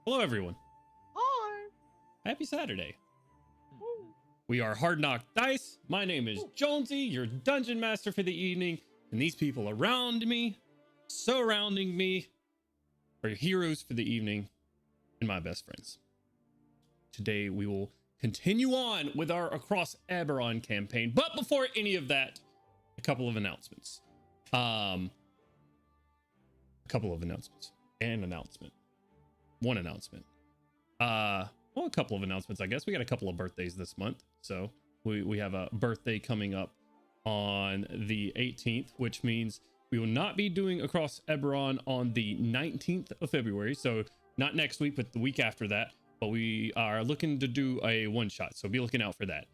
Hello, everyone. Hi. Happy Saturday. Woo. We are Hard Knock Dice. My name is Jonesy, your dungeon master for the evening, and these people around me, surrounding me, are your heroes for the evening and my best friends. Today we will continue on with our Across Eberron campaign, but before any of that, a couple of announcements. One announcement. Well, a couple of announcements, I guess. We got a couple of birthdays this month. So we have a birthday coming up on the 18th, which means we will not be doing Across Eberron on the 19th of February. So not next week, but the week after that. But we are looking to do a one shot. So be looking out for that.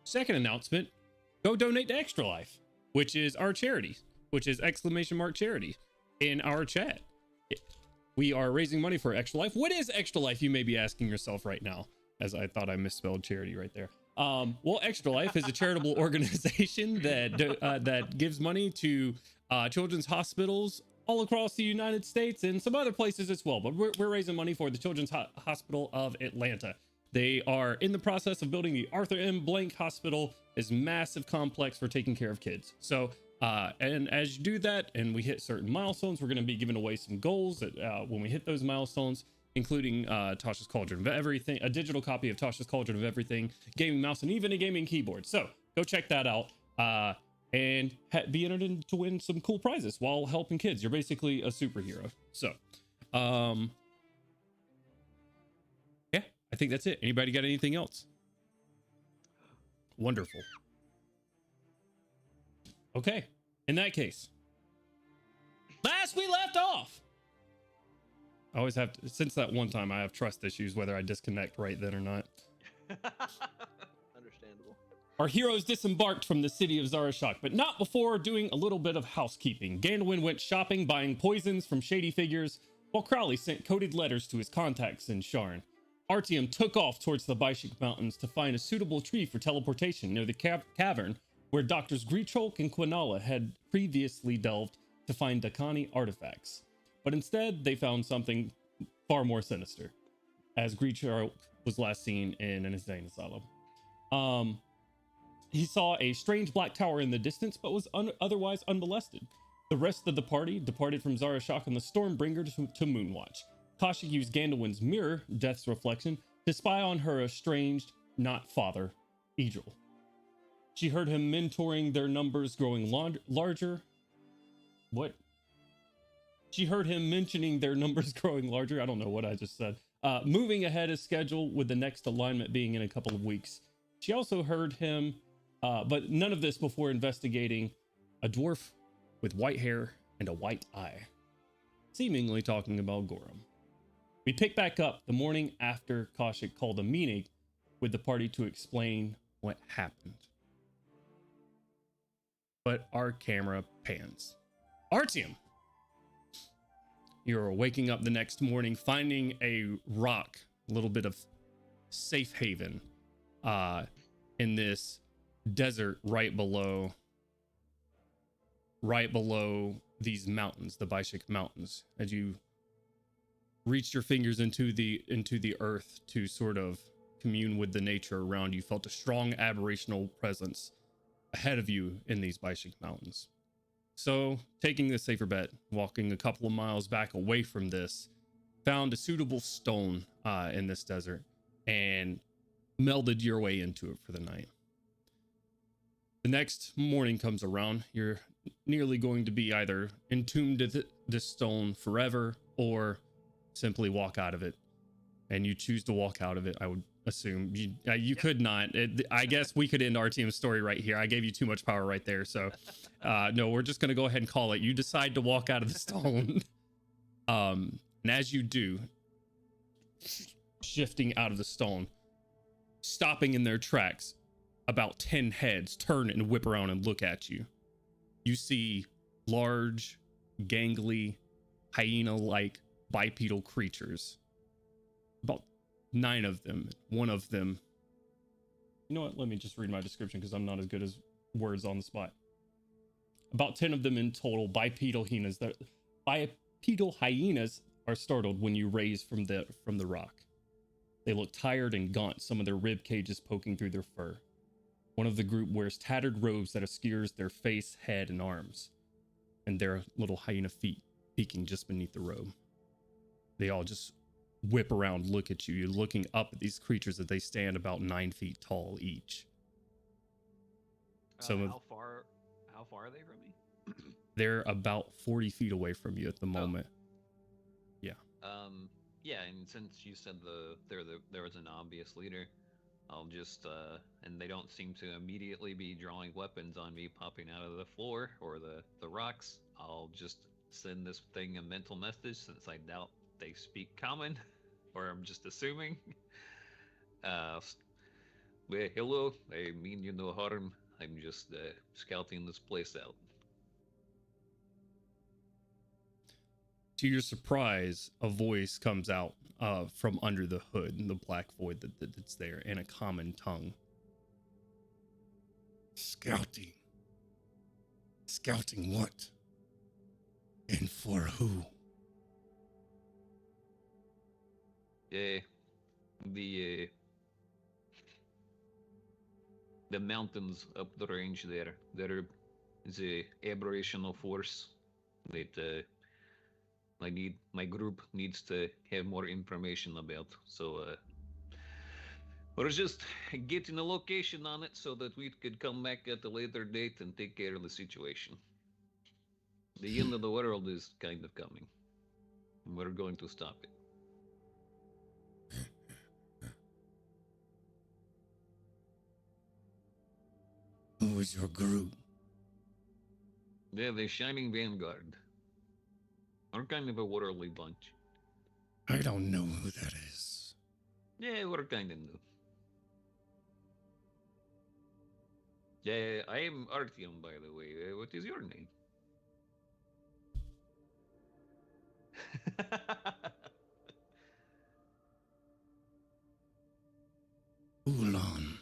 Second announcement, go donate to Extra Life, which is our charity, which is !charity in our chat. We are raising money for Extra Life. What is Extra Life, you may be asking yourself right now, as I thought I misspelled charity right there. Well, Extra Life is a charitable organization that gives money to children's hospitals all across the United States and some other places as well. But we're raising money for the Children's Hospital of Atlanta. They are in the process of building the Arthur M. Blank Hospital, this massive complex for taking care of kids. So and as you do that and we hit certain milestones, we're going to be giving away some goals that when we hit those milestones, including Tasha's Cauldron of Everything, a digital copy of Tasha's Cauldron of Everything, gaming mouse, and even a gaming keyboard. So go check that out and be entered in to win some cool prizes while helping kids. You're basically a superhero. So yeah, I think that's it. Anybody got anything else? Wonderful. Okay, in that case, last we left off, I always have to, since that one time I have trust issues whether I disconnect right then or not. Understandable. Our heroes disembarked from the city of Zarashok, but not before doing a little bit of housekeeping. Gandalwin went shopping, buying poisons from shady figures, while Crowley sent coded letters to his contacts in Sharn. Artyom took off towards the Baishik Mountains to find a suitable tree for teleportation near the cavern where Doctors Gricholk and Quinala had previously delved to find Dakani artifacts. But instead, they found something far more sinister, as Gricholk was last seen in an insane asylum. He saw a strange black tower in the distance, but was otherwise unmolested. The rest of the party departed from Zarashok on the Stormbringer to Moonwatch. Kashyyyk used Gandalwin's mirror, Death's reflection, to spy on her estranged, not father, Idril. She heard him mentoring their numbers growing larger. What? She heard him mentioning their numbers growing larger. I don't know what I just said. Moving ahead as scheduled with the next alignment being in a couple of weeks. She also heard him, but none of this before investigating a dwarf with white hair and a white eye, seemingly talking about Gorum. We pick back up the morning after Kashyyyk called a meeting with the party to explain what happened. But our camera pans. Artyom! You're waking up the next morning, finding a rock, a little bit of safe haven in this desert right below these mountains, the Baishik Mountains. As you reached your fingers into the earth to sort of commune with the nature around you, felt a strong aberrational presence ahead of you in these Baishik Mountains. So, taking the safer bet, walking a couple of miles back away from this, found a suitable stone in this desert and melded your way into it for the night. The next morning comes around, you're nearly going to be either entombed to this stone forever or simply walk out of it. And you choose to walk out of it, I would assume. You could not. I guess we could end Artyom's story right here. I gave you too much power right there. So no, we're just going to go ahead and call it. You decide to walk out of the stone. And as you do, shifting out of the stone, stopping in their tracks, about 10 heads turn and whip around and look at you. You see large, gangly, hyena-like bipedal creatures. About 9 of them. One of them, you know what, let me just read my description because I'm not as good as words on the spot. About 10 of them in total, bipedal hyenas are startled when you raise from the rock. They look tired and gaunt, some of their rib cages poking through their fur. One of the group wears tattered robes that obscures their face, head, and arms, and their little hyena feet peeking just beneath the robe. They all just whip around, look at you. You're looking up at these creatures as they stand about 9 feet tall each. How far are they from me? They're about 40 feet away from you at the moment. Yeah. Yeah, and since you said there was an obvious leader, I'll just and they don't seem to immediately be drawing weapons on me popping out of the floor or the rocks. I'll just send this thing a mental message since I doubt they speak common, or I'm just assuming. Well, hello, I mean you no harm. I'm just scouting this place out. To your surprise, a voice comes out from under the hood in the black void that's there in a common tongue. Scouting. Scouting what? And for who? The mountains up the range there. There is a aberrational force that my group needs to have more information about. So we're just getting a location on it so that we could come back at a later date and take care of the situation. The end of the world is kind of coming. We're going to stop it. Who was your group? They're the Shining Vanguard. We're kind of a worldly bunch. I don't know who that is. Yeah, we're kind of new. Yeah, I am Artyom, by the way. What is your name? Ulan.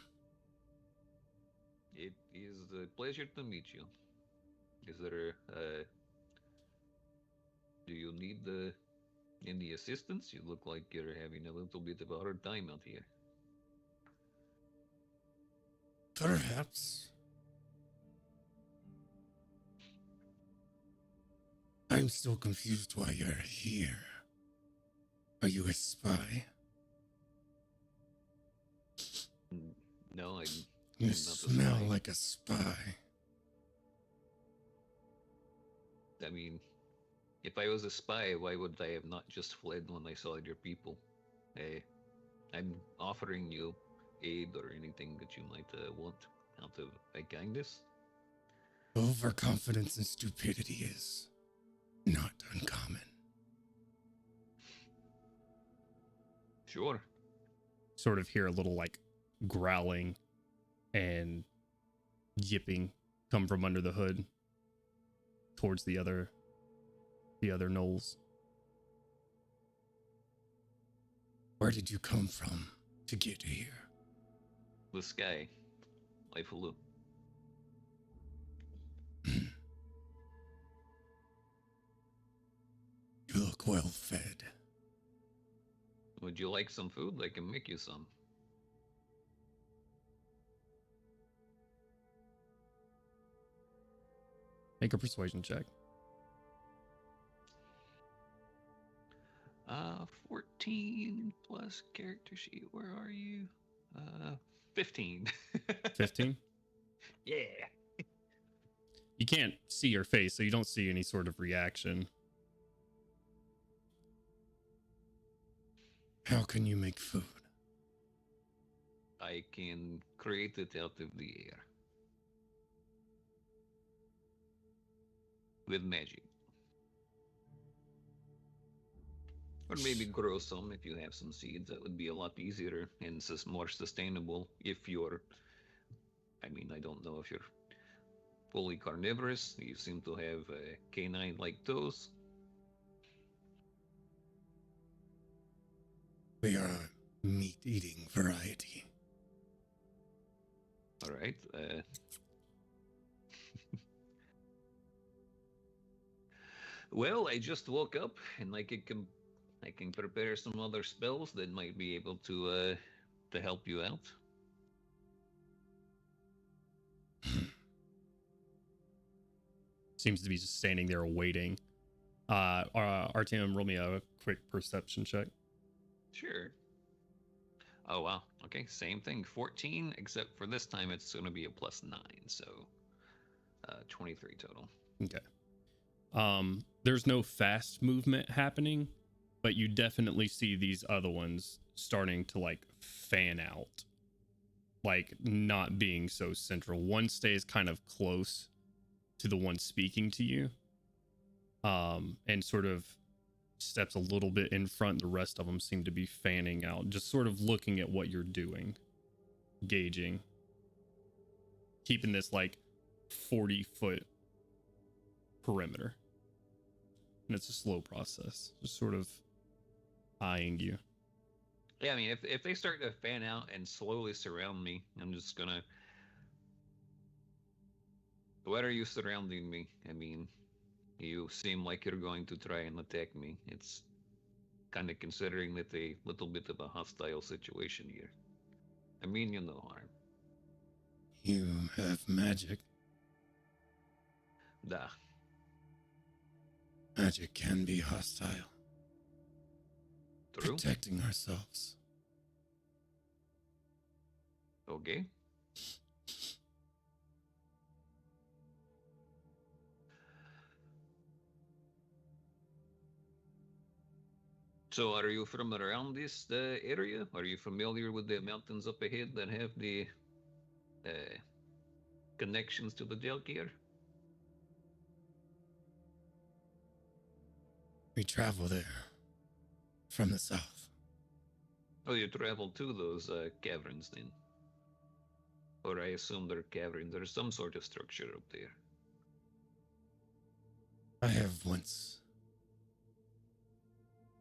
It is a pleasure to meet you. Is there, do you need any assistance? You look like you're having a little bit of a hard time out here. Perhaps. I'm still confused why you're here. Are you a spy? No, You smell like a spy. I mean, if I was a spy, why would I have not just fled when I saw your people? I'm offering you aid or anything that you might want out of a kindness. Overconfidence and stupidity is not uncommon. Sure. Sort of hear a little like growling and yipping come from under the hood towards the other Gnolls. Where did you come from to get here? The sky. I flew. You look well fed. Would you like some food? I can make you some. Make a persuasion check. 14 plus character sheet. Where are you? 15. 15? Yeah. You can't see your face, so you don't see any sort of reaction. How can you make food? I can create it out of the air. With magic. Or maybe grow some if you have some seeds. That would be a lot easier and more sustainable if you're... I mean, I don't know if you're fully carnivorous. You seem to have canine-like toes. We are a meat-eating variety. All right. Well, I just woke up and I could I can prepare some other spells that might be able to help you out. Seems to be just standing there waiting. Artyom, roll me a quick perception check. Sure. Oh wow. Okay, same thing. 14, except for this time it's going to be a +9, so 23 total. Okay. There's no fast movement happening, but you definitely see these other ones starting to like fan out, like not being so central. One stays kind of close to the one speaking to you, and sort of steps a little bit in front. The rest of them seem to be fanning out, just sort of looking at what you're doing, gauging, keeping this like 40-foot perimeter. And it's a slow process, just sort of eyeing you. Yeah, I mean, if they start to fan out and slowly surround me, I'm just gonna. What are you surrounding me? I mean, you seem like you're going to try and attack me. It's kind of considering that a little bit of a hostile situation here. I mean you no harm. You have magic. Da. Magic can be hostile. True? Protecting ourselves. Okay. So, are you from around this area? Are you familiar with the mountains up ahead that have the connections to the Jalkir? We travel there from the south. Oh, you travel to those caverns then? Or I assume they're caverns. There's some sort of structure up there. I have once.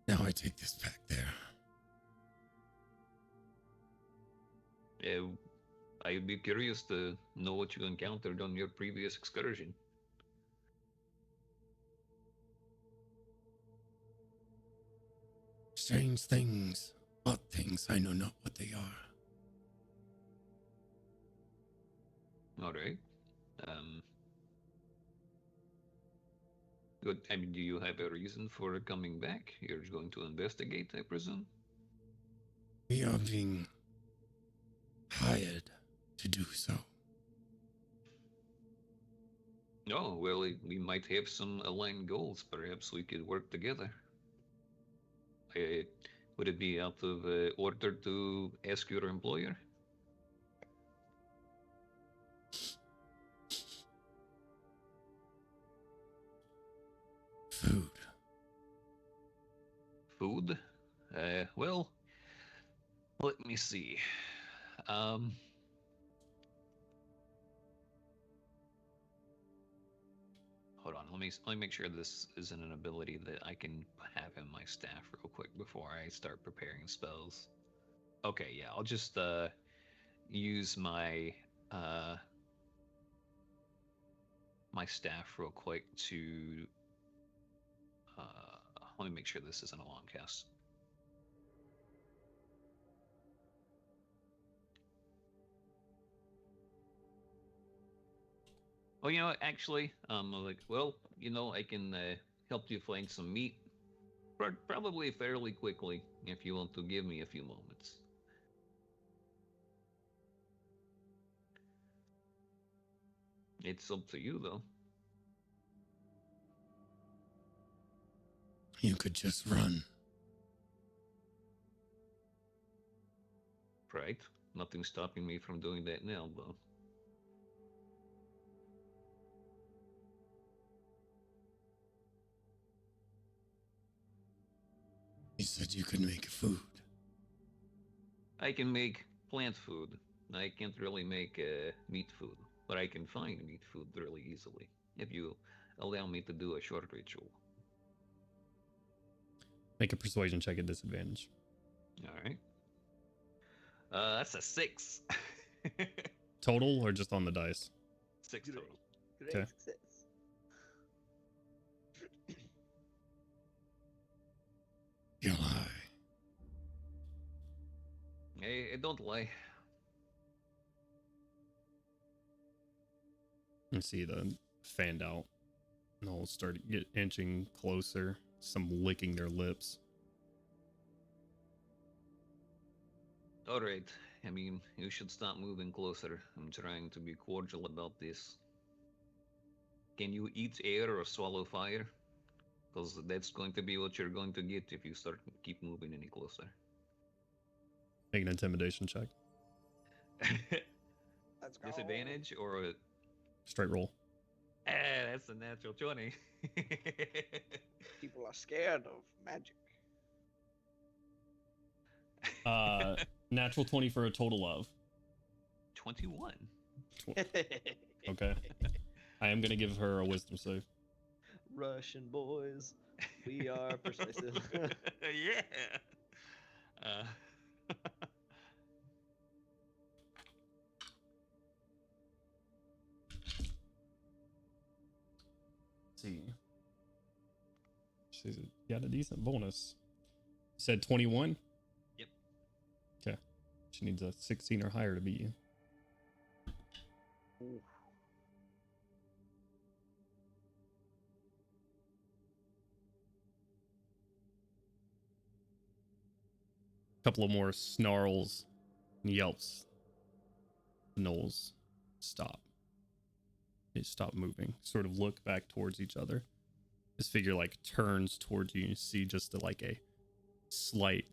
Now I take this back there. I'd be curious to know what you encountered on your previous excursion. Strange things, odd things, I know not what they are. All right. Good. I mean, do you have a reason for coming back? You're going to investigate, I presume? We are being hired to do so. Oh, well, we might have some aligned goals. Perhaps we could work together. Would it be out of order to ask your employer? Food. Food? Well, let me see. Hold on, let me make sure this isn't an ability that I can have in my staff real quick before I start preparing spells. Okay, yeah, I'll just use my my staff real quick to let me make sure this isn't a long cast. Oh, you know what, actually, like, well, you know, I can help you find some meat, probably fairly quickly, if you want to give me a few moments. It's up to you, though. You could just run. Right? Nothing's stopping me from doing that now, though. You said you could make food. I can make plant food. I can't really make meat food, but I can find meat food really easily if you allow me to do a short ritual. Make a persuasion check at disadvantage. All right. That's a 6. Total or just on the dice? 6 total. Great Okay. You lie. I don't lie. You see the fanned out Gnolls start inching closer, some licking their lips. Alright, I mean, you should stop moving closer. I'm trying to be cordial about this. Can you eat air or swallow fire? Because that's going to be what you're going to get if you keep moving any closer. Make an intimidation check. Let's go. Disadvantage or a... Straight roll. That's a natural 20. People are scared of magic. Natural 20 for a total of 21. Okay. I am gonna give her a wisdom save. Russian boys, we are persuasive. Yeah. See. She's got a decent bonus. You said 21? Yep. Okay. She needs a 16 or higher to beat you. Ooh. Couple of more snarls and yelps. The Gnolls stop. They stop moving. Sort of look back towards each other. This figure like turns towards you. You see just a slight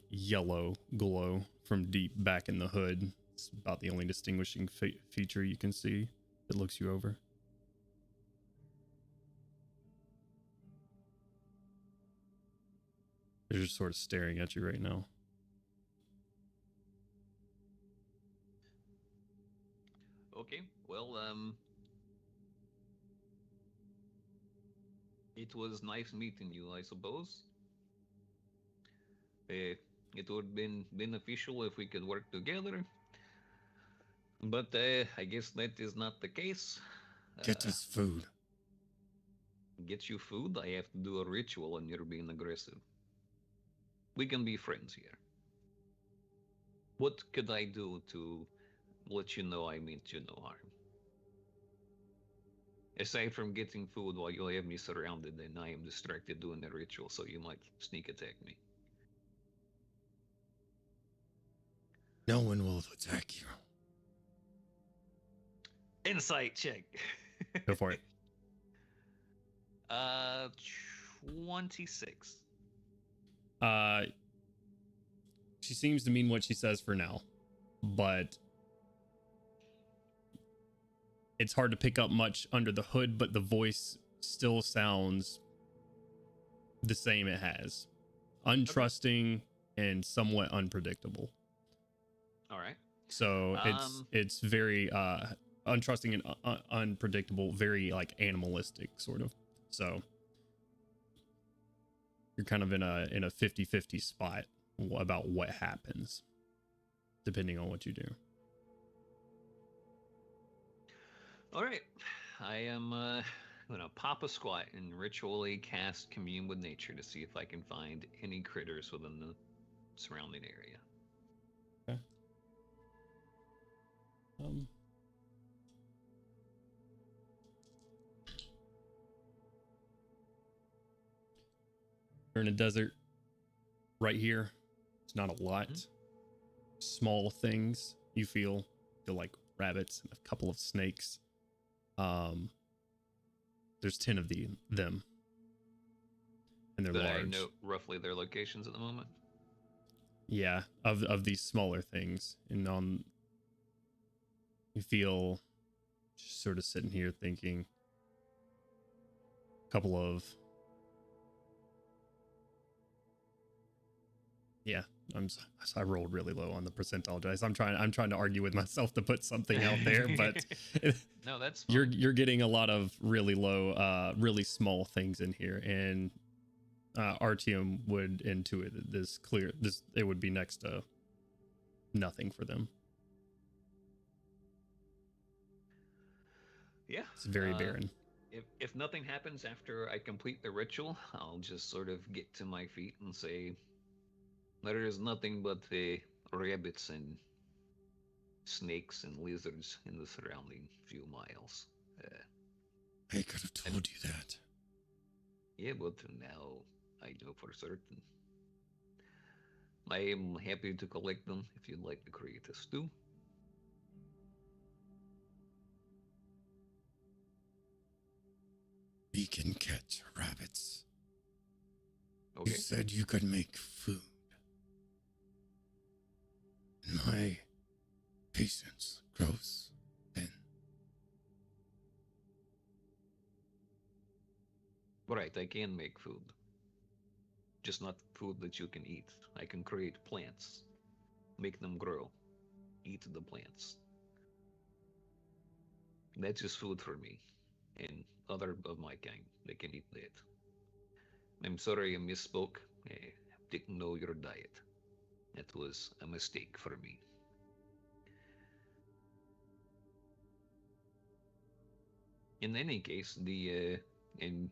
yellow glow from deep back in the hood. It's about the only distinguishing feature you can see. It looks you over. They're just sort of staring at you right now. Okay, well, it was nice meeting you, I suppose. It would have been beneficial if we could work together. But I guess that is not the case. Get us food. Get you food? I have to do a ritual and you're being aggressive. We can be friends here. What could I do to let you know I meant you no harm? Aside from getting food while you have me surrounded and I am distracted doing the ritual, so you might sneak attack me. No one will attack you. Insight check. Go for it. 26. She seems to mean what she says for now, but it's hard to pick up much under the hood, but the voice still sounds the same it has. Untrusting and somewhat unpredictable. All right. So it's very untrusting and unpredictable, very like animalistic sort of. So you're kind of in a 50-50 spot about what happens depending on what you do. All right. I am gonna pop a squat and ritually cast Commune with Nature to see if I can find any critters within the surrounding area. Okay. You're in a desert right here. It's not a lot. Small things you feel like rabbits and a couple of snakes. There's 10 of them, and they're But I large. know roughly their locations at the moment. Yeah, of these smaller things, and you feel just sort of sitting here thinking. A couple of I rolled really low on the percentile dice. I'm trying to argue with myself to put something out there, but no, that's fine. you're getting a lot of really low, really small things in here, and Artyom would intuit this it would be next to nothing for them. Yeah, It's very barren. if nothing happens after I complete the ritual, I'll just sort of get to my feet and say, there is nothing but rabbits and snakes and lizards in the surrounding few miles. I could have told you that. Yeah, but now I know for certain. I am happy to collect them if you'd like to create a stew. We can catch rabbits. Okay. You said you could make food. My patience grows thin. Right, I can make food. Just not food that you can eat. I can create plants, make them grow, eat the plants. That's just food for me and other of my kind. They can eat that. I'm sorry I misspoke. I didn't know your diet. That was a mistake for me. In any case, and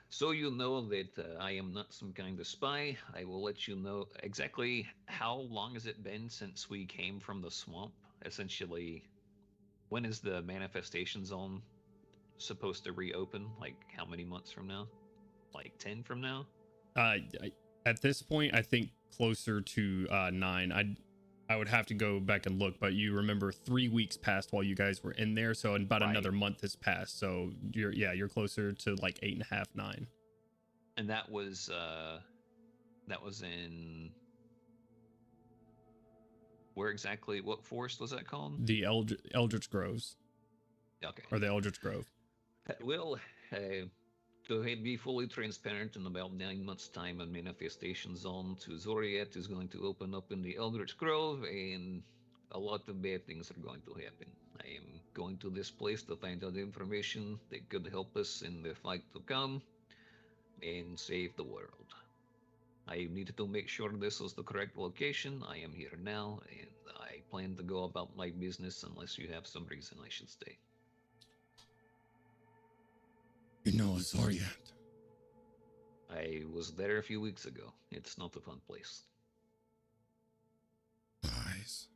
so you know that I am not some kind of spy, I will let you know exactly how long has it been since we came from the swamp. Essentially, when is the manifestation zone supposed to reopen? Like how many months from now? Like 10 from now? At this point, I think closer to 9. I would have to go back and look, but you remember 3 weeks passed while you guys were in there, so about Right. another month has passed. So you're closer to like 8.5, 9. And that was in where exactly? What forest was that called? The Eldritch Groves, Okay. or the Eldritch Grove. Well, to be fully transparent, in about 9 months' time, a manifestation zone to Zoriat is going to open up in the Eldritch Grove, and a lot of bad things are going to happen. I am going to this place to find out information that could help us in the fight to come and save the world. I needed to make sure this was the correct location. I am here now, and I plan to go about my business unless you have some reason I should stay. You know Azoriat. I was there a few weeks ago. It's not a fun place. Lies.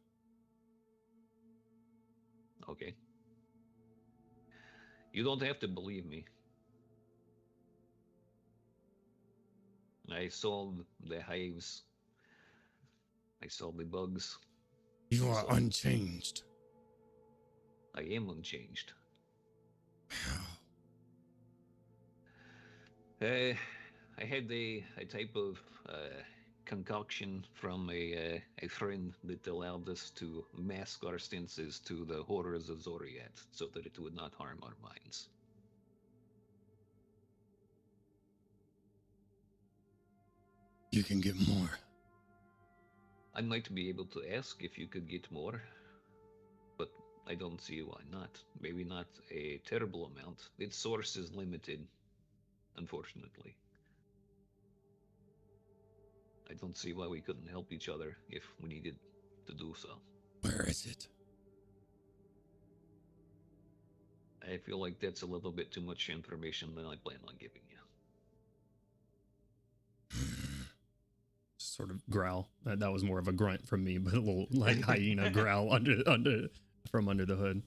Okay. You don't have to believe me. I saw the hives. I saw the bugs. You are unchanged. I am unchanged. How? I had a type of concoction from a friend that allowed us to mask our senses to the horrors of Zoriat so that it would not harm our minds. You can get more. I might be able to ask if you could get more, but I don't see why not. Maybe not a terrible amount. Its source is limited, unfortunately. I don't see why we couldn't help each other if we needed to do so. Where is it? I feel like that's a little bit too much information than I plan on giving you. Sort of growl. That was more of a grunt from me, but a little like hyena growl from under the hood.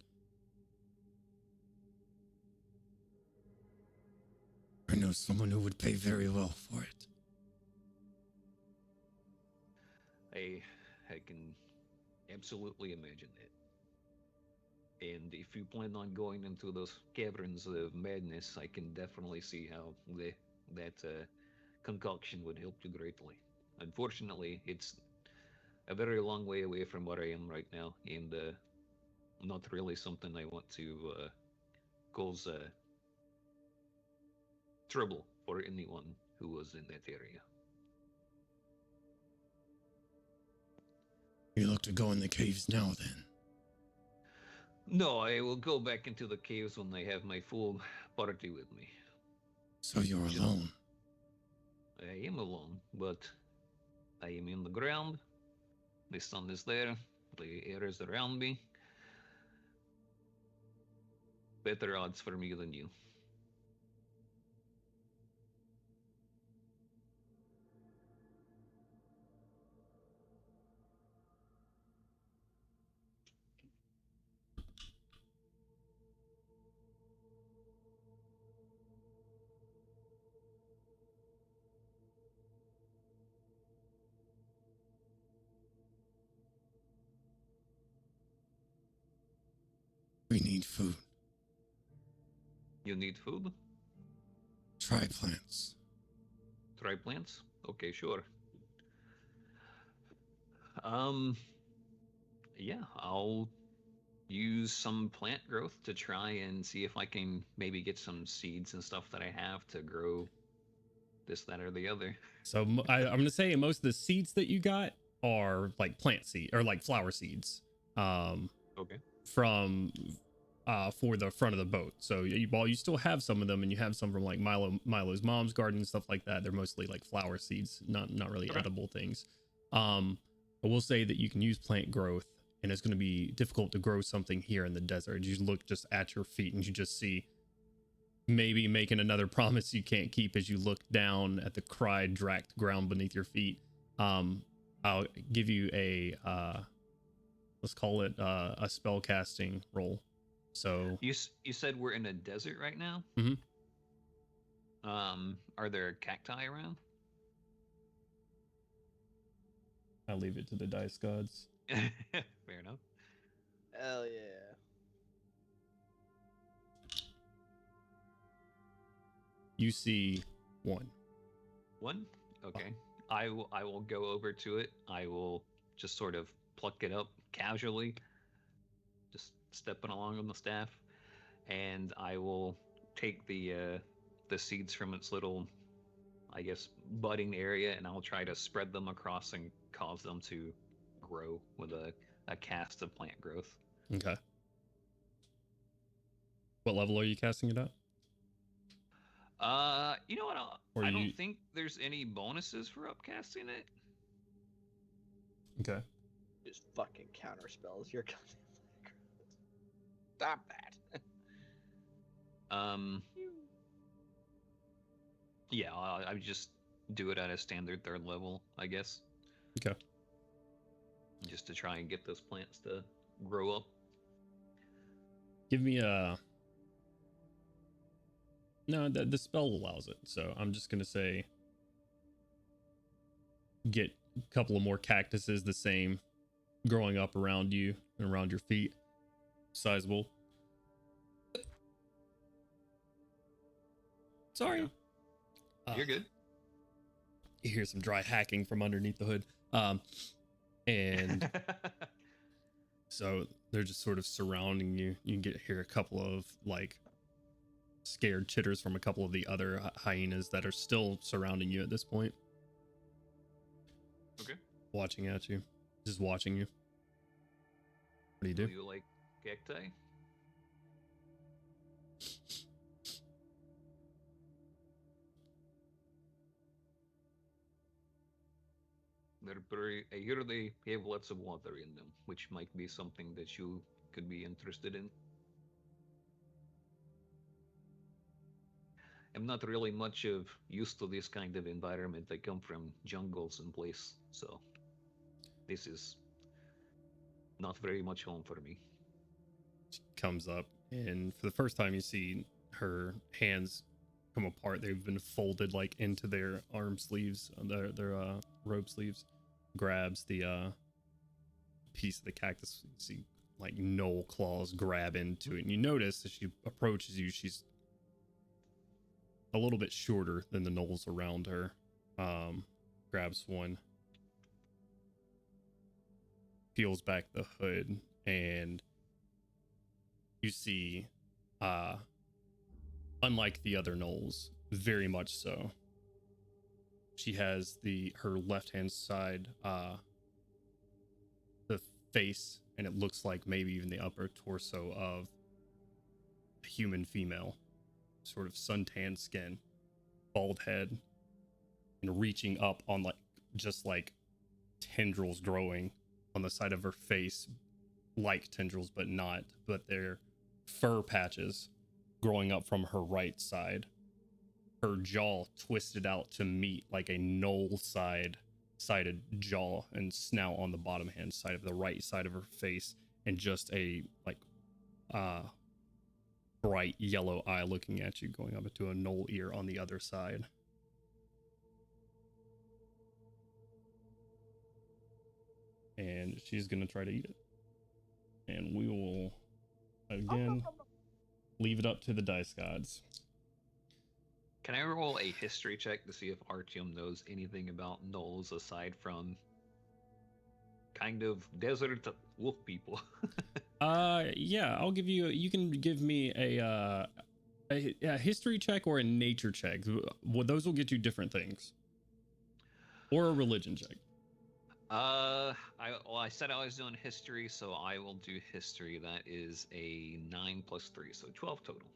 I know someone who would pay very well for it. I can absolutely imagine it. And if you plan on going into those caverns of madness, I can definitely see how that concoction would help you greatly. Unfortunately, it's a very long way away from where I am right now, and not really something I want to cause trouble for anyone who was in that area. You look to go in the caves now, then. No, I will go back into the caves when I have my full party with me. So you're alone. I am alone, but I am in the ground. The sun is there. The air is around me. Better odds for me than you. We need food. You need food? Try plants. Try plants? Okay, sure. Um, yeah, I'll use some plant growth to try and see if I can maybe get some seeds and stuff that I have to grow this, that, or the other. So I'm gonna say most of the seeds that you got are like plant seed or like flower seeds. Okay. From for the front of the boat. So while you still have some of them, and you have some from like Milo's mom's garden and stuff like that, they're mostly like flower seeds, not really Okay. edible things. I will say that you can use plant growth, and it's going to be difficult to grow something here in the desert. You look just at your feet, and you just see maybe making another promise you can't keep as you look down at the dracked ground beneath your feet. I'll give you a let's call it a spell casting roll. So You said we're in a desert right now? Mhm. Are there cacti around? I'll leave it to the dice gods. Fair enough. Hell yeah. You see one. One? Okay. I will go over to it. I will just sort of pluck it up casually, just stepping along on the staff, and I will take the seeds from its little, I guess, budding area, and I'll try to spread them across and cause them to grow with a cast of plant growth. Okay. What level are you casting it at? You know what? Or I you- don't think there's any bonuses for upcasting it. Okay. Just fucking counter spells. You're goddamn. Stop that. Yeah, I would just do it at a standard third level, I guess. Okay. Just to try and get those plants to grow up. Give me a. No, the spell allows it. So I'm just gonna say get a couple of more cactuses the same growing up around you and around your feet. Sizable. Sorry. You're good. You hear some dry hacking from underneath the hood. And so they're just sort of surrounding you. You can hear a couple of like scared chitters from a couple of the other hyenas that are still surrounding you at this point. Okay. Watching at you. Just watching you. What do you do? Do you like cacti? I hear they have lots of water in them, which might be something that you could be interested in. I'm not really much of used to this kind of environment. I come from jungles and place, so this is not very much home for me. She comes up, and for the first time you see her hands come apart. They've been folded like into their arm sleeves, their robe sleeves. Grabs the piece of the cactus. You see like gnoll claws grab into it, and you notice as she approaches you, she's a little bit shorter than the gnolls around her. Grabs one, peels back the hood, and you see unlike the other gnolls, very much so, she has her left hand side the face, and it looks like maybe even the upper torso of a human female, sort of suntan skin, bald head, and reaching up on just like tendrils growing on the side of her face, like tendrils but not, but they're fur patches growing up from her right side. Her jaw twisted out to meet like a gnoll sided jaw and snout on the bottom hand side of the right side of her face, and just a like bright yellow eye looking at you going up into a gnoll ear on the other side. And she's gonna try to eat it. And we will Again, leave it up to the dice gods. Can I roll a history check to see if Artyom knows anything about Gnolls aside from kind of desert wolf people? Yeah, I'll give you. You can give me a history check or a nature check. Well, those will get you different things. Or a religion check. I said I was doing history, so I will do history. That is a 9 plus 3, so 12 total.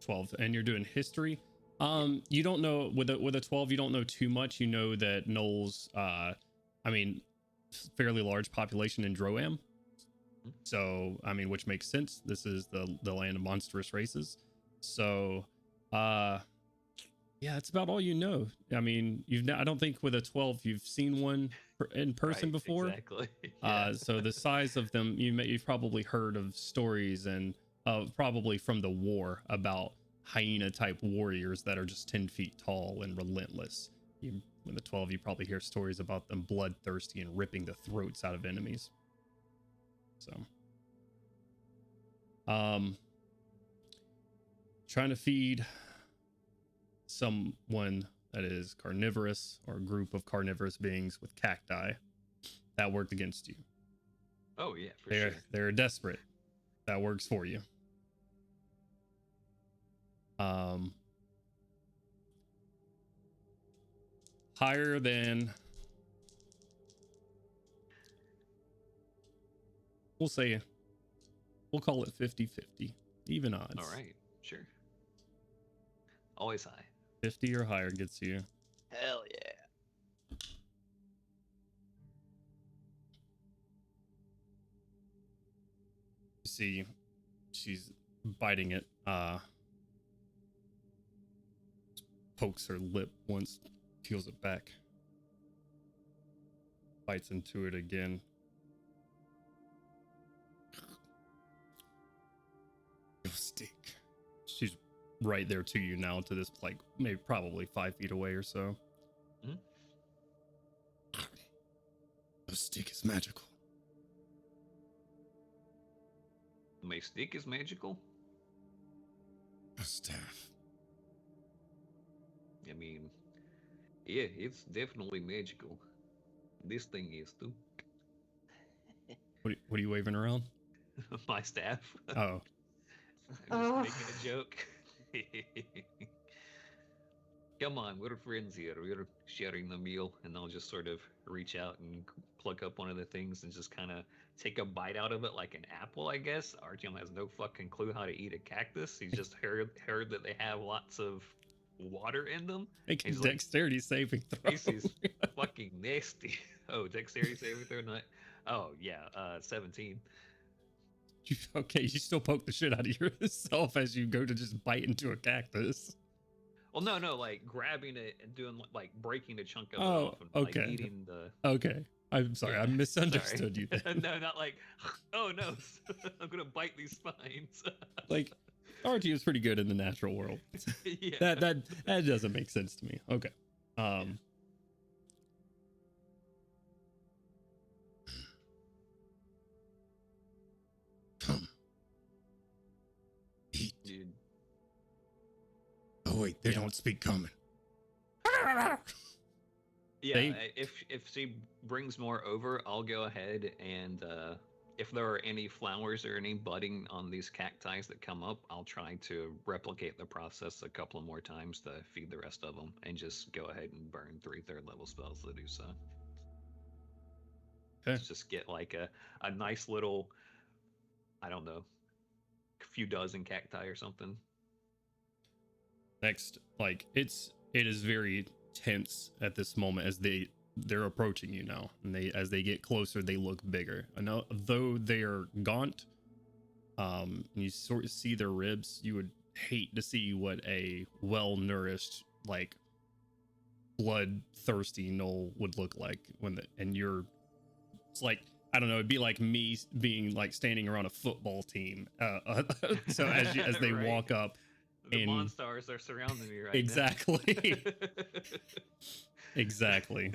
12, and you're doing history. You don't know with a 12. You don't know too much. You know that Gnolls, I mean, fairly large population in Droam. So I mean, which makes sense. This is the land of monstrous races. So, yeah, that's about all you know. I mean, I don't think with a 12 you've seen one in person before. Exactly. Yeah. So the size of them, you've probably heard of stories and probably from the war about hyena type warriors that are just 10 feet tall and relentless. With the 12, you probably hear stories about them bloodthirsty and ripping the throats out of enemies. So, trying to feed someone that is carnivorous or a group of carnivorous beings with cacti, that worked against you. Oh yeah, for sure. They're desperate. That works for you. Higher than, we'll call it 50-50, even odds. All right, sure. Always high. 50 or higher gets you. Hell yeah. You see, she's biting it. Pokes her lip once, peels it back. Bites into it again. Your stick. She's right there to you now, to this, like, maybe probably 5 feet away or so. Your stick is magical. My stick is magical? Your staff. I mean, yeah, it's definitely magical. This thing is too. What are you waving around? My staff. Oh, I'm just making a joke. Come on, we're friends here. We're sharing the meal, and I'll just sort of reach out and pluck up one of the things and just kind of take a bite out of it like an apple, I guess. Artyom has no fucking clue how to eat a cactus. He's just heard that they have lots of water in them. make a He's dexterity saving throw. This is fucking nasty. Oh, dexterity saving throw, not. Oh yeah, 17. Okay, you still poke the shit out of yourself as you go to just bite into a cactus. Well, no, like grabbing it and doing like breaking a chunk of it Oh, off and okay. like eating the. Okay, I'm sorry, Yeah, I misunderstood you then. No, not like, oh no, I'm gonna bite these spines. Like, RT is pretty good in the natural world. Yeah. That doesn't make sense to me. Okay. Come. Eat. Dude. Oh wait, they don't speak common. Yeah, if she brings more over, I'll go ahead and if there are any flowers or any budding on these cacti that come up, I'll try to replicate the process a couple of more times to feed the rest of them, and just go ahead and burn 3 third-level spells to do so. Okay. Let's just get like a nice little, I don't know, a few dozen cacti or something. Next, like it is very tense at this moment as they're approaching you now, and as they get closer, they look bigger. And though they are gaunt, and you sort of see their ribs, you would hate to see what a well-nourished, like bloodthirsty gnoll would look like it's like, I don't know, it'd be like me being like standing around a football team. So as they Right. walk up, The and monsters are surrounding me right exactly. now. Exactly.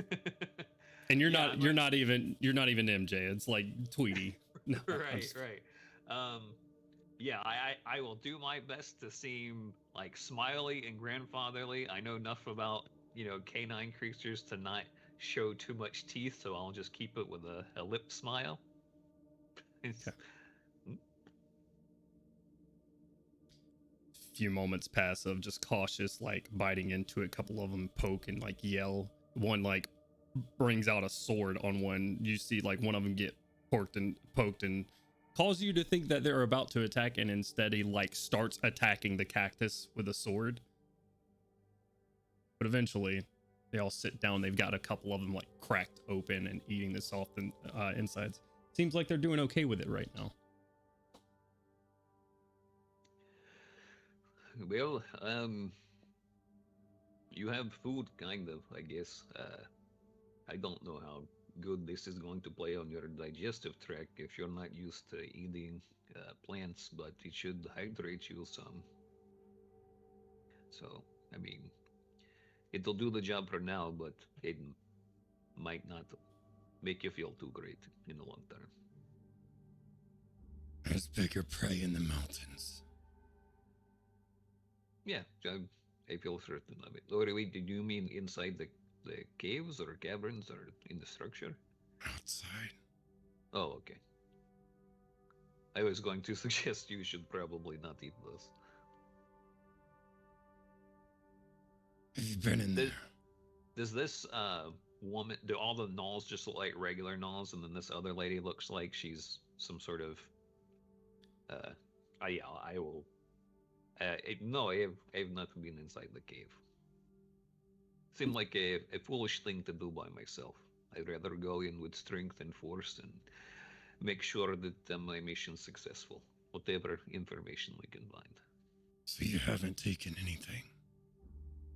And you're Yeah, not even MJ. It's like Tweety. No, right. Yeah, I will do my best to seem like smiley and grandfatherly. I know enough about, canine creatures to not show too much teeth, so I'll just keep it with a lip smile. It's, Okay. Few moments pass of just cautious, like biting into it. A couple of them poke and like yell. One like brings out a sword on one. You see like one of them get poked and calls you to think that they're about to attack, and instead he like starts attacking the cactus with a sword. But eventually they all sit down. They've got a couple of them like cracked open and eating the soft insides. Seems like they're doing okay with it right now. well, you have food, kind of, I guess. I don't know how good this is going to play on your digestive tract if you're not used to eating plants, but it should hydrate you some. So, I mean, it'll do the job for now, but it might not make you feel too great in the long term. There's bigger prey in the mountains. Yeah, I feel certain of it. Or wait, did you mean inside the caves or caverns or in the structure? Outside. Oh, okay. I was going to suggest you should probably not eat those. Have you been in there? Does this woman, do all the Gnolls just look like regular Gnolls, and then this other lady looks like she's some sort of I will no, I have not been inside the cave. Seemed like a foolish thing to do by myself. I'd rather go in with strength and force and make sure that my mission's successful, whatever information we can find. So you haven't taken anything?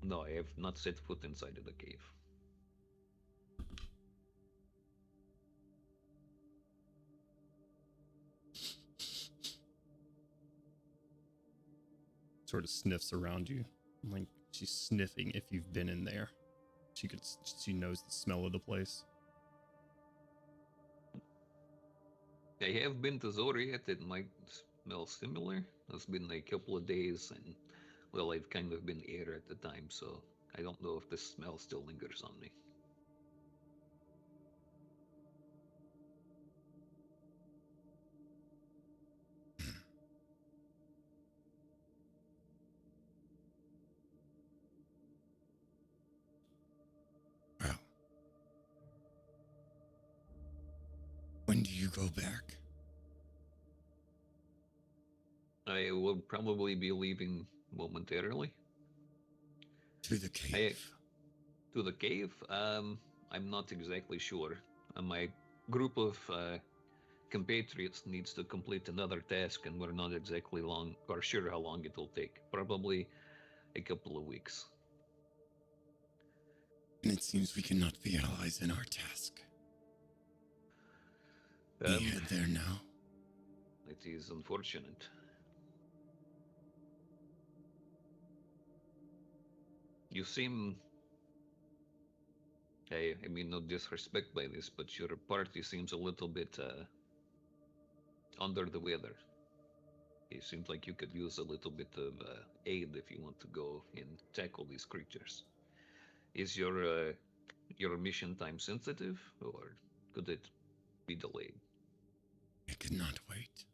No, I have not set foot inside of the cave. Sort of sniffs around you, like she's sniffing if you've been in there. She knows the smell of the place. I have been to Zoriat. It might smell similar. It's been a couple of days, and well, I've kind of been here at the time, so I don't know if the smell still lingers on me. Well, when do you go back? I will probably be leaving momentarily. To the cave. To the cave? I'm not exactly sure. My group of compatriots needs to complete another task, and we're not exactly sure how long it'll take. Probably a couple of weeks. And it seems we cannot be allies in our task. We head there now? It is unfortunate. You seem... I mean, no disrespect by this, but your party seems a little bit under the weather. It seems like you could use a little bit of aid if you want to go and tackle these creatures. Is your mission time sensitive, or could it be delayed? It could not wait.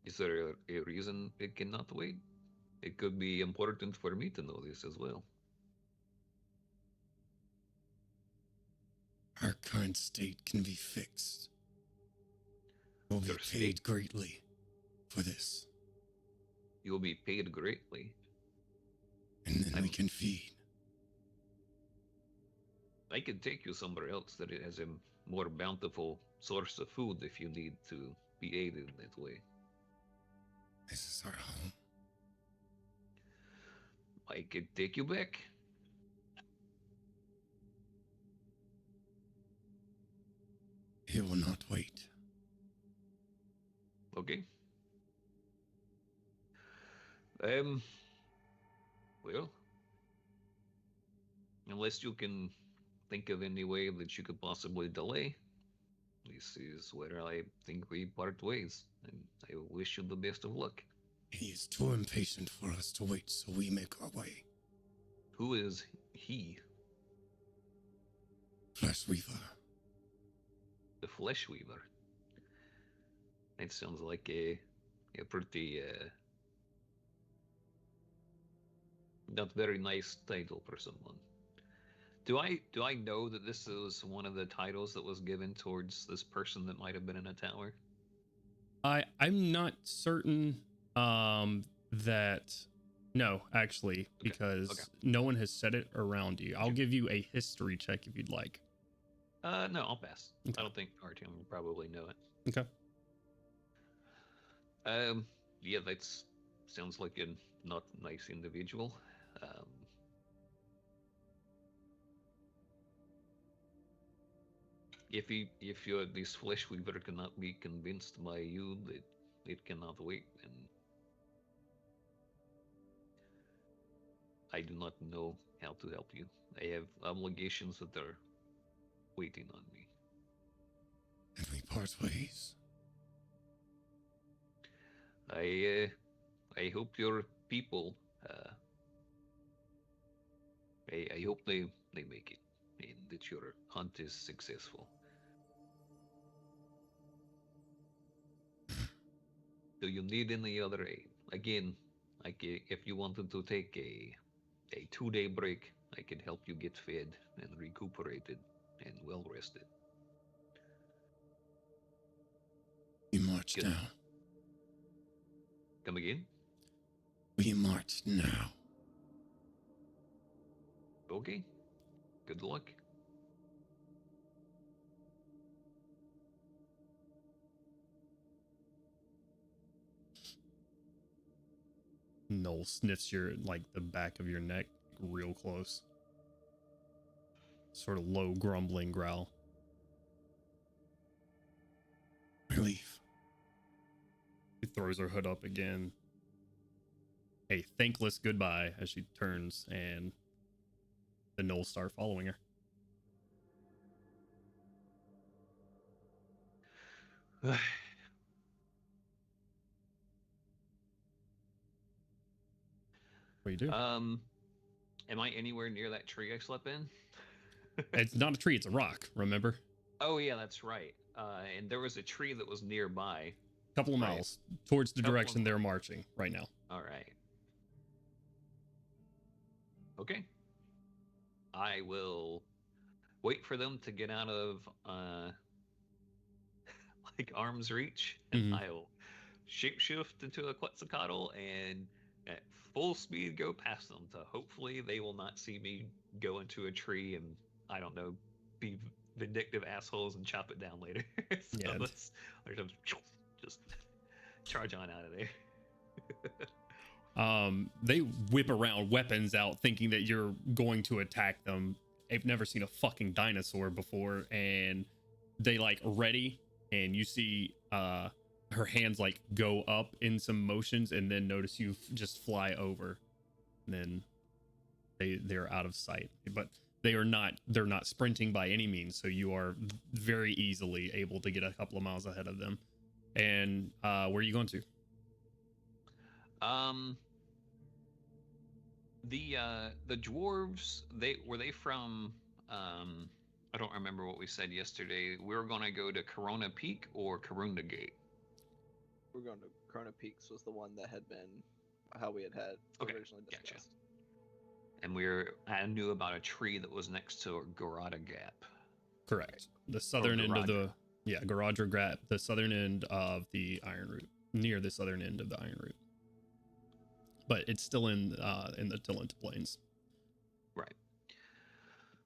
Is there a reason it cannot wait? It could be important for me to know this as well. Our current state can be fixed. We'll be Your paid state? greatly for this. You'll be paid greatly. And then we can feed. I could take you somewhere else that it has a more bountiful source of food if you need to be aided that way. This is our home. I could take you back. It will not wait. Okay. Well, unless you can think of any way that you could possibly delay, this is where I think we part ways, and I wish you the best of luck. He is too impatient for us to wait, so we make our way. Who is he? Flesh Weaver. The Flesh Weaver. That sounds like a pretty not very nice title for someone. Do I know that this is one of the titles that was given towards this person that might have been in a tower? I'm not certain that no, actually, because no one has said it around you. I'll give you a history check if you'd like. No, I'll pass. Okay. I don't think Artyom will probably know it. Okay. Yeah, that sounds like a not nice individual. If this Flesh Weaver cannot be convinced by you that it cannot wait, then I do not know how to help you. I have obligations that are waiting on me. And we part ways. I hope your people. I hope they make it, and that your hunt is successful. Do you need any other aid? Again, if you wanted to take a 2-day break, I can help you get fed and recuperated and well rested. We march Good. now. Come again? We march now. Okay. Good luck. Gnolls sniffs your the back of your neck real close. Sort of low grumbling growl. Relief. She throws her hood up again. A thankless goodbye as she turns, and the Gnolls start following her. What do you do? Am I anywhere near that tree I slept in? It's not a tree, it's a rock, remember? Oh yeah, that's right. And there was a tree that was nearby. A couple of Right. miles towards the Couple direction of they're marching right now. All right. Okay. I will wait for them to get out of arm's reach, and Mhm. I'll shapeshift into a Quetzalcoatl and at full speed go past them to hopefully they will not see me go into a tree and, I don't know, be vindictive assholes and chop it down later. So Yeah. let's just charge on out of there. They whip around, weapons out, thinking that you're going to attack them. They've never seen a fucking dinosaur before, and they ready, and you see her hands go up in some motions, and then notice you just fly over. And then they're out of sight, but they're not sprinting by any means, so you are very easily able to get a couple of miles ahead of them. And where are you going to? The dwarves, were they from I don't remember what we said yesterday. We were gonna go to Corona Peak or Karunda Gate. We're going to Corona Peaks was the one that had been how we had Okay, originally gotcha. discussed. And I knew about a tree that was next to Garada Gap. Correct. The southern end of the Garage Gap, the southern end of the Iron Route, near the southern end of the Iron Route. But it's still in the Tillint Plains. Right.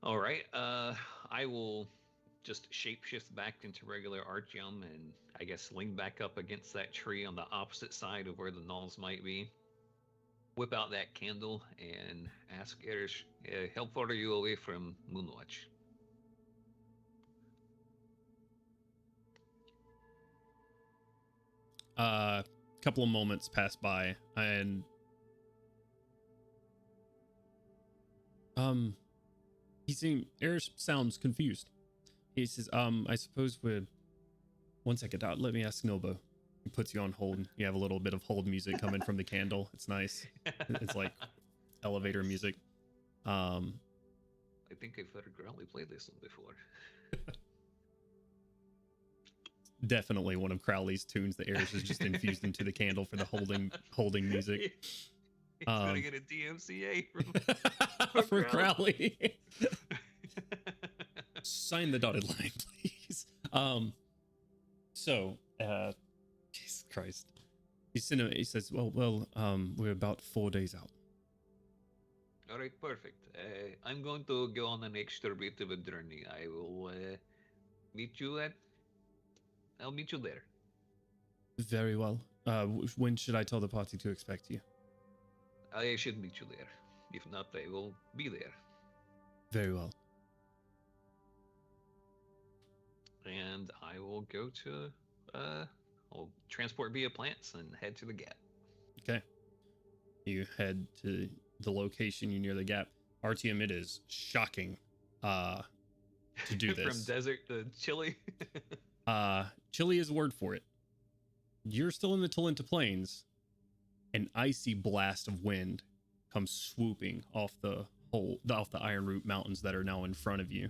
All right. I will just shapeshift back into regular Artyom and I guess lean back up against that tree on the opposite side of where the Gnolls might be. Whip out that candle and ask Erish, how far are you away from Moonwatch? Couple of moments pass by, and Erish sounds confused. He says, I suppose we're 1 second. Let me ask Nobu. He puts you on hold. You have a little bit of hold music coming from the candle. It's nice. It's like elevator music. I think I've heard Growly play this one before. Definitely one of Crowley's tunes. The Eris is just infused into the candle for the holding music. He's gonna get a DMCA for Crowley. Sign the dotted line, please. Jesus Christ. He says, well, we're about 4 days out. All right, perfect. I'm going to go on an extra bit of a journey. I will meet you at. I'll meet you there. Very well. When should I tell the party to expect you? I should meet you there. If not, I will be there. Very well. And I will go to. I'll transport via plants and head to the gap. Okay. You head to the location you near the gap. Artyom, it is shocking to do this. From desert to chilly. Chilly is a word for it. You're still in the Talenta Plains. An icy blast of wind comes swooping off the Iron Root Mountains that are now in front of you.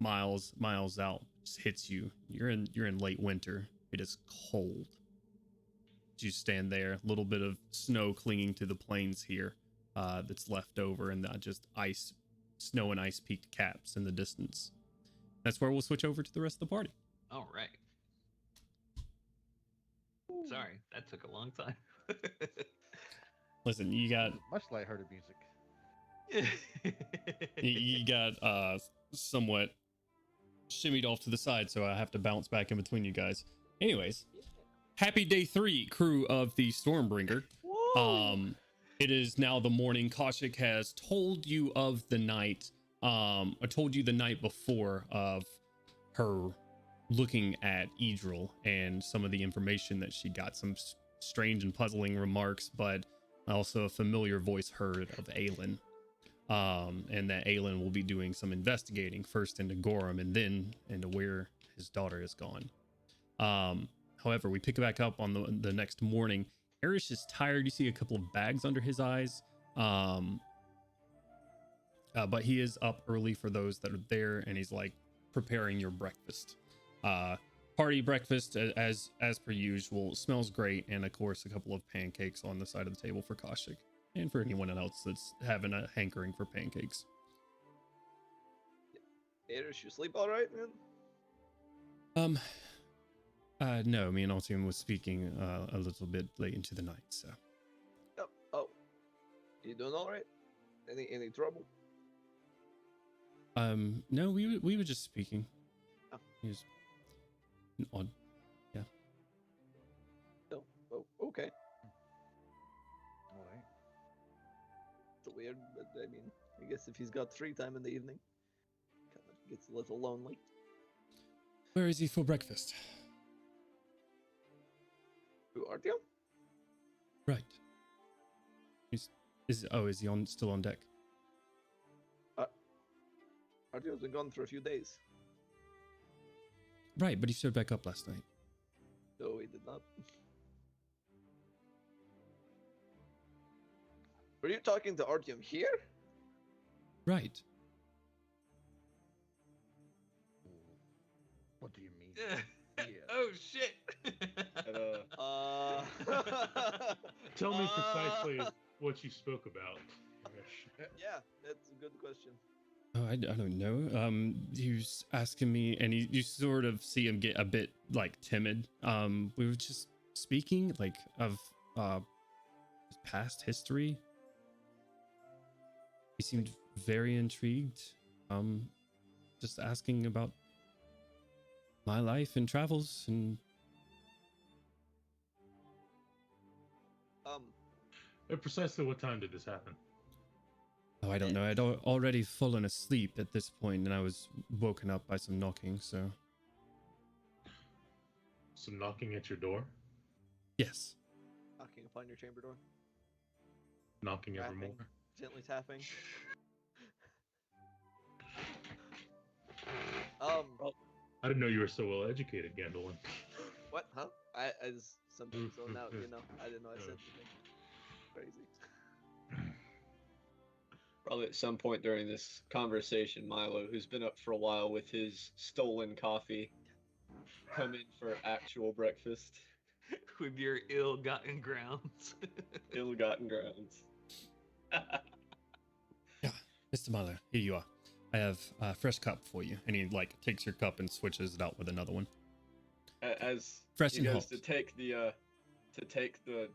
Miles out, just hits you. You're in late winter. It is cold. You stand there, a little bit of snow clinging to the plains here that's left over, and just snow and ice peaked caps in the distance. That's where we'll switch over to the rest of the party. All right. Sorry, that took a long time. Listen, you got Much lighthearted music. you got somewhat shimmied off to the side, so I have to bounce back in between you guys. Anyways, happy day 3, crew of the Stormbringer. Whoa. It is now the morning. Kaushik has told you of the night. I told you the night before of her looking at Idril and some of the information that she got. Some strange and puzzling remarks, but also a familiar voice heard of Aelin. And that Aelin will be doing some investigating, first into Gorham and then into where his daughter is gone. However, we pick it back up on the next morning. Erish is tired. You see a couple of bags under his eyes. But he is up early for those that are there, and he's like preparing your breakfast. Party breakfast as per usual. Smells great, and of course a couple of pancakes on the side of the table for Kaushik and for anyone else that's having a hankering for pancakes. Erish, you sleep all right, man? No, me and Artyom was speaking a little bit late into the night, so. Oh, you doing all right? Any trouble? No, we were just speaking. Oh. He was odd. Yeah. Oh, okay. All right. It's weird, but I mean, I guess if he's got free time in the evening, kind of gets a little lonely. Where is he for breakfast? Who, Artyom? Right. Is he still on deck? Artyom's been gone for a few days. Right, but he showed back up last night. No, he did not. Were you talking to Artyom here? Right. What do you mean? Yeah. Oh shit. Tell me precisely what you spoke about. Yeah, that's a good question. Oh, I don't know. He was asking me, and you sort of see him get a bit like timid. We were just speaking like of his past history. He seemed very intrigued. Just asking about my life and travels and. Precisely what time did this happen? Oh, I don't know. I'd already fallen asleep at this point, and I was woken up by some knocking, so. Some knocking at your door? Yes. Knocking upon your chamber door. Knocking Rapping. evermore? Gently tapping. I I didn't know you were so well educated, Gandolin. What? Huh? I just something so now, you know, I didn't know I said anything crazy. Probably at some point during this conversation, Milo, who's been up for a while with his stolen coffee, come in for actual breakfast. With your ill-gotten grounds. Ill-gotten grounds. Yeah, Mr. Milo, here you are. I have a fresh cup for you. And he like takes your cup and switches it out with another one. As Fresh he and goes hot. to take the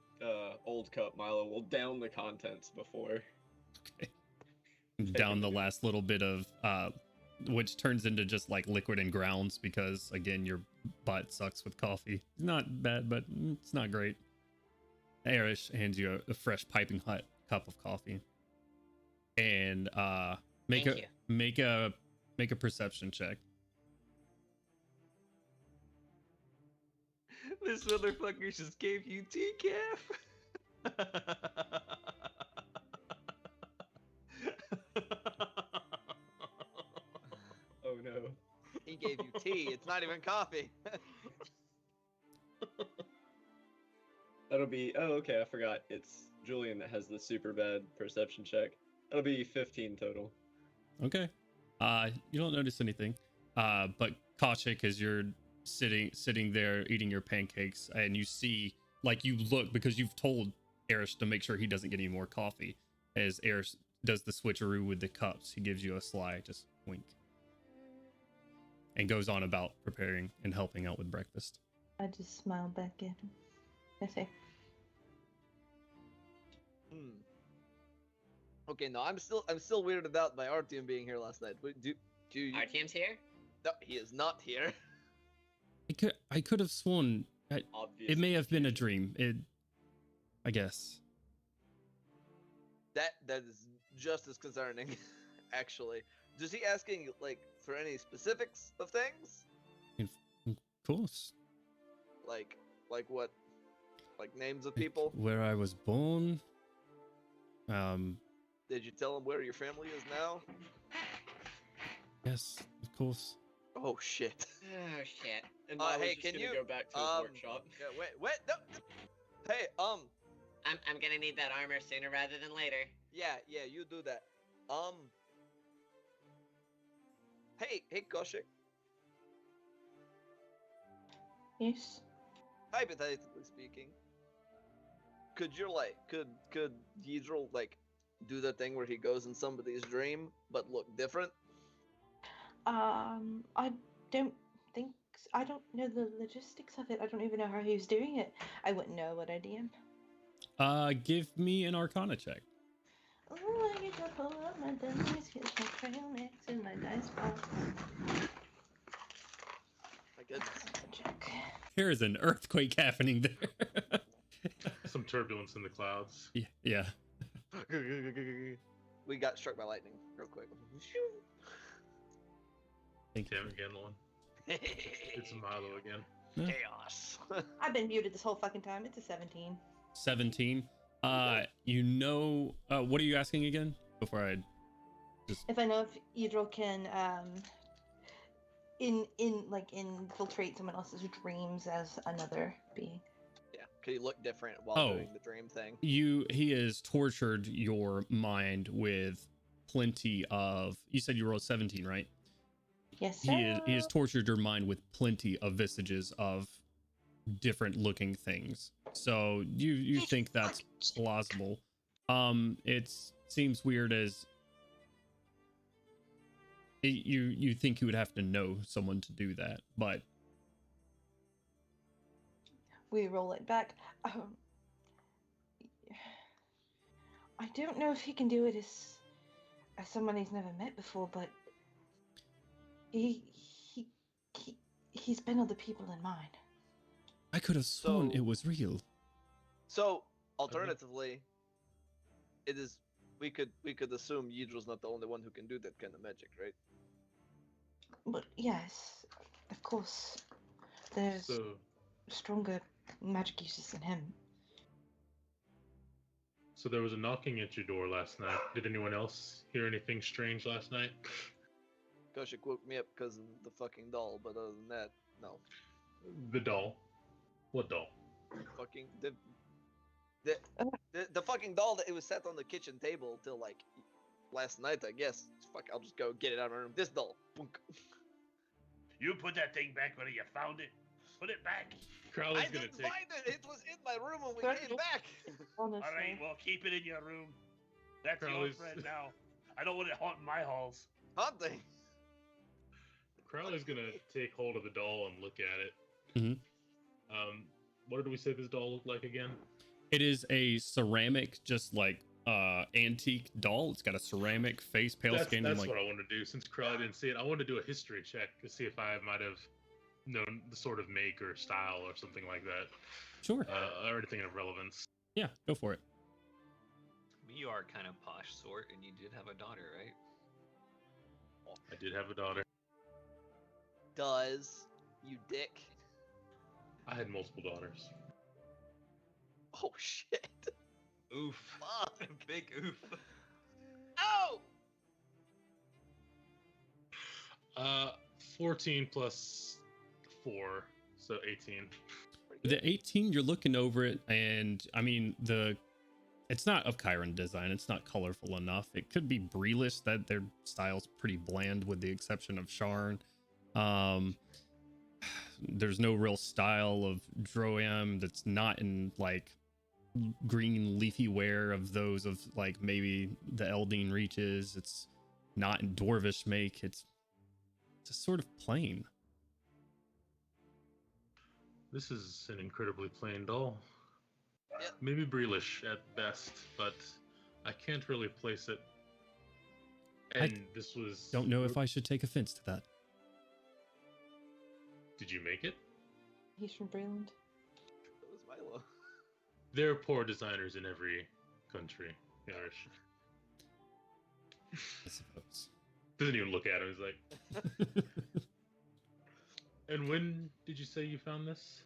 old cup, Milo will down the contents before. Okay. Down the last little bit of which turns into just like liquid and grounds because again your butt sucks with coffee. Not bad, but it's not great. Arish hands you a fresh piping hot cup of coffee. And make Thank a perception check. This motherfucker just gave you decaf. Oh no. He gave you tea. It's not even coffee. That'll be, oh, okay, I forgot. It's Julian that has the super bad perception check. That'll be 15 total. Okay. You don't notice anything. But Kochik, as you're sitting there eating your pancakes, and you see, like, you look because you've told Arish to make sure he doesn't get any more coffee. As Arish does the switcheroo with the cups, he gives you a sly just wink, and goes on about preparing and helping out with breakfast. I just smile back at him. I say, Okay, no, I'm still weirded out by Artyom being here last night. Do you? Artyom's here? No, he is not here. I could have sworn Obvious. it may have been a dream. I guess. That is just as concerning, actually. Is he asking like for any specifics of things? Of course. Like what? Like names of people? Where I was born. Did you tell him where your family is now? Yes, of course. Oh shit. Oh shit. And Milo's hey, just can gonna you, go back to his workshop. Yeah, wait, no. Hey, I'm gonna need that armor sooner rather than later. yeah, you do that. Hey, Koshik. yes. Hypothetically speaking, could Yidril like do the thing where he goes in somebody's dream but look different? I don't think I don't know the logistics of it. I don't even know how he was doing it. I wouldn't know what I DM. Give me an Arcana check. Oh, I get to pull up my dice, get my trail mix in my dice box. My goodness. Check. There is an earthquake happening there. Some turbulence in the clouds. Yeah. We got struck by lightning real quick. Thank you. Damn it, Gandolin. It's Milo again. Chaos. I've been muted this whole fucking time. It's a 17. 17. What are you asking again? Before I just If I know if Yidril can infiltrate someone else's dreams as another being. Yeah. Could he look different while Oh. doing the dream thing? he has tortured your mind with plenty of. You said you rolled 17, right? Yes, sir. He has tortured your mind with plenty of vestiges of different looking things. So you think that's plausible. It seems weird as you think you would have to know someone to do that, but We roll it back. I don't know if he can do it as someone he's never met before, but he's been other people in mind. I could have sworn So- it was real. So alternatively, it is we could assume Yidril's not the only one who can do that kind of magic, right? But yes, of course, there's So, stronger magic uses than him. so there was a knocking at your door last night. Did anyone else hear anything strange last night? Koshik woke me up because of the fucking doll, but other than that, no. The doll. What doll? Fucking the fucking doll that it was set on the kitchen table till like last night, I guess. Fuck, I'll just go get it out of my room. This doll. Boink. You put that thing back where you found it. Put it back. Crowley's I gonna didn't take. find it. It was in my room when we Sorry. came back. Honestly. All right, well, keep it in your room. That's Crowley's- your friend now. I don't want it haunting my halls. Hunting. Crowley's gonna take hold of the doll and look at it. Mhm. What did we say this doll looked like again? It is a ceramic, just like antique doll. It's got a ceramic face, pale skin, That's and what like I want to do. Since Crowley didn't see it, I want to do a history check to see if I might have known the sort of make or style or something like that, sure. or anything of relevance. Yeah, go for it. You are kind of posh sort, and you did have a daughter, right? I did have a daughter. Does you dick? I had multiple daughters. Oh shit! Oof. Fuck! Big oof. Oh! 14 plus 4, so 18. The 18, you're looking over it, and I mean it's not of Chiron design. It's not colorful enough. It could be Breelish, that their style's pretty bland, with the exception of Sharn. There's no real style of Droam that's not in like green leafy wear of those of like maybe the Eldine Reaches. It's not in Dwarvish make. It's just sort of plain. This is an incredibly plain doll. Yep. Maybe Breelish at best, but I can't really place it. And this was... Don't know if I should take offense to that. Did you make it? He's from Breland. That was Milo. There are poor designers in every country, Irish. I suppose. Doesn't even look at him. He's like... And when did you say you found this?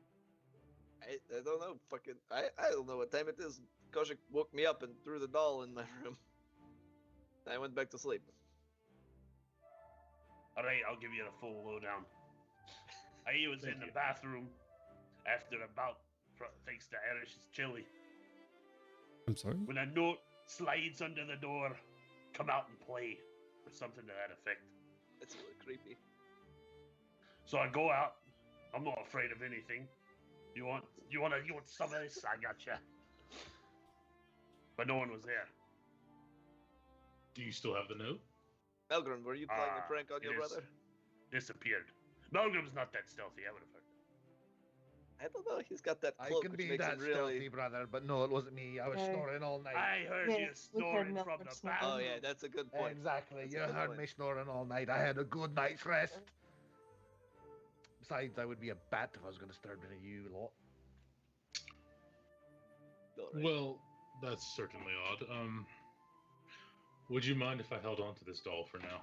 I don't know. Fucking I don't know what time it is. Koshik woke me up and threw the doll in my room. I went back to sleep. All right, I'll give you the full lowdown. I was Thank in the you. bathroom after a bout, thanks to Erish's chili, I'm sorry? when a note slides under the door, come out and play, or something to that effect. It's really creepy. So I go out. I'm not afraid of anything. You want some of this? I gotcha. But no one was there. Do you still have the note? Melgren, were you playing a prank on it your is- brother? Disappeared. Malgrim's not that stealthy. I would have heard. I don't know. He's got that I cloak, can which be makes that him really. stealthy, brother, but no, it wasn't me. I was No. snoring all night. I heard Yeah, you we heard snoring from Malcolm the snore. bathroom. Oh yeah, that's a good point. Exactly. That's a You good heard point. me snoring all night. I had a good night's rest. Besides, I would be a bat if I was going to disturb any of you lot. All right. Well, that's certainly odd. Would you mind if I held on to this doll for now?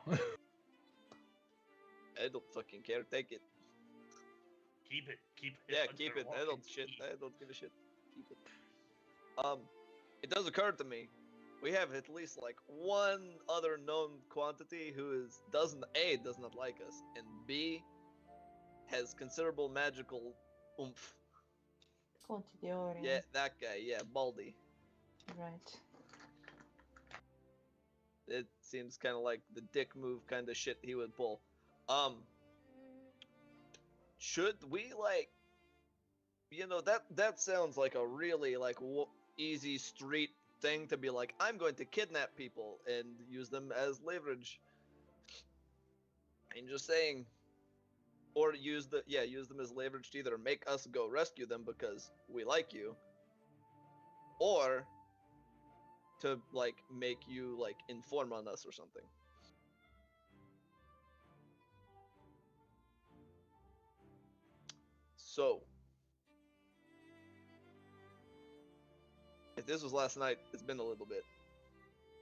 I don't fucking care. Take it. Keep it. Yeah, under keep it. lock I and don't shit. key. I don't give a shit. Keep it. It does occur to me, we have at least like one other known quantity who does not like us, and B has considerable magical oomph. Quantidorian. Yeah, that guy. Yeah, Baldy. Right. It seems kind of like the dick move kind of shit he would pull. Should we like, that sounds like a really like easy street thing to be like, I'm going to kidnap people and use them as leverage. I'm just saying, or use them as leverage to either make us go rescue them because we like you, or to like make you like inform on us or something. So, if this was last night, it's been a little bit,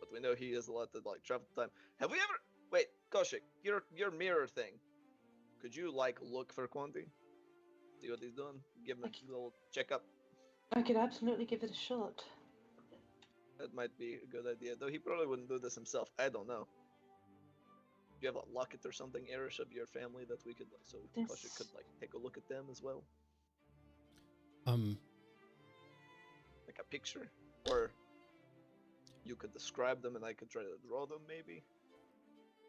but we know he has a lot of like travel time. Have we ever? Wait, Koshik, your mirror thing. Could you like look for Quanti? See what he's doing. Give him a little checkup. I could absolutely give it a shot. That might be a good idea, though he probably wouldn't do this himself. I don't know. you have a locket or something, Irish, of your family that we could, like, so Koshik could like take a look at them as well, like a picture, or you could describe them and I could try to draw them, maybe.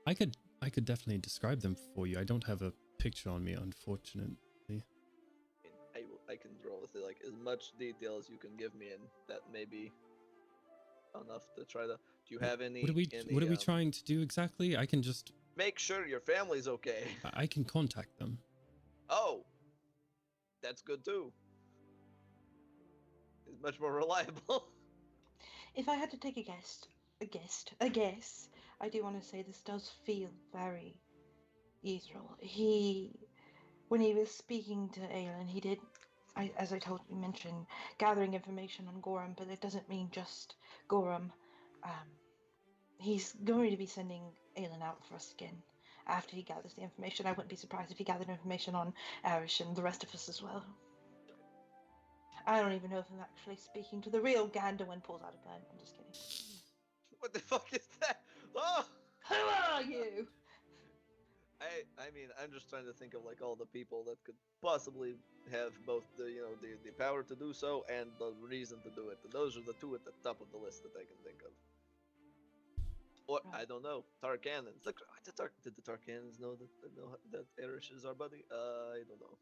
I could definitely describe them for you. I don't have a picture on me, unfortunately. I can draw with it, like as much detail as you can give me, and that may be enough to try to. Do you have any? What are we trying to do exactly? I can just make sure your family's okay. I can contact them. Oh, that's good too. It's much more reliable. If I had to take a guess, I do want to say this does feel very ethereal. When he was speaking to Aelin, he did, as I mentioned, gathering information on Gorham, but it doesn't mean just Gorham. He's going to be sending Aelin out for a skin after he gathers the information. I wouldn't be surprised if he gathered information on Arish and the rest of us as well. I don't even know if I'm actually speaking to the real Gander when pulls out a gun. I'm just kidding. What the fuck is that? Oh! Who are you? I mean, I'm just trying to think of like all the people that could possibly have both the the power to do so and the reason to do it. And those are the two at the top of the list that I can think of. Or I don't know, Tarkanans. Look, did the Tarkanans know that Irish is our buddy? I don't know.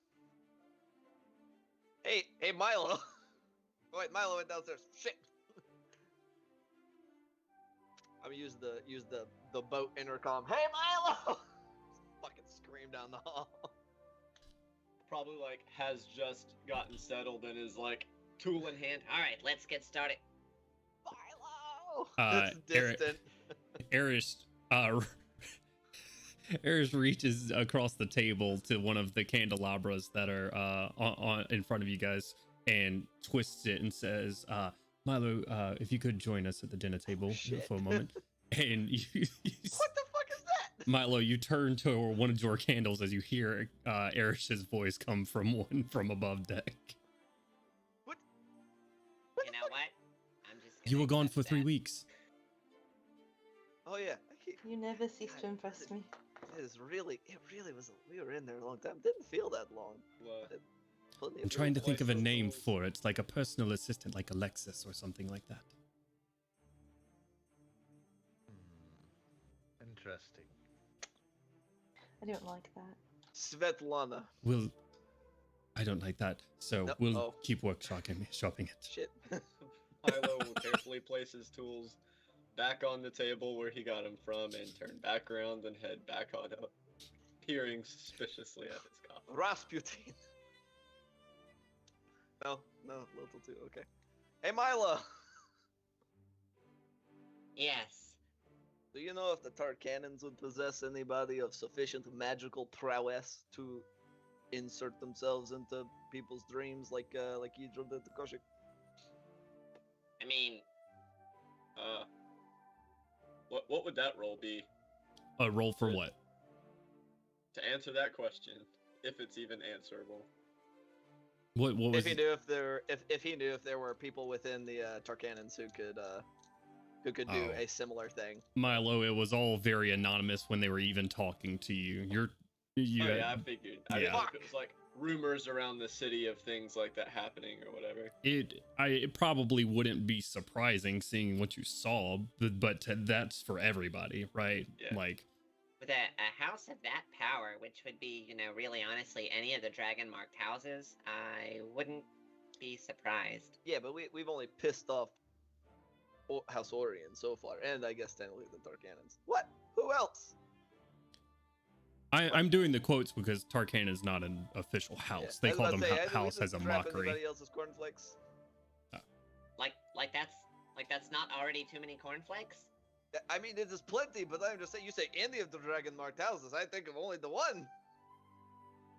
Hey, Milo! Wait, Milo went downstairs. Shit. I'm gonna use the boat intercom. Hey, Milo! Fucking scream down the hall. Probably like has just gotten settled and is like tool in hand. All right, let's get started. Milo! That's distant. Eris reaches across the table to one of the candelabras that are on in front of you guys and twists it and says, Milo, if you could join us at the dinner table for a moment. And you what the fuck is that? Milo, you turn to one of your candles as you hear Erish's voice come from above deck. What? You know what? I'm just. You were gone for 3 weeks. Oh yeah. You never cease to impress me. It really was. We were in there a long time. Didn't feel that long. I'm trying to think of a name for it, like a personal assistant, like Alexis or something like that. Interesting. I don't like that. Svetlana. I don't like that. So No, we'll keep shopping it. Shit. Milo will carefully place his tools back on the table where he got them from and turn back around and head back on up, peering suspiciously at his coffee. Rasputin. No, little too. Okay. Hey, Milo. Yes. Do you know if the Tarkanans would possess anybody of sufficient magical prowess to insert themselves into people's dreams like Idra did to Koshik? I mean, what would that role be? A roll for what? To answer that question, if it's even answerable. What was if he knew if there were people within the Tarkanans who could do a similar thing. Milo, it was all very anonymous when they were even talking to you. I figured. I didn't know Fuck. if it was like rumors around the city of things like that happening or whatever. It probably wouldn't be surprising seeing what you saw, but that's for everybody, right? Yeah. Like with a house of that power, which would be, really honestly any of the dragon-marked houses, I wouldn't be surprised. Yeah, but we've only pissed off House Orion so far, and I guess technically the Tarkanans. What? Who else? I'm doing the quotes because Tarkan is not an official house. Yeah. They call them house as a mockery. Anybody else's cornflakes? Like that's not already too many cornflakes? I mean, it is plenty, but I'm just saying, you say any of the dragon-marked houses, I think of only the one.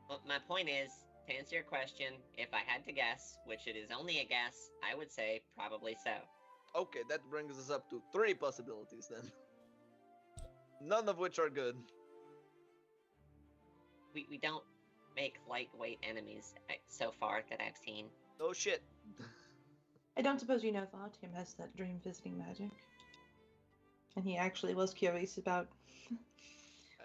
Well, my point is, to answer your question, if I had to guess, which it is only a guess, I would say probably so. Okay, that brings us up to 3 possibilities then. None of which are good. We don't make lightweight enemies so far that I've seen. Oh shit. I don't suppose you know if Artyom has that dream visiting magic. And he actually was curious about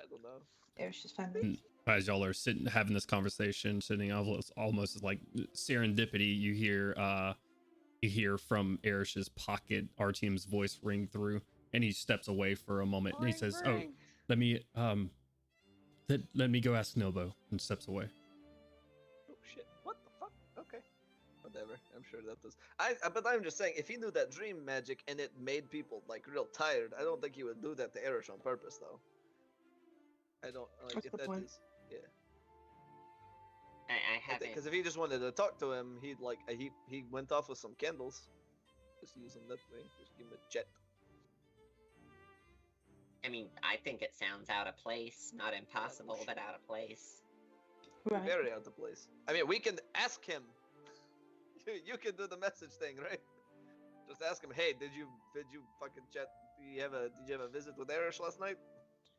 don't know. Eris is family. As y'all are sitting having this conversation, sitting almost like serendipity, you hear from Erish's pocket Artyom's voice ring through, and he steps away for a moment and he says, "Oh, let me go ask Nobo," and steps away. Oh shit! What the fuck? Okay, whatever. I'm sure that does. But I'm just saying, if he knew that dream magic and it made people like real tired, I don't think he would do that to Erish on purpose, though. I don't like That's if the that point. is. Yeah. I haven't. Because if he just wanted to talk to him, he'd like he went off with some candles. Just use them that way. Just give him a jet. I mean, I think it sounds out of place. Not impossible, but out of place. Right. Very out of place. I mean, we can ask him. You can do the message thing, right? Just ask him. Hey, did you fucking chat? Did you have a visit with Erish last night?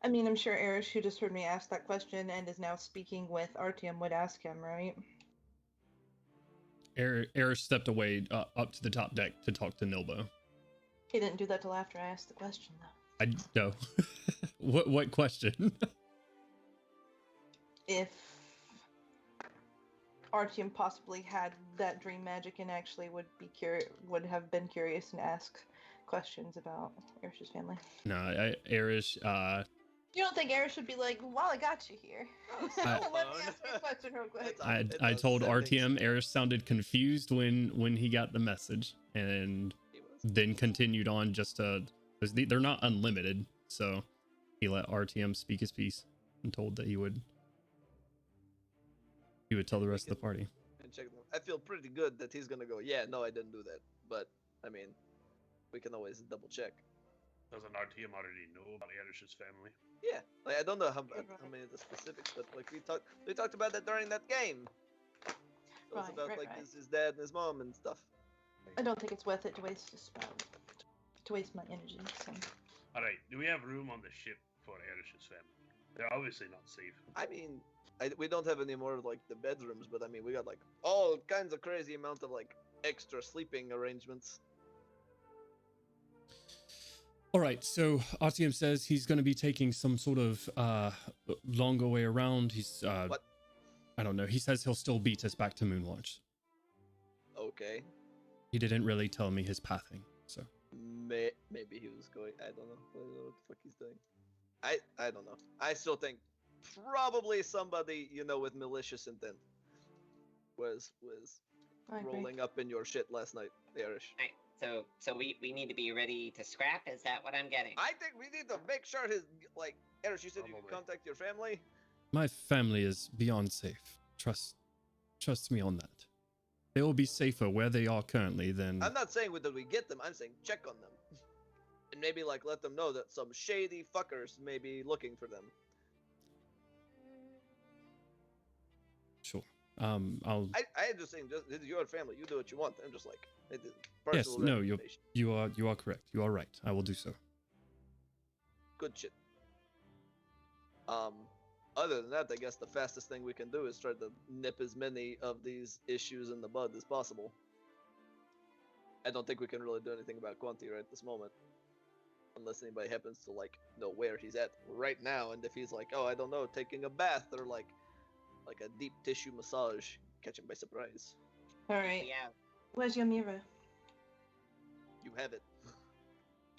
I mean, I'm sure Erish, who just heard me ask that question and is now speaking with Artyom, would ask him, right? Erish stepped away up to the top deck to talk to Nilbo. He didn't do that till after I asked the question, though. I no. What question? If Artyom possibly had that dream magic and actually would have been curious and ask questions about Erish's family. No, Erish. You don't think Erish would be like, "While I got you here, let me ask you a question real quick." I told Artyom Erish sounded confused when he got the message, and then continued on just to. They're not unlimited, so he let Artyom speak his piece and told that he would tell the rest of the party. And check them. I feel pretty good that he's gonna go. Yeah, no, I didn't do that. But I mean, we can always double check. Doesn't Artyom already know about Erish's family? Yeah, like I don't know how many of the specifics, but like we talked about that during that game. It was Right, about right, like right. his dad and his mom and stuff. I don't think it's worth it to waste my energy. So. All right, do we have room on the ship for Erish's family? They're obviously not safe. I mean, we don't have any more of like the bedrooms, but I mean we got like all kinds of crazy amount of like extra sleeping arrangements. All right, so Artyom says he's going to be taking some sort of longer way around. He's What? I don't know. He says he'll still beat us back to Moonwatch. Okay. He didn't really tell me his pathing, so. Maybe he was going. I don't know. I don't know what the fuck he's doing. I don't know. I still think probably somebody with malicious intent was I agree. rolling up in your shit last night, Erish. Alright, so we need to be ready to scrap? Is that what I'm getting? I think we need to make sure Erish, you said you Probably. can contact your family. My family is beyond safe. Trust me on that. They will be safer where they are currently than... I'm not saying that we get them. I'm saying check on them, and maybe let them know that some shady fuckers may be looking for them. Sure. I just saying, this is your family. You do what you want. I'm just like, it is Yes, personal no, reputation. you are correct. You are right. I will do so. Good shit. Other than that, I guess the fastest thing we can do is try to nip as many of these issues in the bud as possible. I don't think we can really do anything about Quanti right this moment. Unless anybody happens to know where he's at right now, and if he's like, oh, I don't know, taking a bath or like a deep tissue massage, catch him by surprise. All right. Yeah. Where's your mirror? You have it.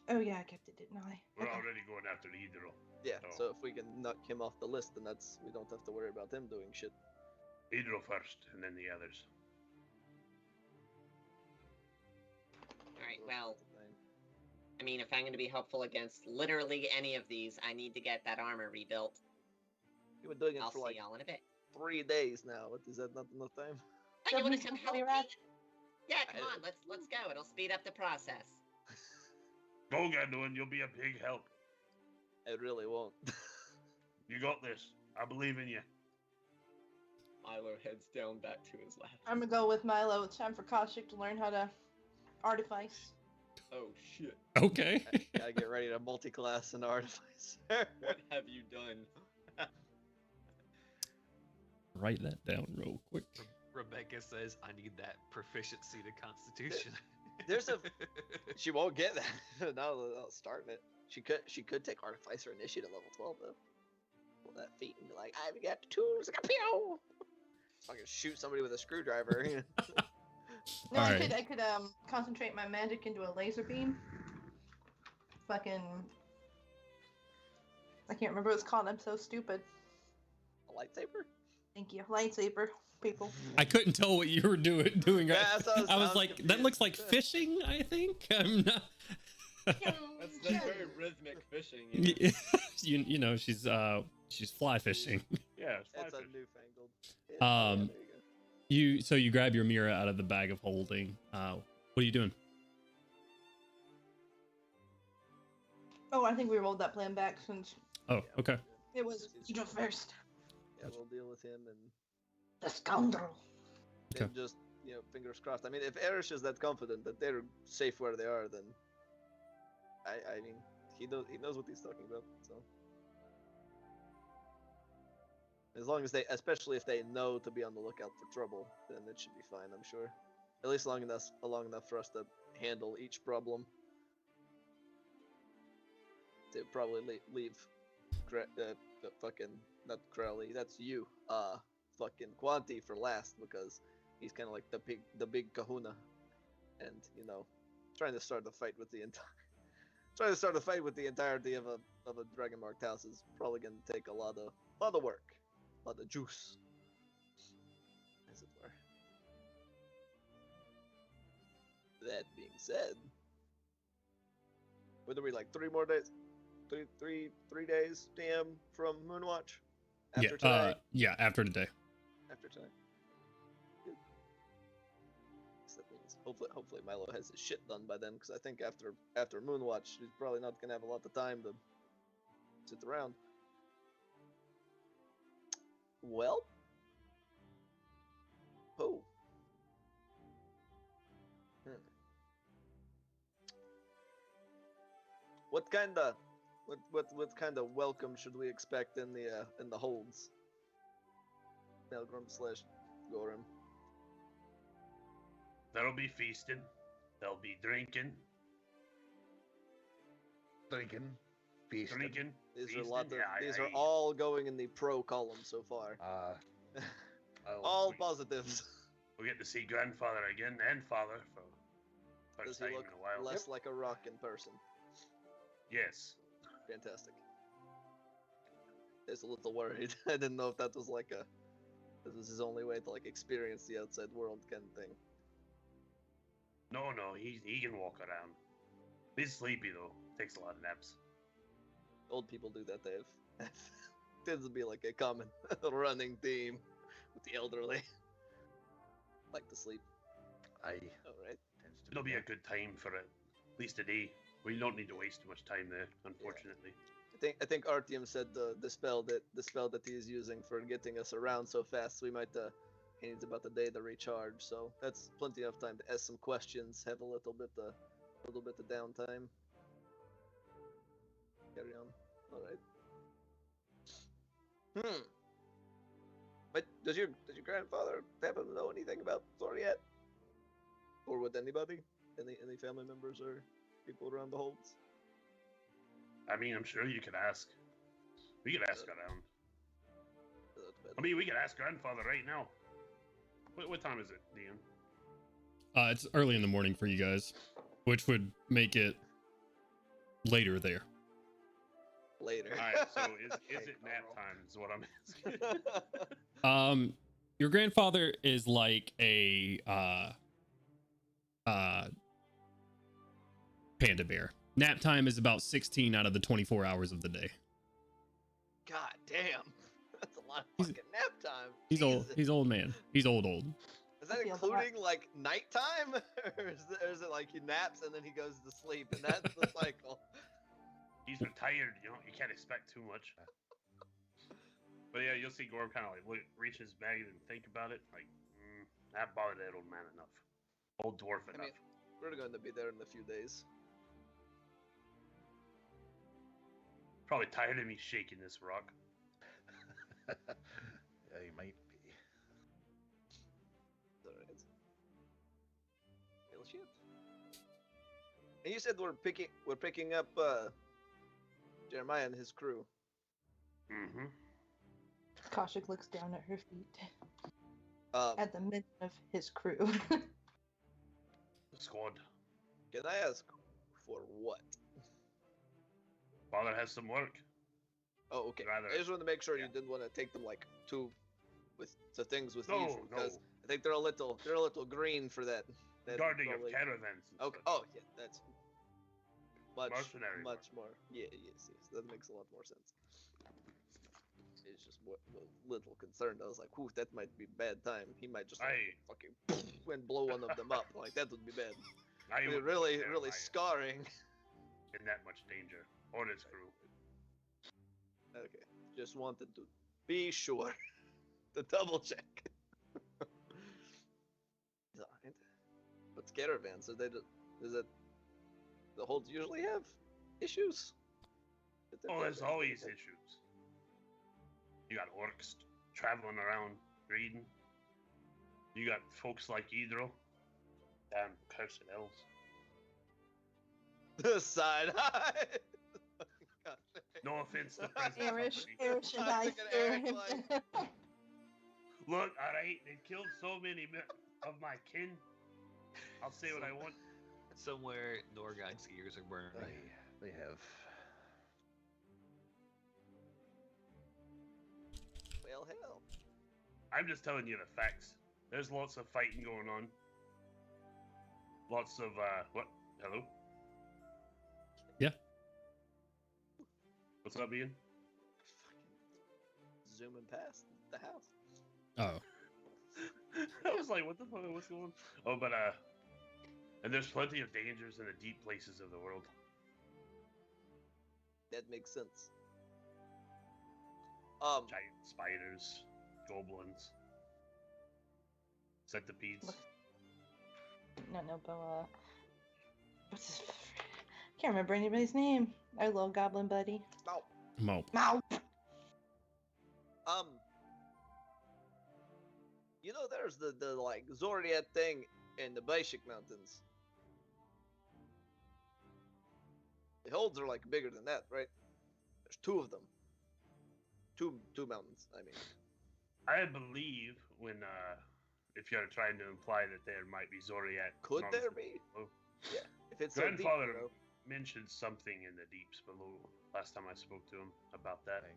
Oh yeah, I kept it, didn't I? We're Okay. already going after Hydro. Yeah, Oh. so if we can knock him off the list, then we don't have to worry about him doing shit. Hydro first, and then the others. Alright, well, I mean, if I'm going to be helpful against literally any of these, I need to get that armor rebuilt. You've been doing it I'll for see y'all in a bit. 3 days now. What is that? Not enough time? Oh, you want to Doesn't come it help really me? rad? Yeah, come on, let's go. It'll speed up the process. Go, Ganduin, you'll be a big help. I really won't. You got this. I believe in you. Milo heads down back to his lab. I'm gonna go with Milo. It's time for Koshik to learn how to artifice. Oh shit. Okay. Gotta get ready to multi-class and artifice. What have you done? Write that down real quick. Rebecca says, I need that proficiency to Constitution. She won't get that. No, I'll start it. She could take Artificer Initiative level 12 though. pull that feat and be like, I've got the tools. Pew! Fucking shoot somebody with a screwdriver. No, Alright. I could concentrate my magic into a laser beam. Fucking, I can't remember what it's called. I'm so stupid. A lightsaber? Thank you, lightsaber people. I couldn't tell what you were doing. Yeah, that's what I was like, that confused. looks like fishing. I think. I'm not. That's very rhythmic fishing. You know? you know she's fly fishing. Yeah, it's It's a fly fish. newfangled. Yeah, there you go. You grab your mirror out of the bag of holding. What are you doing? Oh, I think we rolled that plan back since Oh, okay. it was you go first. Yeah, we'll deal with him and The scoundrel. Okay. and just, fingers crossed. I mean, if Erish is that confident that they're safe where they are, then I mean, he knows what he's talking about. So as long as especially if they know to be on the lookout for trouble, then it should be fine. I'm sure. At least long enough for us to handle each problem. To probably leave, fucking not Crowley. That's you. Fucking Quanti for last because he's kind of like the big Kahuna, and trying to start a fight with the entirety of a dragon marked house is probably gonna take a lot of work, a lot of juice, as it were. That being said, what are we like 3 more days? Three days, DM from Moonwatch. After today. Yeah, after today. After tonight. Good. So that means hopefully Milo has his shit done by then, because I think after Moonwatch, he's probably not gonna have a lot of time to sit around. Well. Oh. What kind of welcome should we expect in the holds? Melgrim/Gorham. There'll be feasting. There'll be drinking. Drinking, feasting. Drinking. These feasting. are all going in the pro column so far. All positives. We'll get to see grandfather again and father for Does first he time look in a while. less like a rock in person? Yes. Fantastic. I was a little worried. I didn't know if that was this was his only way to experience the outside world kind of thing. No, he can walk around. He's sleepy though. Takes a lot of naps. Old people do that, Dave. Tends to be like a common running theme with the elderly. Like to sleep. Aye. Alright. It'll be a good time for it. At least today. We don't need to waste too much time there, unfortunately. I think Artyom said the spell that he is using for getting us around so fast, we might he needs about a day to recharge, so that's plenty of time to ask some questions, have a little bit of downtime. Carry on. Alright. But does your grandfather happen to know anything about Thoriat? Or would anybody? Any family members or people around the holds? I mean, I'm sure you could ask. We could ask around. I mean, we could ask grandfather right now. What time is it, Dean? It's early in the morning for you guys, which would make it later there. Later. Alright, so is it nap time is what I'm asking. Your grandfather is like a panda bear. Nap time is about 16 out of the 24 hours of the day. God damn. That's a lot of fucking nap time. He's old. Jesus. He's old, man. He's old. Is that including like nighttime? or is it like he naps and then he goes to sleep and that's the cycle? He's retired, you can't expect too much. But yeah, you'll see Gorm kind of reach his bag and think about it. Like, that bothered that old man enough. Old dwarf enough. I mean, we're going to be there in a few days. Probably tired of me shaking this rock. Yeah, you might be. Alright. Well, shit. And you said we're picking up Jeremiah and his crew. Mm-hmm. Koshik looks down at her feet Um, at the mention of his crew. Squad. can I ask for what? Father has some work. Oh, okay. Rather- I just wanted to make sure yeah. you didn't want to take them like to things with No, Ephraim, because no. I think they're a little green for that. That Guarding probably- of caravans. and Okay. such. Oh yeah, that's much Mercenary work. more. Yeah, yes. That makes a lot more sense. It's just a little concerned. I was like, "Whew, that might be bad time. He might just like, fucking and blow one of them up. Like that would be bad. I would Really, put really Jeremiah scarring." in that much danger, or his crew. Okay, just wanted to be sure to double check. Alright. But caravans, is it the holds usually have issues? with their Oh, there's caravans? always issues. You got orcs traveling around reading. You got folks like Idro. Damn cursed elves. The side eye. God. No offense to present Irish, company. Irish and I I think an stare Eric him like- down. Look, alright, they killed so many of my kin. I'll say what I want. Somewhere, Norguy's ears are burning. They have. Well, hell. I'm just telling you the facts. There's lots of fighting going on. Lots of, what? Hello? Yeah. What's up, Ian? Fucking zooming past the house. Oh. I was like, what the fuck? What's going on? Oh, but, and there's plenty of dangers in the deep places of the world. That makes sense. Giant spiders, goblins, centipedes. Look. No, but what's his? Can't remember anybody's name. Our little goblin buddy. No. Mo. Mouth. You know, there's the like Zoriat thing in the Baishik Mountains. The holds are like bigger than that, right? There's two of them. Two mountains, I mean. I believe when, if you're trying to imply that there might be Zoriat. Could there mountains be? below. Yeah. If it's so deep, Grandfather you know. mentioned something in the deeps below last time I spoke to him about that.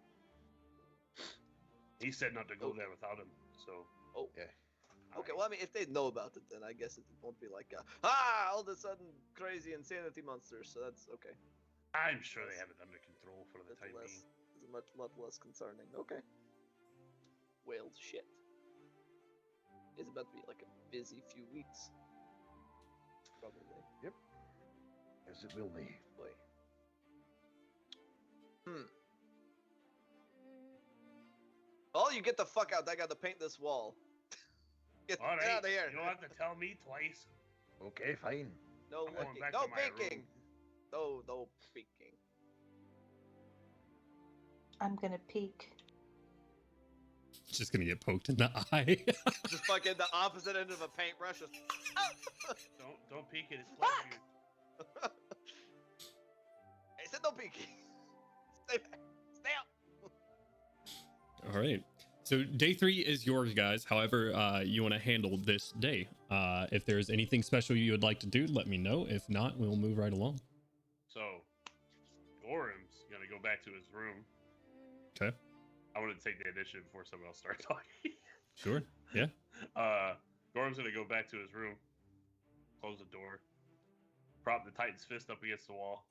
He said not to go there without him, so. Oh. Yeah. Okay, well, I mean, if they know about it, then I guess it won't be like, all of a sudden crazy insanity monsters, so that's okay. I'm sure they have it under control for the That's time less, being. it's a lot less concerning. Okay. Well, shit. It's about to be like a busy few weeks. Probably. Yes, it will be. Boy. Oh, you get the fuck out. I gotta paint this wall. Get All right, out of here. you don't have to tell me twice. Okay, fine. No I'm going looking. back No to my peeking. room. No peeking. I'm gonna peek. Just gonna get poked in the eye. Just fucking the opposite end of a paintbrush. Just... Don't peek it. It's flat. I said no peeking. Stay back. Stay out. All right. So day 3 is yours, guys. However, you want to handle this day. If there's anything special you would like to do, let me know. If not, we'll move right along. So, Gorham's gonna go back to his room. Okay. I want to take the initiative before someone else starts talking. Sure. Yeah. Gorham's gonna go back to his room, close the door, prop the Titan's fist up against the wall,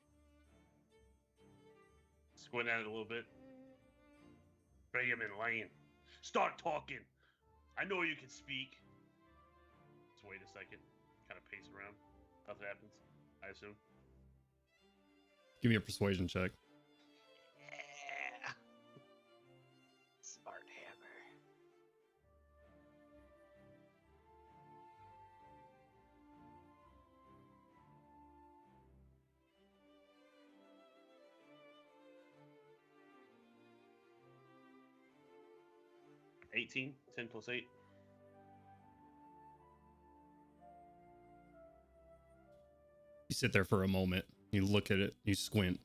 squint at it a little bit, bring him in line. Start talking. I know you can speak. Just wait a second. Kind of pace around. Nothing happens, I assume. Give me a persuasion check. Yeah. Smart hammer. $18, 10 plus 8. You sit there for a moment. You look at it. You squint.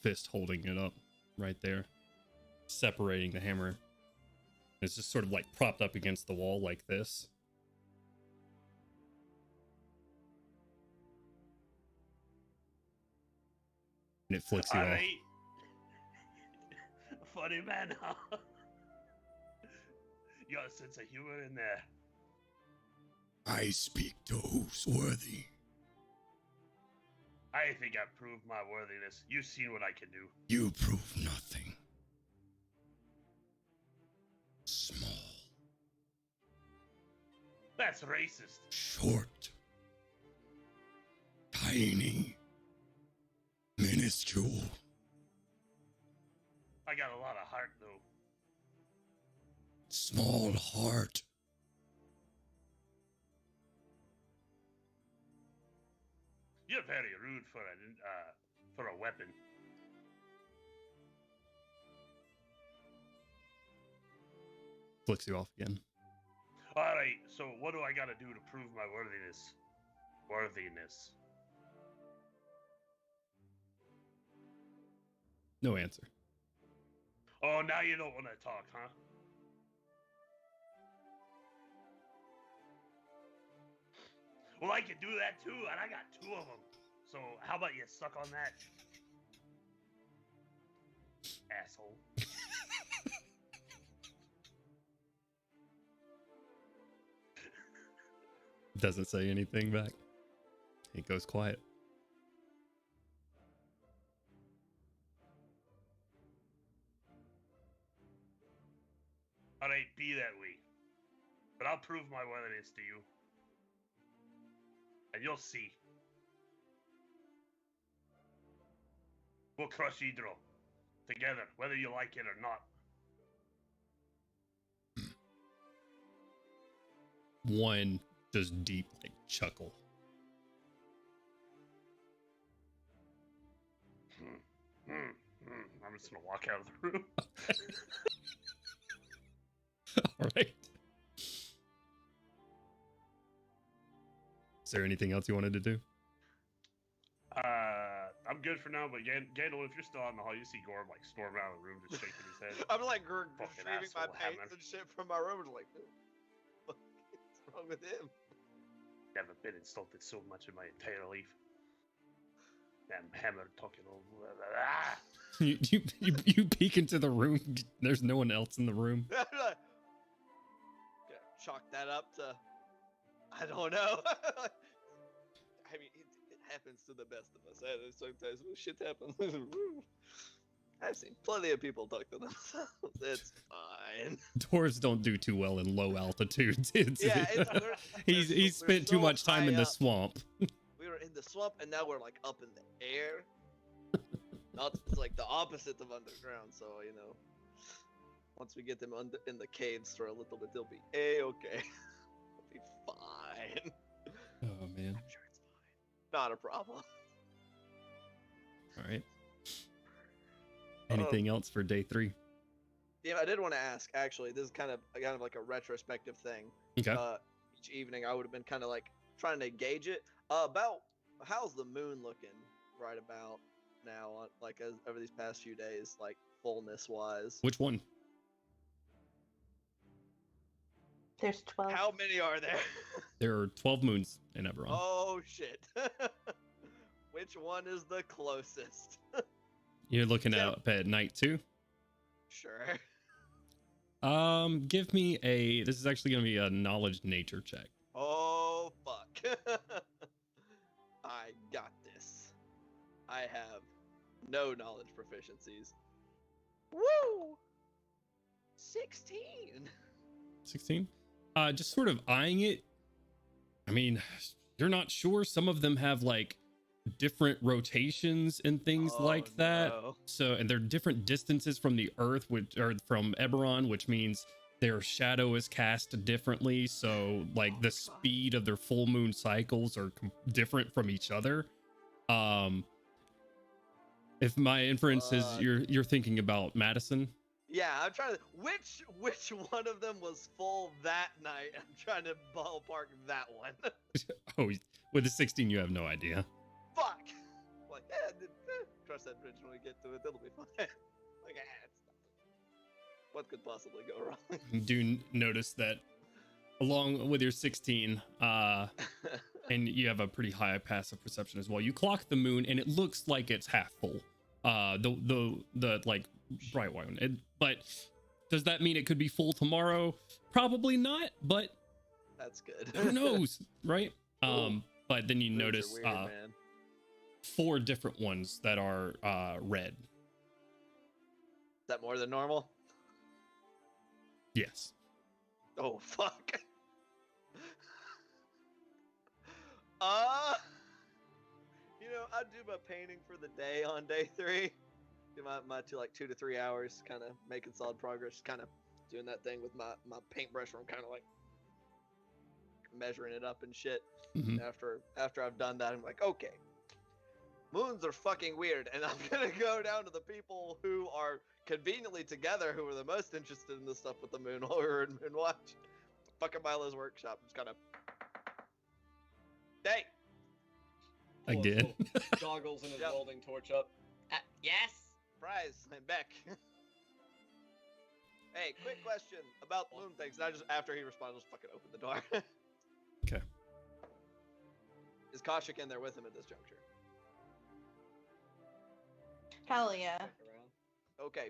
fist holding it up right there, separating the hammer. It's just sort of like propped up against the wall like this. And it flicks you off. Alright. Funny man, huh? You got a sense of humor in there. I speak to who's worthy. I think I've proved my worthiness. You've seen what I can do. You prove nothing. Small. That's racist. Short. Tiny. Minuscule. I got a lot of heart, though. Small heart. You're very rude for a weapon. Flicks you off again. Alright, so what do I gotta do to prove my worthiness? Worthiness. No answer. Oh, now you don't want to talk, huh? Well, I can do that too, and I got 2 of them. So how about you suck on that? Asshole. Doesn't say anything back. He goes quiet. Alright, be that way. But I'll prove my worthiness to you. And you'll see. We'll crush Hydro. Together, whether you like it or not. One just deep like chuckle. I'm just gonna walk out of the room. All right. Is there anything else you wanted to do? I'm good for now, but Gandalf, if you're still out in the hall, you see Gorm like storm out of the room, just shaking his head. I'm like Fucking retrieving my asshole, paints Hammond. and shit from my room. And like, what's wrong with him? Never been insulted so much in my entire life. Damn hammer talking over. Ah! You peek into the room. There's no one else in the room. Gonna chalk that up to, I don't know. I mean, it happens to the best of us. Sometimes shit happens. I've seen plenty of people talk to themselves. It's fine. Dwarves don't do too well in low altitudes. Yeah, He's spent too so much time in high the up. swamp. We were in the swamp, and now we're like up in the air. Not it's like the opposite of underground. So you know, once we get them in the caves for a little bit, they'll be a-okay. They'll be fine. Oh man. I'm sure it's fine. Not a problem. All right. Anything else for day 3? Yeah, I did want to ask. Actually, this is kind of like a retrospective thing. Okay. Each evening, I would have been kind of like trying to gauge it. About how's the moon looking right about now? Like over these past few days, like fullness wise. Which one? There's 12. How many are there? There are 12 moons in Eberron. Oh shit. Which one is the closest? You're looking out at night too? Sure. Give me this is actually going to be a knowledge nature check. Oh fuck. I got this. I have no knowledge proficiencies. Woo! 16. 16? Just sort of eyeing it. I mean, you're not sure. Some of them have like different rotations and things like that. No. So, and they're different distances from the Earth, or from Eberron, which means their shadow is cast differently. So, like the speed of their full moon cycles are different from each other. If my inference is you're thinking about Madison. Yeah, I'm trying to. Which one of them was full that night? I'm trying to ballpark that one. Oh, with the 16, you have no idea. Fuck. Like, trust that bridge when we get to it. It'll be fine. Like, it's nothing. What could possibly go wrong? You do notice that along with your 16, and you have a pretty high passive perception as well. You clock the moon, and it looks like it's half full. The like bright one. But does that mean it could be full tomorrow? Probably not. But That's good. who knows, right? But then you Moons are notice weird, man. 4 different ones that are red. Is that more than normal? Yes. Oh fuck. You know, I do my painting for the day on day 3. Do my 2 to 3 hours, kind of making solid progress, kind of doing that thing with my paintbrush where I'm kind of like measuring it up and shit. Mhm. After I've done that, I'm like, okay, moons are fucking weird, and I'm gonna go down to the people who are conveniently together, who are the most interested in this stuff with the moon while we were in Moonwatch. Fucking Milo's workshop. Just kind of, hey, Again. Goggles and his Yep. welding torch up. Yes. surprise, I'm back. Hey, quick question about moon things. And I just, after he responds, just fucking open the door. Okay. Is Kaushik in there with him at this juncture? Hell yeah. Check around. Okay,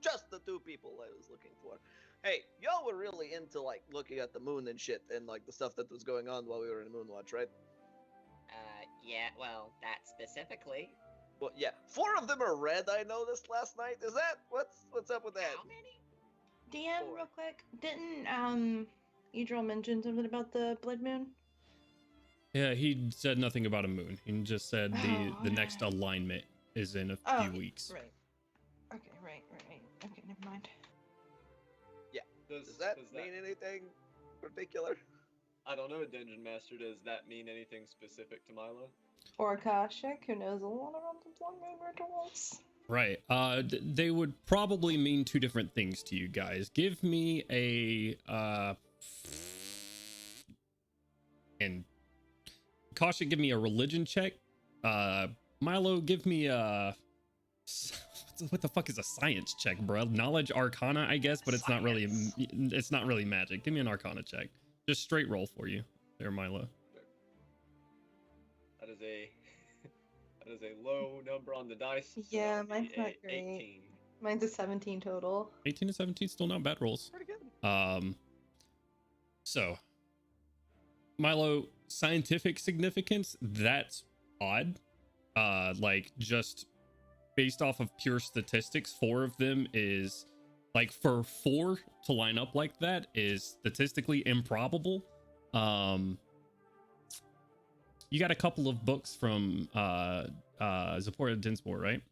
just the 2 people I was looking for. Hey, y'all were really into like looking at the moon and shit, and like the stuff that was going on while we were in Moonwatch, right? Yeah, well, that specifically. Well, yeah, 4 of them are red. I noticed last night. Is that what's up with that? How many? Dan, 4. real quick, didn't Idril mention something about the blood moon? Yeah, he said nothing about a moon. He just said the next alignment is in a few weeks. Right. Okay, right. Okay, never mind. Yeah. Does that mean anything particular? I don't know, Dungeon Master. Does that mean anything specific to Milo? Or Akashic, who knows a lot about the blood moon rituals. Right. They would probably mean 2 different things to you guys. Give me a and Caution, give me a religion check. Milo, give me a what the fuck is a science check, bro? Knowledge Arcana, I guess, but it's not really magic. Give me an Arcana check. Just straight roll for you, there, Milo. That is a low number on the dice. so Yeah, that'll be mine's not a great. 18. Mine's a 17 total. 18 to 17, still not bad rolls. Pretty good. So Milo, scientific significance, that's odd. Like just based off of pure statistics, 4 of them is like, for 4 to line up like that is statistically improbable. You got a couple of books from Zipporah Dinsmore, right?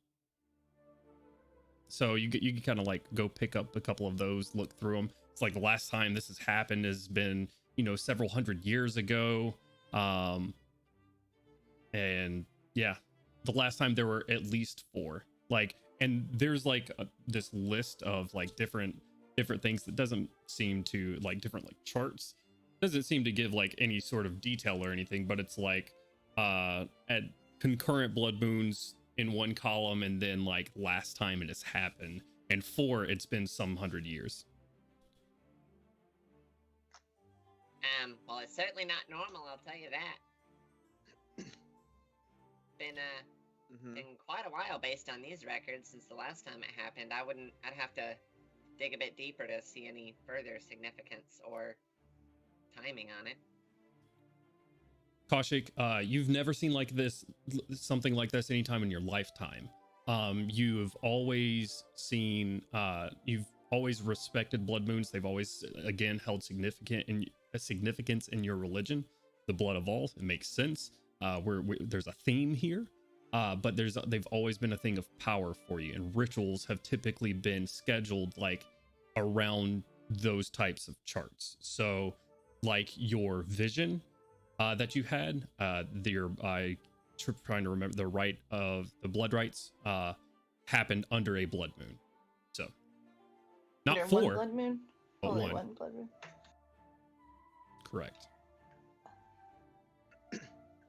So you can kind of like go pick up a couple of those, look through them. It's like the last time this has happened has been, several hundred years ago. And yeah, the last time there were at least 4. Like, and there's like this list of like different things that doesn't seem to, like, different like charts, doesn't seem to give like any sort of detail or anything, but it's like at concurrent blood moons in one column, and then like last time it has happened, and 4 it's been some 100 years. Well, it's certainly not normal, I'll tell you that. Been quite a while based on these records since the last time it happened. I'd have to dig a bit deeper to see any further significance or timing on it. Kaushik, you've never seen like this, something like this anytime in your lifetime. You've always seen, you've always respected blood moons. They've always, again, held significance in your religion. The blood of all, it makes sense. There's a theme here, but they've always been a thing of power for you, and rituals have typically been scheduled like around those types of charts. So like your vision that you had, trying to remember, the rite of the blood rites happened under a blood moon. So not Under 4, one blood moon? but Only 1. one blood moon. Correct.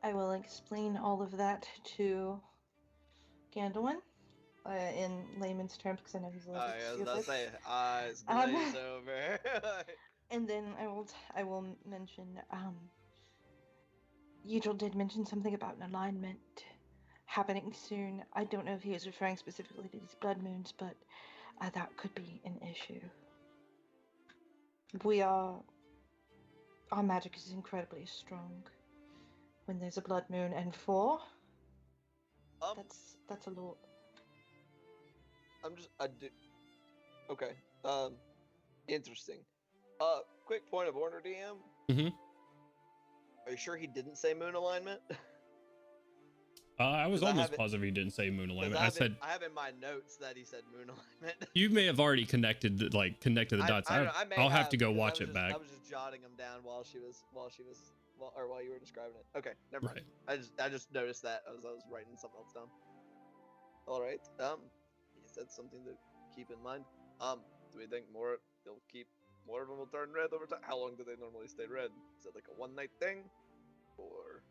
I will explain all of that to Gandalf. in layman's terms because I know he's a little bit I was stupid. about to say, eyes glaze over. And then I will mention Yidril did mention something about an alignment happening soon. I don't know if he was referring specifically to these blood moons, but that could be an issue. Our magic is incredibly strong. When there's a blood moon and 4, that's a lot. Okay. Interesting. Quick point of order, DM. Mm-hmm. Are you sure he didn't say moon alignment? I was almost positive he didn't say moon alignment. I have in my notes that he said moon alignment. You may have already connected the dots. I'll have to go watch it back. I was just jotting them down while you were describing it. Okay, never mind. I just noticed that as I was writing something else down. All right. He said something to keep in mind. Do we think they'll keep more of them will turn red over time? How long do they normally stay red? Is it like a one-night thing, or?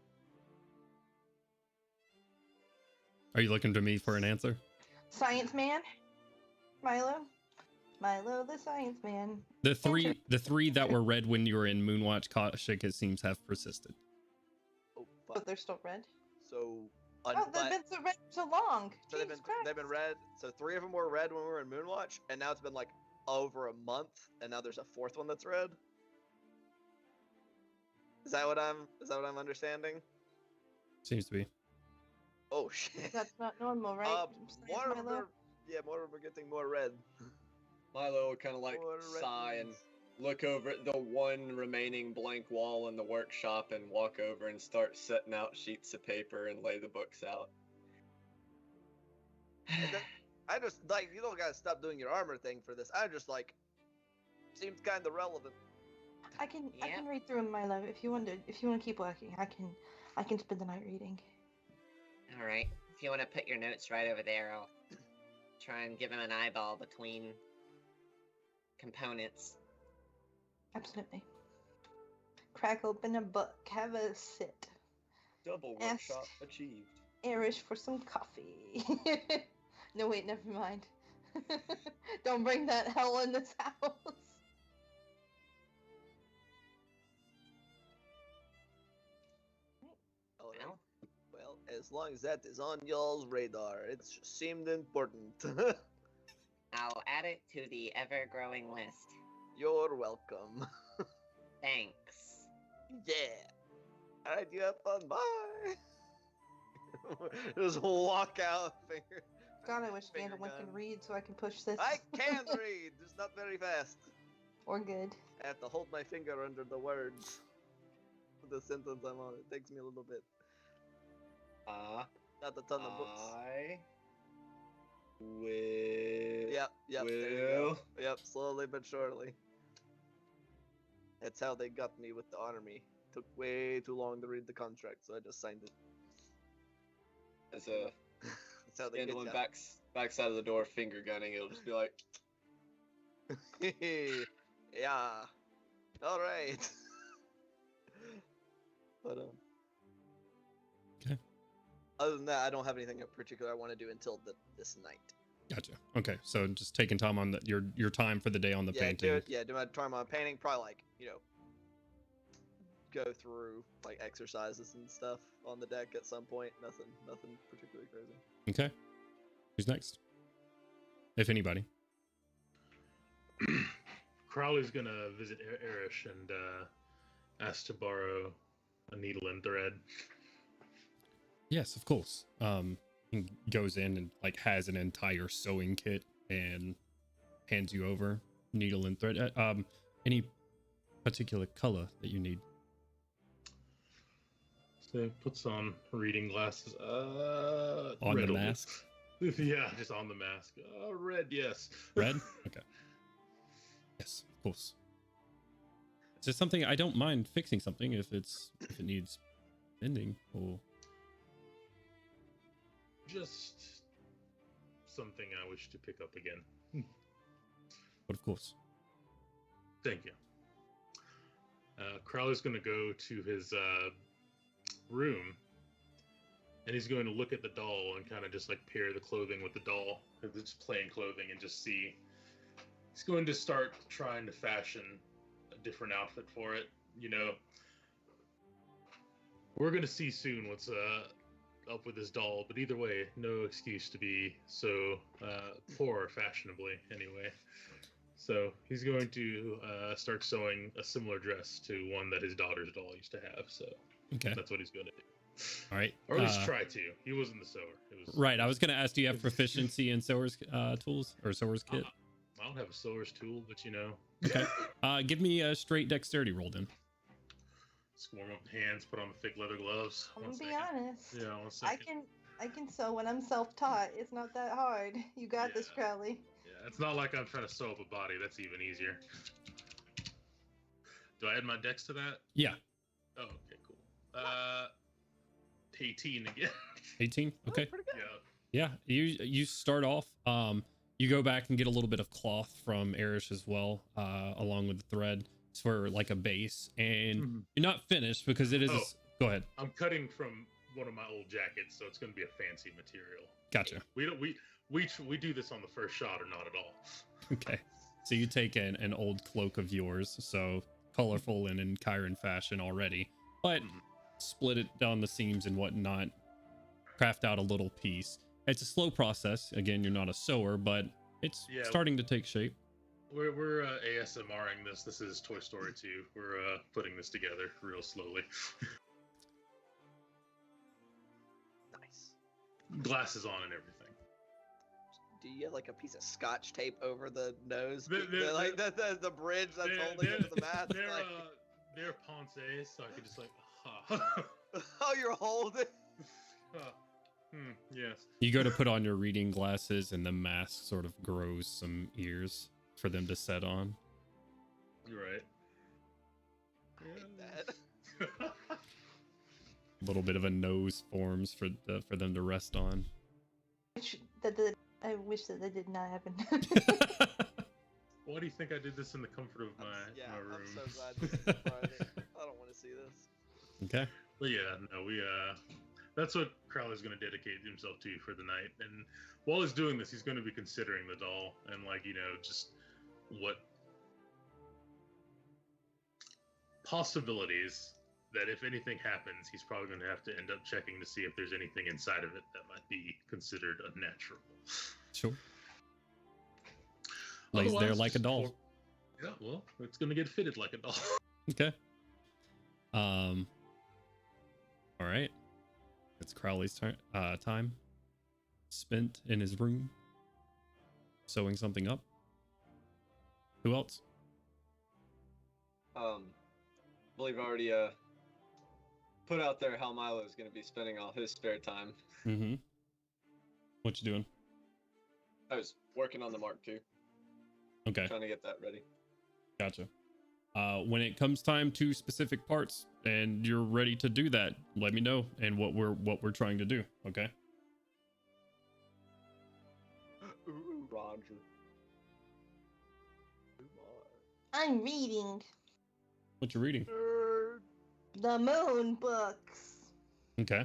Are you looking to me for an answer? Science man, Milo the science man. The three that were red when you were in Moonwatch Kaushik, it seems, have persisted. Oh, fuck. But they're still red. So. They've been so red so long. So they've been red. So 3 of them were red when we were in Moonwatch, and now it's been like over a month, and now there's a 4th one that's red. Is that what I'm understanding? Seems to be. Oh shit. That's not normal, right? More of them are getting more red. Milo would kind of like sigh and look over at the one remaining blank wall in the workshop and walk over and start setting out sheets of paper and lay the books out. I just like, you don't gotta stop doing your armor thing for this. I just like, seems kind of relevant. I can read through them, Milo. If you want to keep working, I can spend the night reading. All right. If you want to put your notes right over there, I'll try and give him an eyeball between components. Absolutely. Crack open a book. Have a sit. Double workshop achieved. Irish for some coffee. No, wait, never mind. Don't bring that hell in this house. Well, as long as that is on y'all's radar, it just seemed important. I'll add it to the ever-growing list. You're welcome. Thanks. Yeah. Alright, you have fun. Bye. Just walk out. Finger. God, I wish Gandalf can read so I can push this. I can read, just not very fast. Or good. I have to hold my finger under the words. The sentence I'm on. It takes me a little bit. Not a ton of books. I will. Yep. There you go. Yep. Slowly but surely. That's how they got me with the army. Took way too long to read the contract, so I just signed it. As a That's how they get Gandalf ya. backside of the door, finger gunning, it'll just be like. Yeah. All right. But Okay. Other than that, I don't have anything in particular I want to do until this night. Gotcha. Okay, so just taking time on your time for the day on the painting. Do my time on painting. Probably like, go through like exercises and stuff on the deck at some point. Nothing particularly crazy. Okay. Who's next? If anybody. Crowley's gonna visit Erish and ask to borrow a needle and thread. Yes, of course. He goes in and like has an entire sewing kit and hands you over needle and thread. Any particular color that you need? So he puts on reading glasses. On red the mask? Yeah, just on the mask. Red, yes. Red? Okay. Yes, of course. Is there something I don't mind fixing something if it needs mending or Just something I wish to pick up again. But of course. Thank you. Crowley's going to go to his room and he's going to look at the doll and kind of just like pair the clothing with the doll, just plain clothing, and just see. He's going to start trying to fashion a different outfit for it. You know, we're gonna see soon what's up with this doll, but either way, no excuse to be so poor fashionably anyway. So he's going to start sewing a similar dress to one that his daughter's doll used to have. So Okay. that's what he's going to do. All right. Or at least try to. He wasn't the sewer. It was Right. I was going to ask, do you have proficiency in sewer's tools or sewer's kit? I don't have a sewer's tool, but you know. Okay. Give me a straight dexterity roll then. Just warm up the hands, put on the thick leather gloves. I'm One gonna be second. honest. Yeah, 1 second. I can sew when I'm self-taught. It's not that hard. You got this, Yeah. Crowley. Yeah, it's not like I'm trying to sew up a body. That's even easier. Do I add my dex to that? Yeah. Oh, okay, cool. 18 again. 18. Okay. Pretty good. Yeah. Yeah. You start off. You go back and get a little bit of cloth from Erish as well, along with the thread for like a base, and you're not finished because it is. Oh. Go ahead. I'm cutting from one of my old jackets, so it's going to be a fancy material. Gotcha. We do this on the first shot or not at all. Okay. So you take an old cloak of yours, so colorful and in Chiron fashion already, but split it down the seams and whatnot, craft out a little piece. It's a slow process. Again, you're not a sewer, but it's starting to take shape. We're ASMRing this. This is Toy Story 2. We're putting this together real slowly. Nice. Glasses on and everything. Do you have like a piece of scotch tape over the nose? The bridge that's holding it to the mask? They're Ponce, so I could just like, Oh, you're holding? Yes. You go to put on your reading glasses, and the mask sort of grows some ears for them to set on. You're right. I hate that. A little bit of a nose forms for them to rest on. I wish that did not happen. Why do you think I did this in the comfort of my room? I'm so glad this is Friday. I don't want to see this. Okay. But yeah, no, that's what Crowley's going to dedicate himself to for the night. And while he's doing this, he's going to be considering the doll and just what possibilities that if anything happens, he's probably going to have to end up checking to see if there's anything inside of it that might be considered unnatural. Sure. Lays there like a doll. Yeah, well, it's going to get fitted like a doll. Okay. All right. It's Crowley's time spent in his room sewing something up. Who else? I believe I already put out there how Milo is going to be spending all his spare time. Mm-hmm. What you doing? I was working on the Mark II. Okay. Trying to get that ready. Gotcha. When it comes time to specific parts and you're ready to do that, let me know and what we're trying to do. Okay. Roger. I'm reading What you reading? the Moon books. Okay.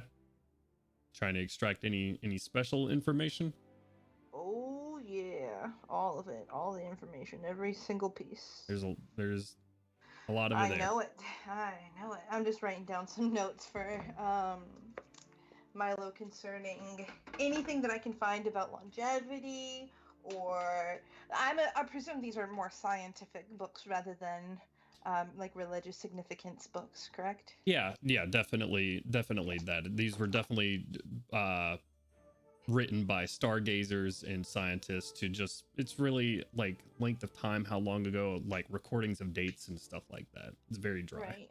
Trying to extract any special information? Oh yeah, all of it, all the information, every single piece. There's a lot of it there. I know it. I'm just writing down some notes for Milo concerning anything that I can find about longevity, or I presume these are more scientific books rather than like religious significance books, correct? Yeah, definitely that. These were definitely written by stargazers and scientists to just, it's really like length of time, how long ago, like recordings of dates and stuff like that. It's very dry. Right.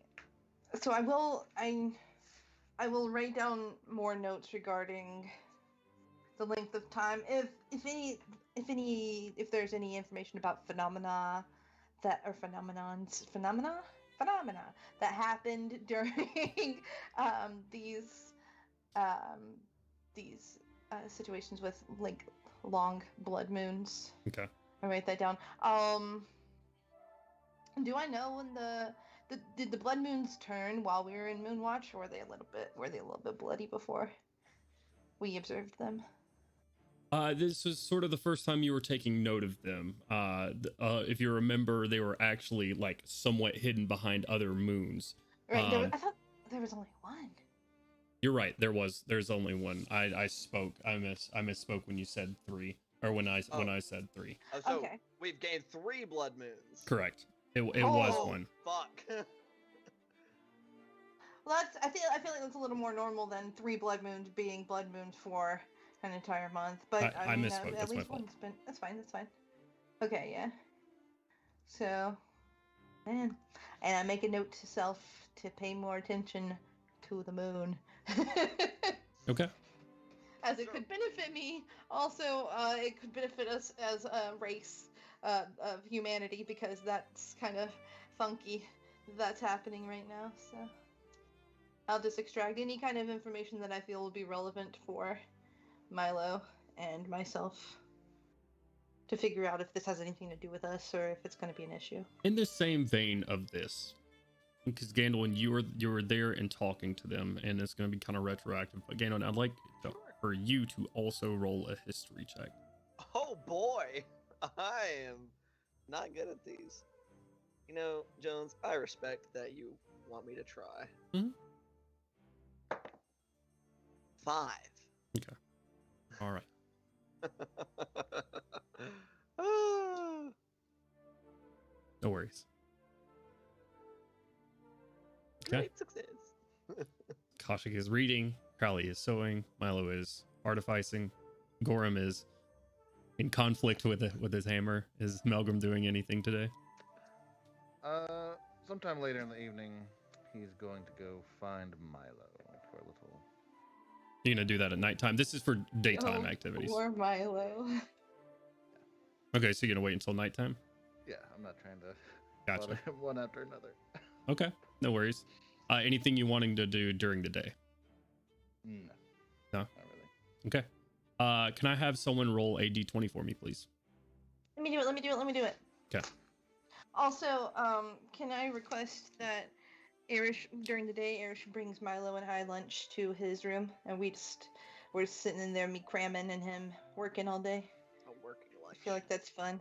So I will write down more notes regarding the length of time, if there's any information about phenomena that that happened during these situations with like long blood moons. Okay. I write that down. Do I know when did the blood moons turn while we were in Moonwatch, or were they a little bit bloody before? we observed them? This was sort of the first time you were taking note of them. If you remember, they were actually like somewhat hidden behind other moons. Right. I thought there was only one. You're right. There's only one. I spoke. I misspoke when you said 3, or when I said 3. Oh, so Okay. we've gained 3 blood moons. Correct. It was Oh, one. Fuck. Well, I feel like that's a little more normal than 3 blood moons being blood moons for an entire month. But I mean, misspoke. at That's my least fault. one's been. That's fine. That's fine. Okay, yeah. So, man, and I make a note to self to pay more attention to the moon. Okay. As it could benefit me, also it could benefit us as a race of humanity, because that's kind of funky that's happening right now. So I'll just extract any kind of information that I feel will be relevant for Milo and myself to figure out if this has anything to do with us or if it's going to be an issue. In the same vein of this, because Gandalf, you were there and talking to them, and it's going to be kind of retroactive. But Gandalf, I'd like for you to also roll a history check. Oh boy, I am not good at these. You know, Jones, I respect that you want me to try. Mhm. 5. Okay. All right. Ah. No worries. Okay. Great success. Kaushik is reading. Crowley is sewing. Milo is artificing. Gorham is in conflict with his hammer. Is Melgrim doing anything today? Sometime later in the evening, he's going to go find Milo for a little. You're gonna do that at nighttime. This is for daytime activities. Or Milo. Okay, so you're gonna wait until nighttime? Yeah, I'm not trying to Gotcha. bother him one after another. Okay, no worries. Anything you wanting to do during the day? No. No? Not really. Okay. Can I have someone roll a d20 for me, please? Let me do it. Okay. Also, can I request that Arish, during the day, Arish brings Milo and I lunch to his room, and we're just sitting in there, me cramming and him working all day. A working lunch. I feel like that's fun.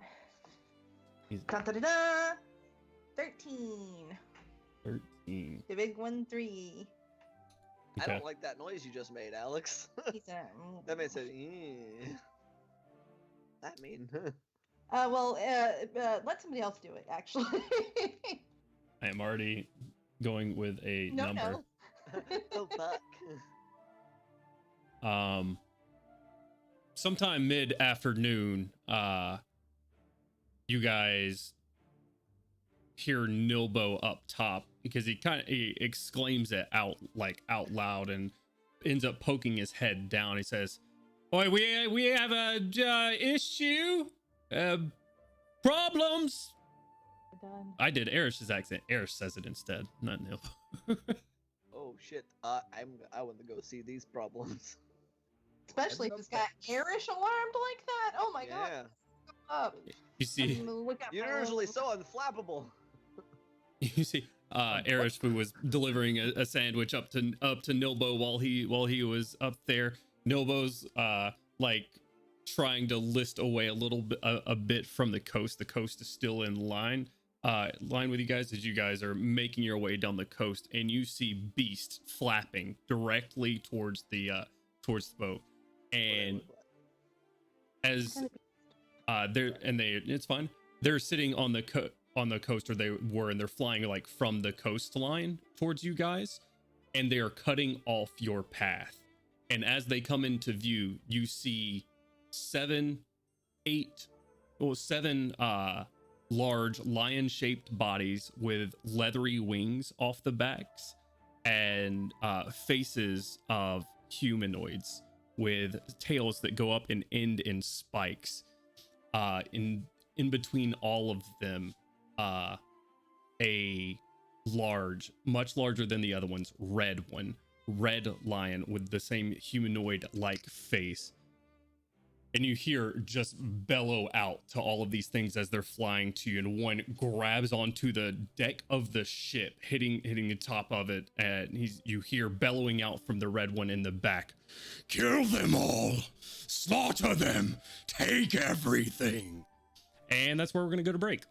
He's- Da-da-da-da! 13. 13. The big 1, 3. I Okay. don't like that noise you just made, Alex. He's That man said, "Eh." That mean? let somebody else do it, actually. I am already going with a No. number. Oh fuck. Sometime mid-afternoon, you guys hear Nilbo up top, because he exclaims it out loud and ends up poking his head down. He says, "Boy, we have a issue, problems." Done. I did Erish's accent. Erish says it instead, not Nilbo. Oh shit. I want to go see these problems. Especially if it's got Arish alarmed like that. Oh my god. Yeah. Up. You see, Look at You're Milo. usually so unflappable. you see, Erish, who was delivering a sandwich up to Nilbo while he was up there. Nilbo's like trying to list away a bit from the coast. The coast is still in line with you guys as you guys are making your way down the coast, and you see Beast flapping directly towards the boat. And as it's fine. They're sitting on the coast, or they were, and they're flying like from the coastline towards you guys, and they are cutting off your path. And as they come into view, you see 7 large lion-shaped bodies with leathery wings off the backs, and faces of humanoids with tails that go up and end in spikes. In between all of them, a much larger than the other ones, red lion with the same humanoid-like face, and you hear just bellow out to all of these things as they're flying to you, and one grabs onto the deck of the ship, hitting the top of it, and you hear bellowing out from the red one in the back. Kill them all! Slaughter them! Take everything! And that's where we're gonna go to break.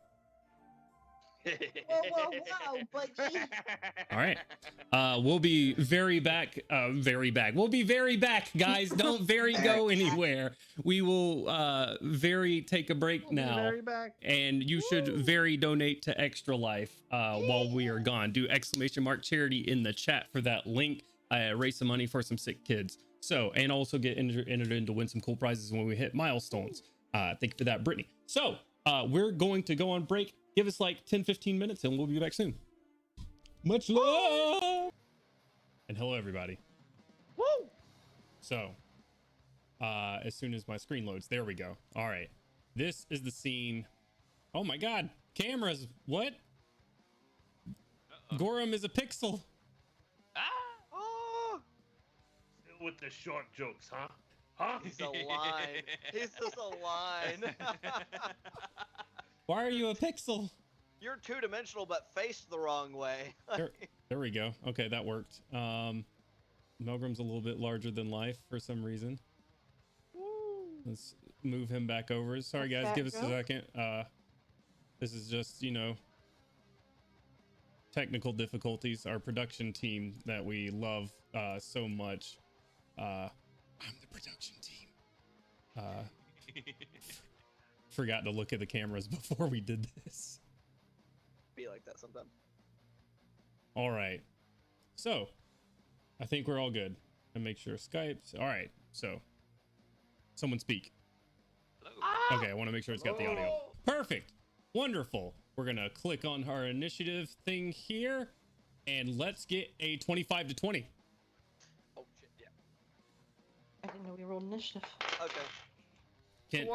Whoa, buddy. All right. We'll be very back. We'll be very back, guys. Don't very go anywhere. We will very take a break now. Very back. And you should very donate to Extra Life while we are gone. Do ! charity in the chat for that link. Raise some money for some sick kids. So, and also get entered in to win some cool prizes when we hit milestones. Thank you for that, Brittany. So, we're going to go on break. Give us like 10-15 minutes and we'll be back soon. Much love! And hello, everybody. Woo! So, as soon as my screen loads, there we go. All right. This is the scene. Oh my God. Cameras. What? Gorum is a pixel. Still with the short jokes, huh? Huh? He's a line. He's just a line. Why are you a pixel? You're two-dimensional, but faced the wrong way. There we go. Okay, that worked. Melgrim's a little bit larger than life for some reason. Let's move him back over. Sorry, guys. Give us a second. This is just, technical difficulties. Our production team that we love so much. I'm the production team. Forgot to look at the cameras before we did this. Be like that sometimes. All right. So, I think we're all good. And make sure Skype's. All right. So, someone speak. Hello. Okay, I want to make sure it's got the audio. Perfect. Wonderful. We're going to click on our initiative thing here. And let's get a 25 to 20. Oh, shit, yeah. I didn't know we were on initiative. Okay. Can,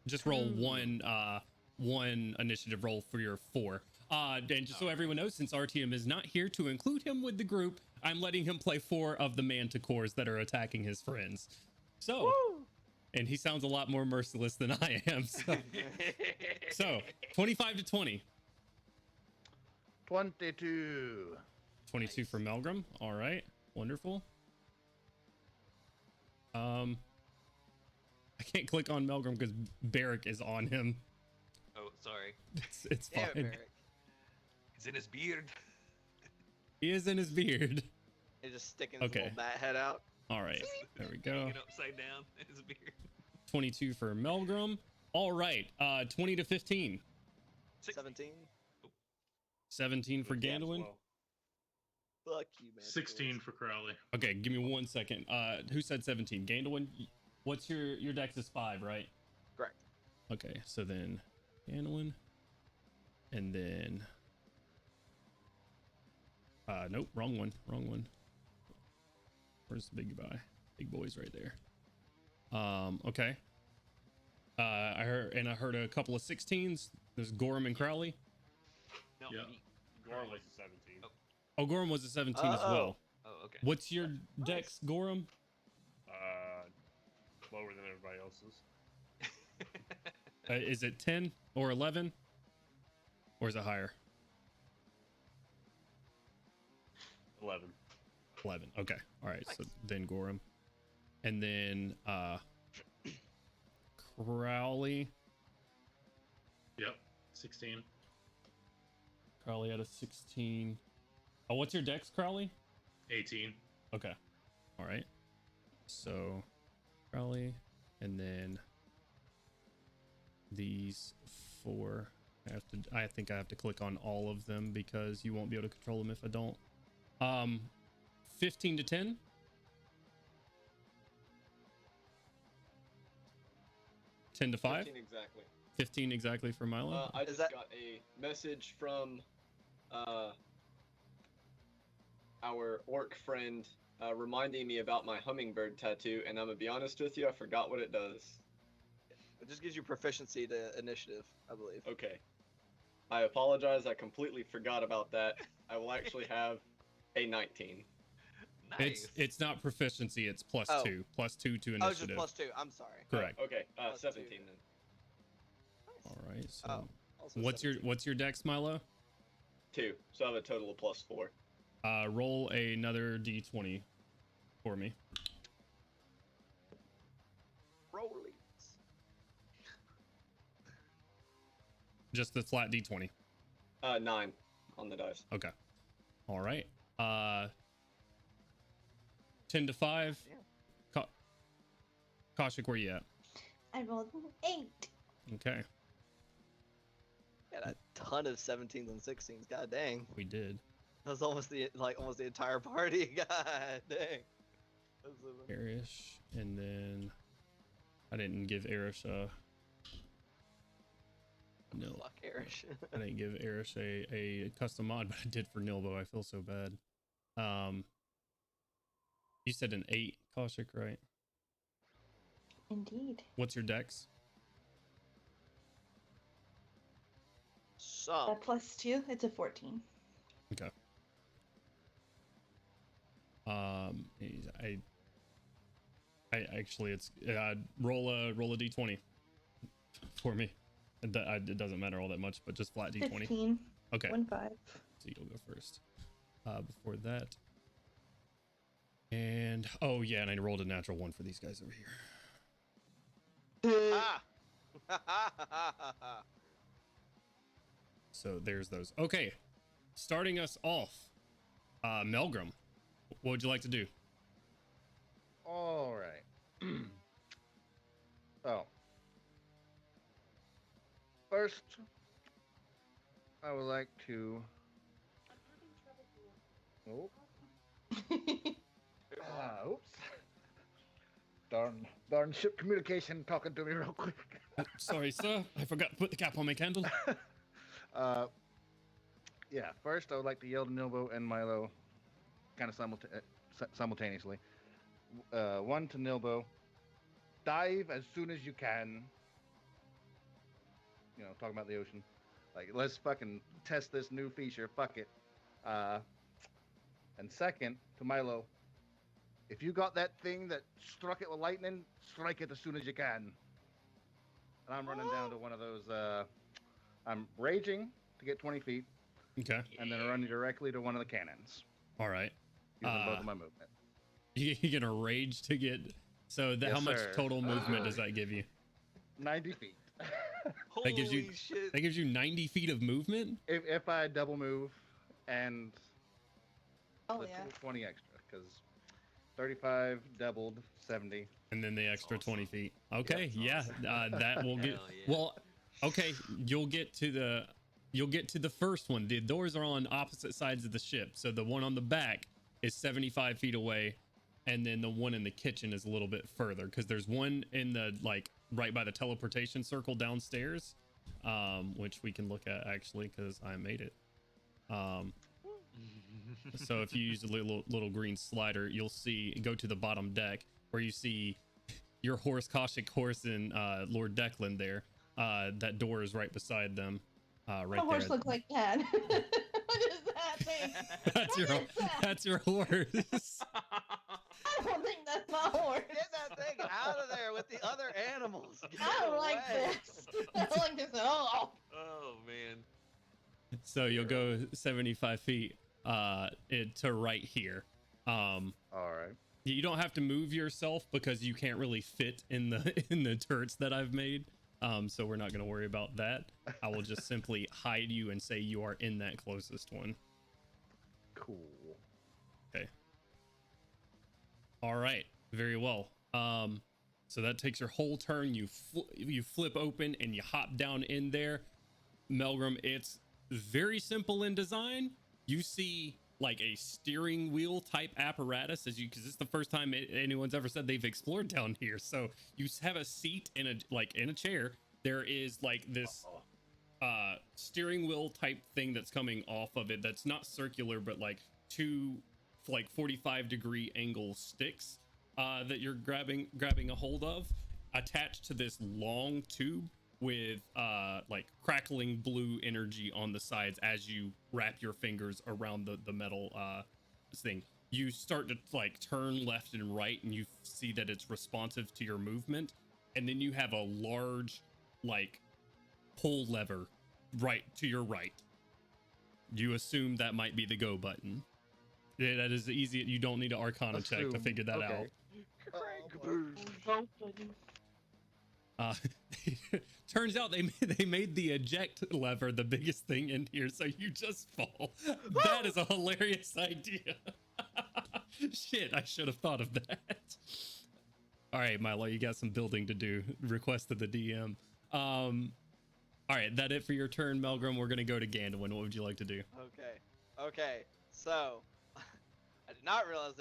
just roll one initiative roll for your 4. And just so everyone knows, since Artyom is not here to include him with the group, I'm letting him play 4 of the Manticores that are attacking his friends. So, woo! And he sounds a lot more merciless than I am. So 25 to 20. 22. 22 for Melgrim. All right. Wonderful. I can't click on Melgrim because Barrick is on him. Oh, sorry. It's fine. Damn it, Barrick. He's in his beard. He is in his beard. He's just sticking his little bat head out. All right. There we go. Hanging upside down in his beard. 22 for Melgrim. All right. 20 to 15. 17. 17 for Gandalin. Fuck you, man. 16 for Crowley. Okay, give me 1 second. Who said 17? Gandalin, what's your dex is 5, right? Correct. Okay, so then Gandalin. And then nope, wrong one. Where's the big guy? Big boy's right there. Okay. I heard a couple of 16s. There's Gorham and Crowley. No, Yeah. me. Gorham was a 17. Oh, Gorham was a 17 as well. Oh, okay. What's your dex, Gorham? Lower than everybody else's. Is it 10 or 11? Or is it higher? 11. 11. Okay. All right. So then Gorham. And then Crowley. Yep, 16. Crowley had a 16. Oh, what's your dex, Crowley? 18. Okay. All right. So Crowley, and then these 4. I think I have to click on all of them because you won't be able to control them if I don't. 15 to 10. 10 to 5. 15 exactly. 15 exactly for Milo. I just got a message from our orc friend reminding me about my hummingbird tattoo, and I'm gonna be honest with you, I forgot what it does. It just gives you proficiency to initiative, I believe. Okay. I apologize, I completely forgot about that. I will actually have a 19. Nice. It's not proficiency, it's plus Oh. 2. Plus 2 to Oh, it's just initiative. +2. I'm sorry. Correct. Oh, okay, Plus 17 2. then. All right. So Oh, also what's 17. your dex, Milo? 2, so I have a total of +4. Roll another d20 for me. Rollies. Just the flat d20. 9 on the dice. Okay. All right. 10 to 5. Yeah. Kaushik, where you at? I rolled an 8. Okay, Got a ton of 17s and 16s. God dang. we did. That was almost the entire party. God dang. Arish, and then I didn't give Arish no. Fuck Arish. I didn't give Arish a custom mod, but I did for Nilbo. I feel so bad. You said an 8, Kaushik, right? Indeed. What's your dex? Some. +2, it's a 14. Okay. I actually it's roll a d20 for me. It doesn't matter all that much, but just flat d20. 15. Okay. 1 5. So you'll go first. Before that. And oh yeah, and I rolled a natural 1 for these guys over here. Ah. So there's those. Okay. Starting us off. Melgrim, what would you like to do? All right. So, first, I would like to. Oh. Oops. Darn ship communication talking to me real quick. Sorry, sir. I forgot to put the cap on my candle. Yeah, first I would like to yell to Nilbo and Milo kind of simultaneously. 1 to Nilbo. Dive as soon as you can. You know, talking about the ocean. Like, let's fucking test this new feature. Fuck it. And second, to Milo, if you got that thing that struck it with lightning, strike it as soon as you can. And I'm running down to one of those. I'm raging to get 20 feet. Okay. And then running directly to one of the cannons. All right. Using both of my movement. You're gonna rage to get. So Yes, how much sir. total movement does that give you? 90 feet. That gives you. Holy shit. That gives you 90 feet of movement. If I double move and Oh, the yeah. 20 extra, because 35 doubled 70. And then the extra Awesome. 20 feet. Okay, That's yeah, that will get. Hell yeah. Well, okay, you'll get to the first one. The doors are on opposite sides of the ship, so the one on the back is 75 feet away, and then the one in the kitchen is a little bit further because there's one in the right by the teleportation circle downstairs, which we can look at actually because I made it. So if you use a little green slider, you'll see go to the bottom deck where you see your horse, Kaushik horse, and Lord Declan there. That door is right beside them. Right My horse there. looks like that. What is that thing? That's your horse. I don't think that's my horse. Get that thing out of there with the other animals. Get I don't it like away. this. I don't like this at all. Oh man. So you'll go 75 feet to right here. All right. You don't have to move yourself because you can't really fit in the turrets that I've made. So we're not going to worry about that. I will just simply hide you and say you are in that closest one. Cool. Okay. All right. Very well. So that takes your whole turn. You flip open and you hop down in there. Melgrim, it's very simple in design. You see like a steering wheel type apparatus because it's the first time anyone's ever said they've explored down here. So you have a seat in a chair. There is like this steering wheel type thing that's coming off of it. That's not circular, but like two 45-degree angle sticks that you're grabbing a hold of, attached to this long tube with like crackling blue energy on the sides as you wrap your fingers around the metal thing. you start to like turn left and right, and you see that it's responsive to your movement, and then you have a large like pull lever right to your right. You assume that might be the go button. Yeah, that is easy. You don't need an Arcana check to Assume, figure that okay. out. Turns out they made the eject lever the biggest thing in here, so you just fall. That is a hilarious idea. Shit, I should have thought of that. All right, Milo, you got some building to do. Request of the DM. All right, that it for your turn, Melgrim. We're gonna go to Gandalf. What would you like to do? Okay. So, I did not realize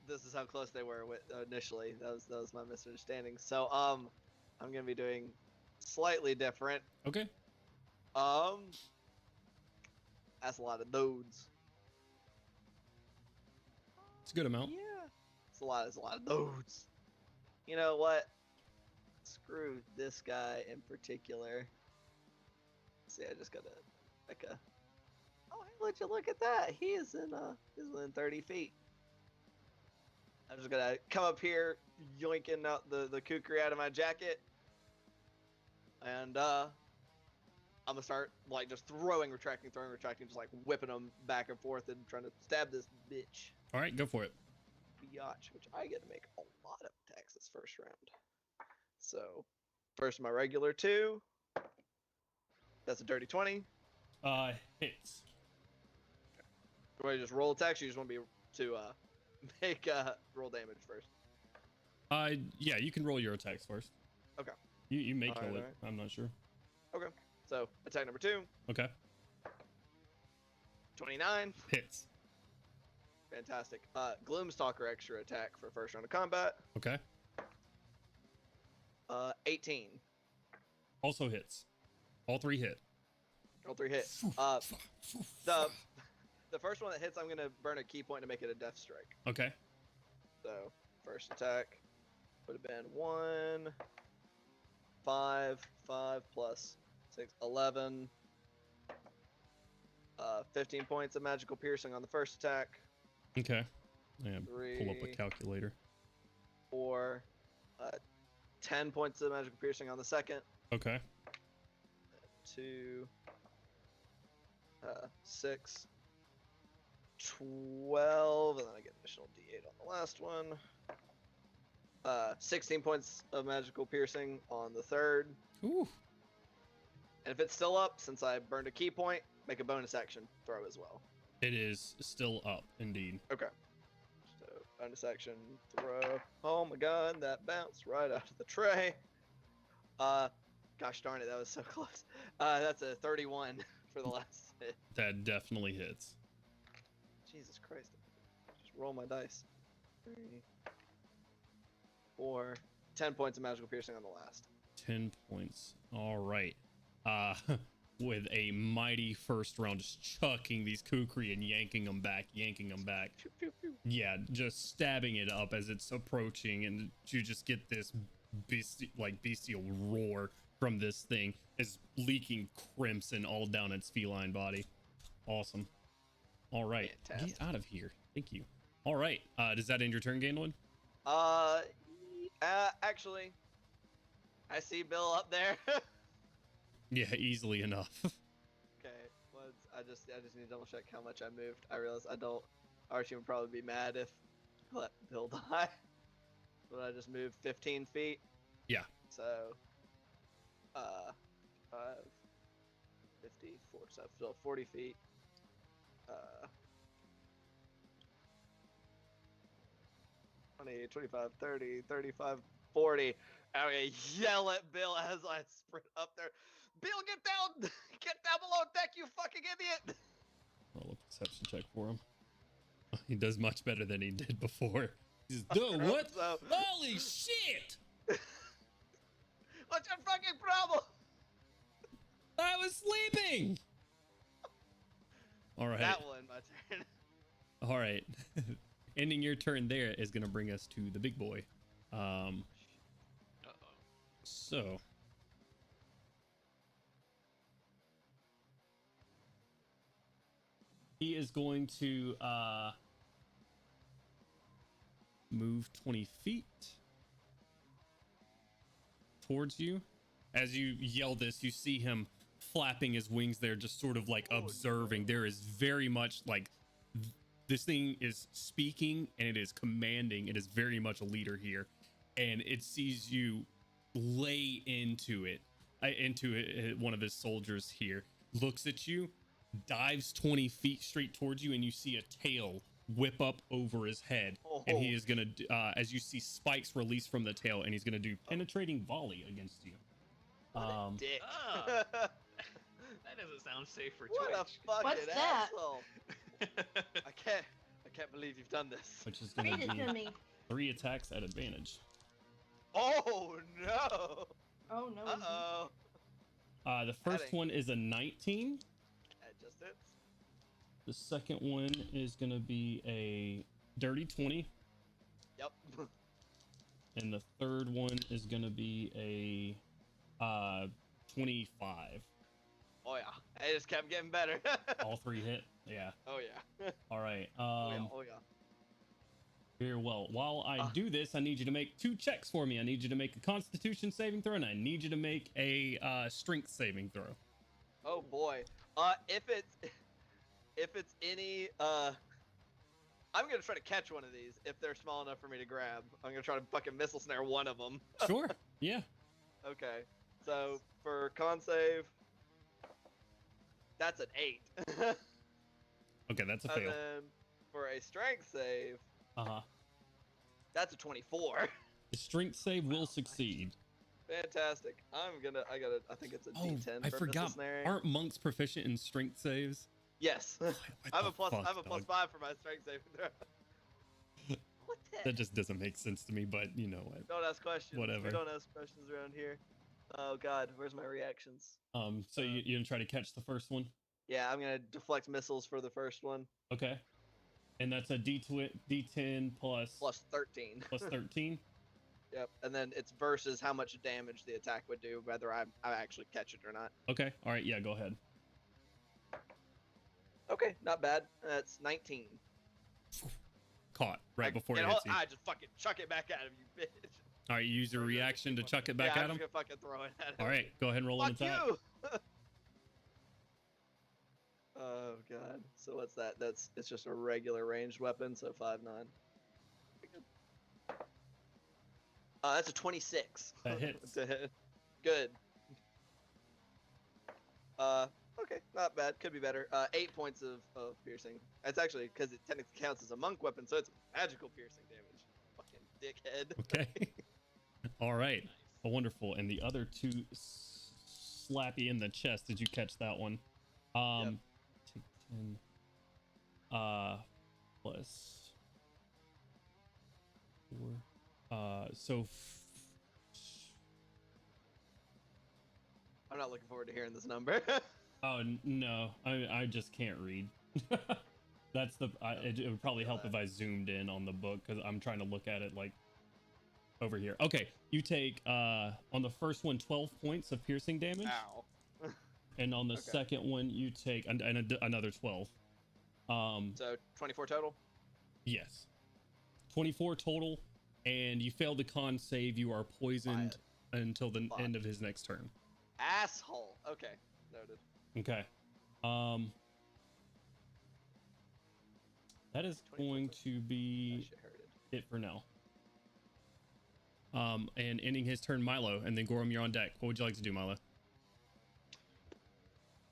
this is how close they were initially. That was my misunderstanding. So, I'm gonna be doing slightly different. Okay. That's a lot of those. It's a good amount. Yeah. It's a lot of those. You know what? Screw this guy in particular. See, I just gotta like a. Oh, hey, would you look at that? He's within 30 feet. I'm just gonna come up here, yoinking out the kukri out of my jacket, and I'm gonna start like just retracting, just like whipping them back and forth and trying to stab this bitch. All right, go for it. Biatch, which I get to make a lot of attacks this first round. So, first my regular 2. That's a dirty 20. Hits. Do I just roll attacks? Or you just want me to make roll damage first? Yeah, you can roll your attacks first. Okay. You may kill it. Alright. I'm not sure. Okay. So attack number 2. Okay. 29. Hits. Fantastic. Gloomstalker extra attack for first round of combat. Okay. 18. Also hits. All 3 hit. All 3 hit. The first one that hits, I'm gonna burn a key point to make it a death strike. Okay. So first attack would have been 1, 5 plus 6, 11. 15 points of magical piercing on the first attack. Okay. Yeah, 3, pull up a calculator. 4, 10 points of magical piercing on the second. Okay. 2, 6, 12, and then I get an additional D8 on the last one. 16 points of magical piercing on the third. Ooh. And if it's still up, since I burned a key point, make a bonus action throw as well. It is still up, indeed. Okay. So, bonus action throw. Oh my god, that bounced right out of the tray. Gosh darn it, that was so close. That's a 31 for the last hit. That definitely hits. Jesus Christ. Just roll my dice. 3, 4, 10 points of magical piercing on the last. 10 points. All right. With a mighty first round, just chucking these kukri and yanking them back. Pew, pew, pew. Yeah, just stabbing it up as it's approaching, and you just get this bestial roar from this thing, is leaking crimson all down its feline body. Awesome. All right, Fantastic. get out of here. Thank you. All right, does that end your turn, Gandalf? Actually, I see Bill up there. Yeah, easily enough. Okay, I just need to double check how much I moved. I realize Artyom would probably be mad if I let Bill die. But I just moved 15 feet. Yeah. So, 5, 50, 4, so 40 feet. 20, 25, 30, 35, 40. I'm gonna yell at Bill as I sprint up there. Bill, get down! Get down below deck, you fucking idiot! Roll a perception check for him. He does much better than he did before. He's duh, what? So. Holy shit! What's your fucking problem? I was sleeping! All right. That will end my turn. All right. Ending your turn there is going to bring us to the big boy. So. He is going to move 20 feet towards you. As you yell this, you see him flapping his wings there, just sort of like observing. There is very much like this thing is speaking and it is commanding. It is very much a leader here, and it sees you lay into one of his soldiers here, looks at you, dives 20 feet straight towards you, and you see a tail whip up over his head. And he is gonna as you see spikes released from the tail, and he's gonna do penetrating volley against you. Dick. That doesn't sound safe for What Twitch. a fucking What's that? asshole. I can't believe you've done this. Which is gonna Read it to be me. 3 attacks at advantage. Oh no. Oh no. Uh-oh. The first ain't- one is a 19. That just hits. The second one is gonna be a dirty 20. Yep. And the third one is gonna be a 25. Oh yeah. It just kept getting better. All 3 hit. Yeah. Oh yeah. All right. Oh yeah. Very well. While I do this, I need you to make 2 checks for me. I need you to make a Constitution saving throw, and I need you to make a Strength saving throw. Oh boy. If it's any I'm gonna try to catch one of these if they're small enough for me to grab. I'm gonna try to fucking missile snare one of them. Sure. Yeah. Okay. So for con save, that's an 8. Okay, that's a And fail. then for a strength save, Uh-huh. that's a 24. The strength save will succeed. Fantastic. I think it's a D10 I for forgot. missile snaring. Aren't monks proficient in strength saves? Yes. What I have the a plus fuck, I have a plus dog? 5 for my strength saving throw. What the That just doesn't make sense to me, but you know what? Don't ask questions. Whatever. We don't ask questions around here. Oh god, where's my reactions? So you're gonna try to catch the first one? Yeah, I'm gonna deflect missiles for the first one. Okay. And that's a D10 plus 13. plus 13. Yep. And then it's versus how much damage the attack would do, whether I actually catch it or not. Okay. All right. Yeah. Go ahead. Okay, not bad. That's 19. Caught right before it And hits you. I just fucking chuck it back at him, you bitch. All right. You use your reaction to chuck it back yeah, at I'm him. just gonna fucking throw it at him. All right. Go ahead and roll an Fuck attack. you! Oh god. So what's that? It's just a regular ranged weapon, so 5'9". That's a 26. That hits. To hit. Good. Okay, not bad. Could be better. 8 points of piercing. That's actually because it technically counts as a monk weapon, so it's magical piercing damage. Fucking dickhead. Okay. All right. Oh, wonderful. And the other 2 slap you in the chest. Did you catch that one? Yep. Take 10. Plus 4. So. I'm not looking forward to hearing this number. Oh no, I just can't read. That's the. It would probably help if I zoomed in on the book because I'm trying to look at it like over here. Okay, you take on the first one 12 points of piercing damage. Ow. And on the second one you take another 12. So 24 total. Yes, 24 total, and you failed the con save. You are poisoned until the end of his next turn. Asshole. Okay, noted. Okay. That is going to be it for now. And ending his turn, Milo, and then Gorham, you're on deck. What would you like to do, Milo?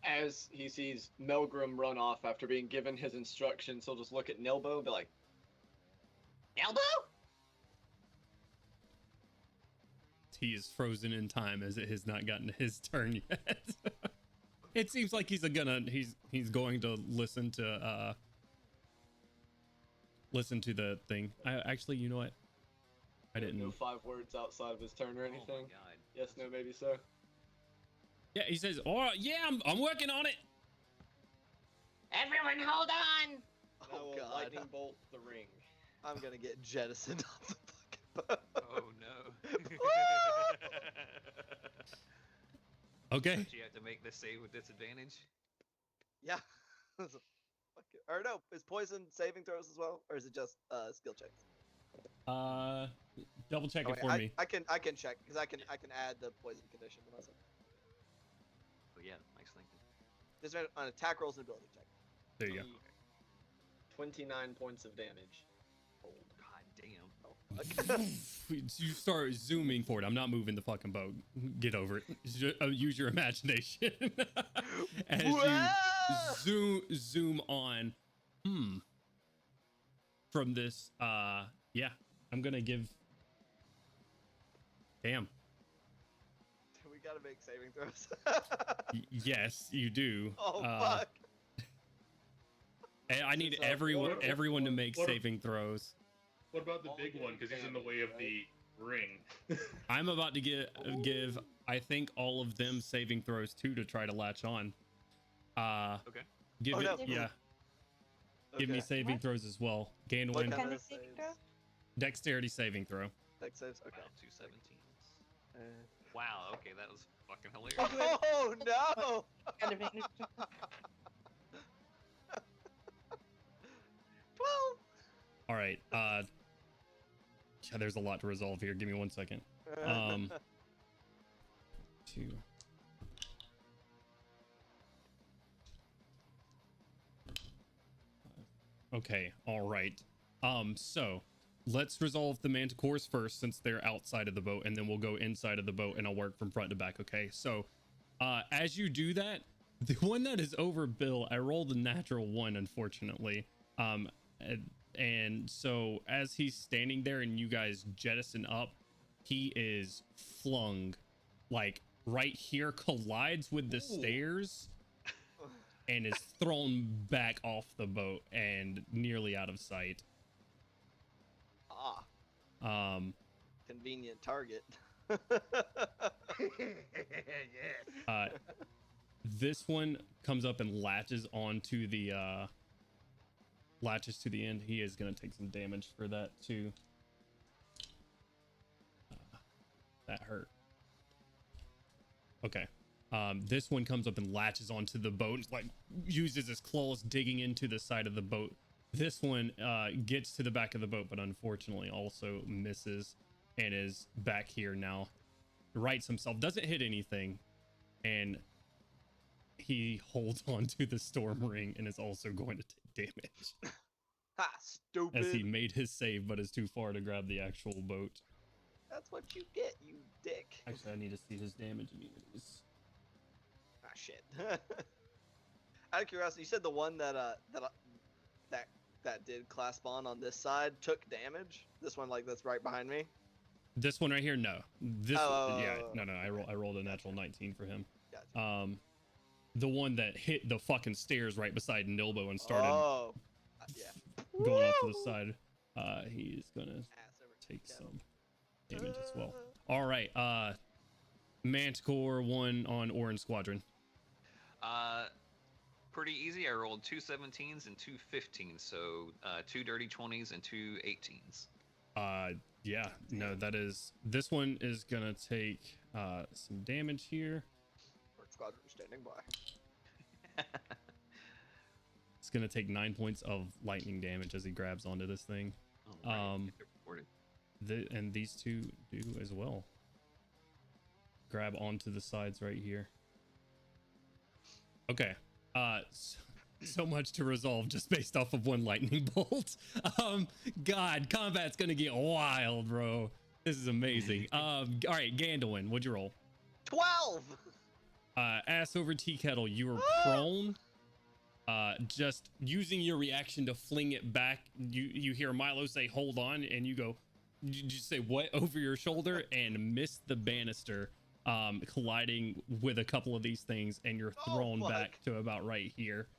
As he sees Melgrim run off after being given his instructions, he'll just look at Nilbo and be like, Elbow? He is frozen in time as it has not gotten his turn yet. It seems like he's going to listen to the thing. Actually, you know what? I didn't. No 5 words outside of his turn or anything. Oh my god. Yes, no, maybe so. Yeah, he says, "Oh, yeah, I'm working on it." Everyone hold on! I Oh will god. lightning bolt the ring. I'm gonna get jettisoned off the fucking boat. Oh no. Okay. Don't you have to make this save with disadvantage? Yeah. Or no, is poison saving throws as well, or is it just skill checks? Double check Oh, it wait, for me. I can check because I can add the poison condition. But yeah, nice thinking. This is on attack rolls and ability check. There you go. 29 points of damage. God damn. Oh, fuck. You start zooming forward. I'm not moving the fucking boat. Get over it. Use your imagination as you zoom on. From this, yeah, I'm gonna give. Damn. We gotta make saving throws. Yes, you do. Oh fuck. And I need everyone to make saving throws. What about the big one? Because he's in the way of the ring. I'm about to give I think all of them saving throws too to try to latch on. Okay. Give it, yeah. Give me Okay. saving throws as well. What Gandolin, kind Kind of of saving saves? throw? dexterity saving throw. Dex saves. Okay. Wow, 2 17s. Wow, okay, that was fucking hilarious. Oh no! Kind of making 12. All right. Yeah, there's a lot to resolve here. Give me 1 second. 2. Okay, all right. So let's resolve the Manticores first since they're outside of the boat, and then we'll go inside of the boat and I'll work from front to back. Okay, so as you do that, the one that is over Bill, I rolled a natural 1, unfortunately. And so as he's standing there and you guys jettison up, he is flung like right here, collides with the stairs, and is thrown back off the boat and nearly out of sight. Convenient target. Yes. This one comes up and latches onto the latches to the end. He is gonna take some damage for that too. That hurt. Okay. This one comes up and latches onto the boat and like uses his claws digging into the side of the boat. This one gets to the back of the boat, but unfortunately also misses and is back here now. Rights himself, doesn't hit anything, and he holds on to the storm ring and is also going to take damage. Ha! Stupid. As he made his save, but is too far to grab the actual boat. That's what you get, you dick. Actually, I need to see his damage immunities. Ah, shit. Out of curiosity, you said the one that did class spawn on this side took damage. This one, like that's right behind me. This one right here, no. This, yeah, no. I rolled a natural 19 for him. Gotcha. The one that hit the fucking stairs right beside Nilbo and started yeah. going off to the side. He's gonna take some damage as well. All right, Manticore 1 on Orange Squadron. Pretty easy. I rolled 2 17s and 2 15s, so 2 dirty 20s and 2 18s. Yeah, no, that is. This one is gonna take some damage here. Squadron standing by. It's gonna take 9 points of lightning damage as he grabs onto this thing. And these two do as well. Grab onto the sides right here. Okay. So much to resolve just based off of one lightning bolt. God, combat's gonna get wild, bro. This is amazing. All right, Gandolin, what'd you roll? 12. Ass over tea kettle, you were prone. Just using your reaction to fling it back. You hear Milo say, "Hold on," and you go, you say what over your shoulder and miss the banister, colliding with a couple of these things, and you're thrown back to about right here,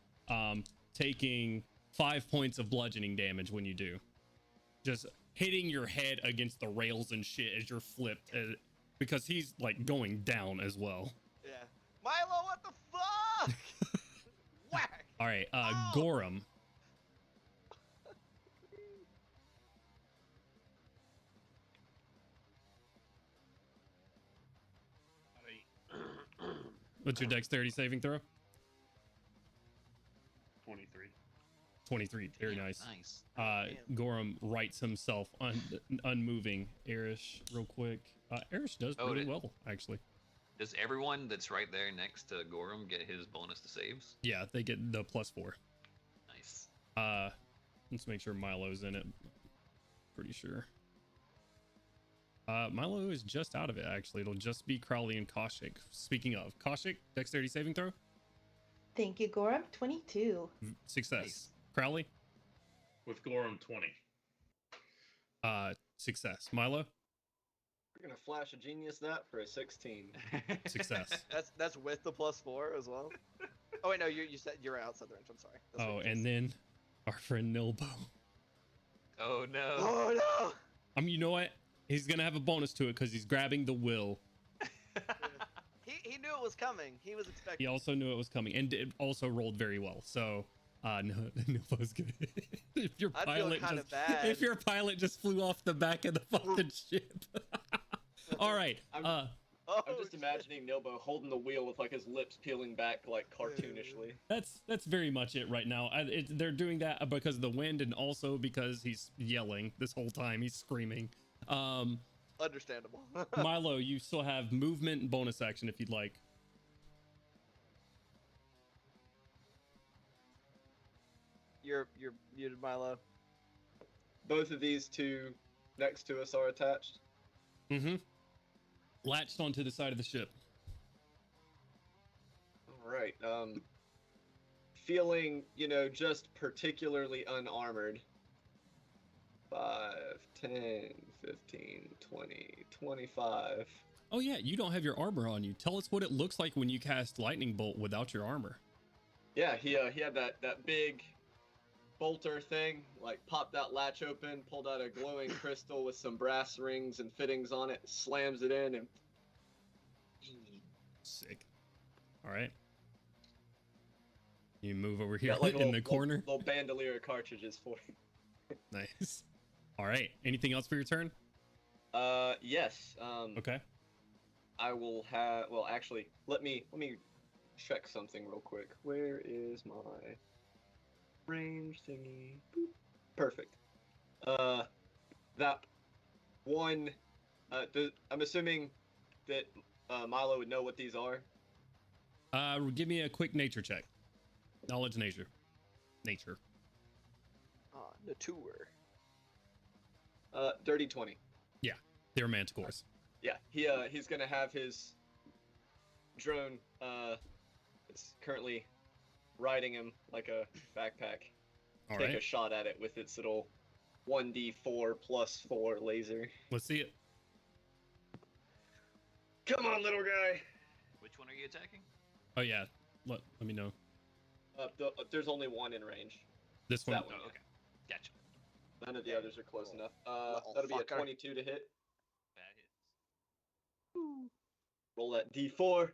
taking 5 points of bludgeoning damage when you do. Just hitting your head against the rails and shit as you're flipped, because he's like going down as well. Yeah. Milo, what the fuck? Whack. All right, Gorham. What's your dexterity saving throw? 23. 23. Very nice. Nice. Gorham writes himself unmoving. Erish, real quick. Erish does pretty well, actually. Does everyone that's right there next to Gorham get his bonus to saves? Yeah, they get the +4. Nice. Let's make sure Milo's in it. Pretty sure. Milo is just out of it, actually. It'll just be Crowley and Kaushik. Speaking of, Kaushik, dexterity saving throw? Thank you, Gorham. 22. Success. Nice. Crowley? With Gorham, 20. Success. Milo? We're gonna flash a genius that for a 16. Success. That's with the +4 as well. Oh wait, no, you said you're outside the range. I'm sorry. That's what you And just- then our friend Nilbo. Oh no. Oh no! You know what? He's gonna have a bonus to it because he's grabbing the will. He knew it was coming. He was He expecting. also knew it was coming and also rolled very well. So, no, Nilbo's good. if your I'd feel pilot kinda just, bad. if your pilot just flew off the back of the fucking ship. All right. I'm just imagining Nilbo holding the wheel with like his lips peeling back like cartoonishly. That's very much it right now. They're doing that because of the wind and also because he's yelling this whole time. He's screaming. Understandable. Milo, you still have movement and bonus action if you'd like. You're muted, Milo. Both of these two next to us are attached. Mm-hmm. Latched onto the side of the ship. All right. Feeling, just particularly unarmored. 5, 10, 15, 20, 25. Oh yeah, you don't have your armor on you. Tell us what it looks like when you cast lightning bolt without your armor. Yeah, he had that big bolter thing, like popped that latch open, pulled out a glowing crystal with some brass rings and fittings on it, slams it in, and Sick. All right. You move over here got like in the corner. Little bandolier of cartridges for you. Nice. All right. Anything else for your turn? Yes. Okay. I will have. Well, actually, let me check something real quick. Where is my range thingy? Boop. Perfect. That one. I'm assuming that Milo would know what these are. Give me a quick nature check. Knowledge nature. Nature. The tour. Dirty 20. Yeah, they're manticores. Yeah, he's gonna have his drone. It's currently riding him like a backpack. All Take right. a shot at it with its little 1d4 + 4 laser. Let's see it. Come on, little guy. Which one are you attacking? Oh yeah. Let me know. There's only one in range. This one. That one. Oh, okay. Gotcha. None of the others are close enough. Little That'll be a fucker. 22 to hit. That hits. Roll that d4.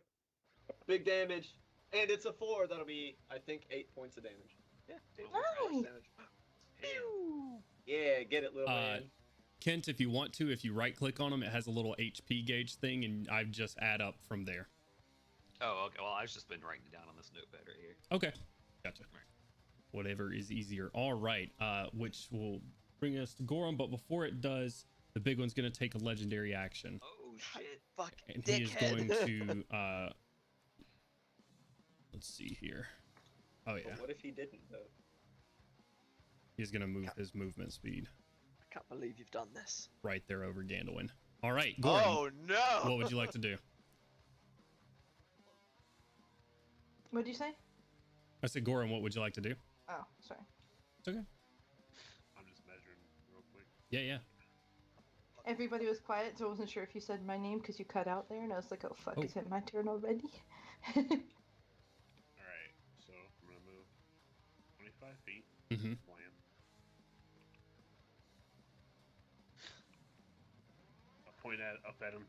Big damage. And it's a 4. That'll be, I think, 8 points of damage. Yeah. Nice. Yeah, get it, little man. Kent, if you want to, if you right click on them, it has a little HP gauge thing, and I've just add up from there. Oh, okay. Well, I've just been writing it down on this notepad right here. Okay. Gotcha. Whatever is easier. All right. Which will bring us to Gorham, but before it does, the big one's going to take a legendary action. Oh shit! Fuck. And he is Dickhead. going to let's see here. Oh yeah, But what if he didn't, though? he's going to move his movement speed I can't believe you've done this. right there over Gandalwin. All right, Gorham, Oh no! what would you like to do? What'd you say? I said, Gorham, what would you like to do? Oh, sorry. It's okay. I'm just measuring real quick. Yeah. Everybody was quiet, so I wasn't sure if you said my name because you cut out there, and I was like, oh fuck, Oh. is it my turn already? All right, so I'm gonna move 25 feet. Mm-hmm. Plan. I'll point up at him.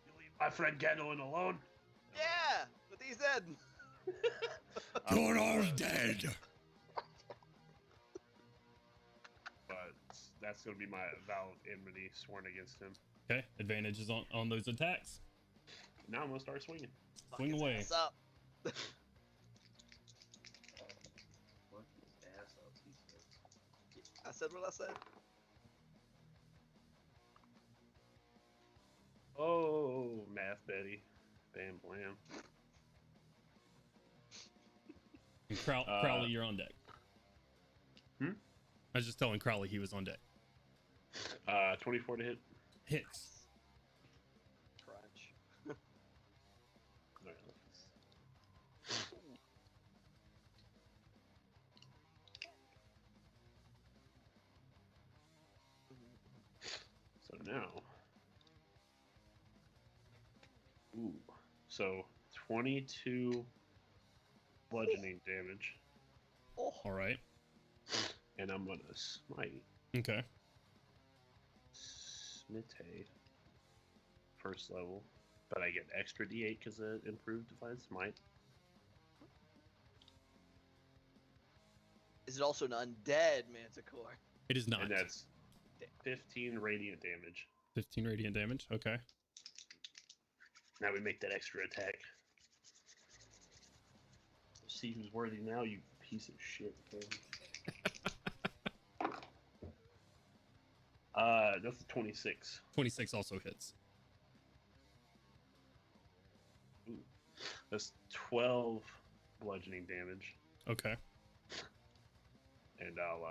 You leave my friend Gandalwin alone. Yeah, but he's dead. You're all dead. But that's gonna be my vow of enmity sworn against him. Okay, advantages on those attacks. Now I'm gonna start swinging. Fuck Swing his away. ass up. I said what I said. Oh, Math Betty. Bam blam. And Crowley, you're on deck. Hmm? I was just telling Crowley he was on deck. 24 to hit. Hits. Crunch. Alright, so now. Ooh. So 22 bludgeoning damage. Oh. All right. And I'm gonna smite. Okay. Smite. First level. But I get extra d8 because of improved Divine Smite. Is it also an undead Manticore? It is not. And that's 15 radiant damage. 15 radiant damage. Okay. Now we make that extra attack. See who's worthy now, you piece of shit. That's 26. 26 also hits. Ooh. That's 12 bludgeoning damage. Okay. And I'll,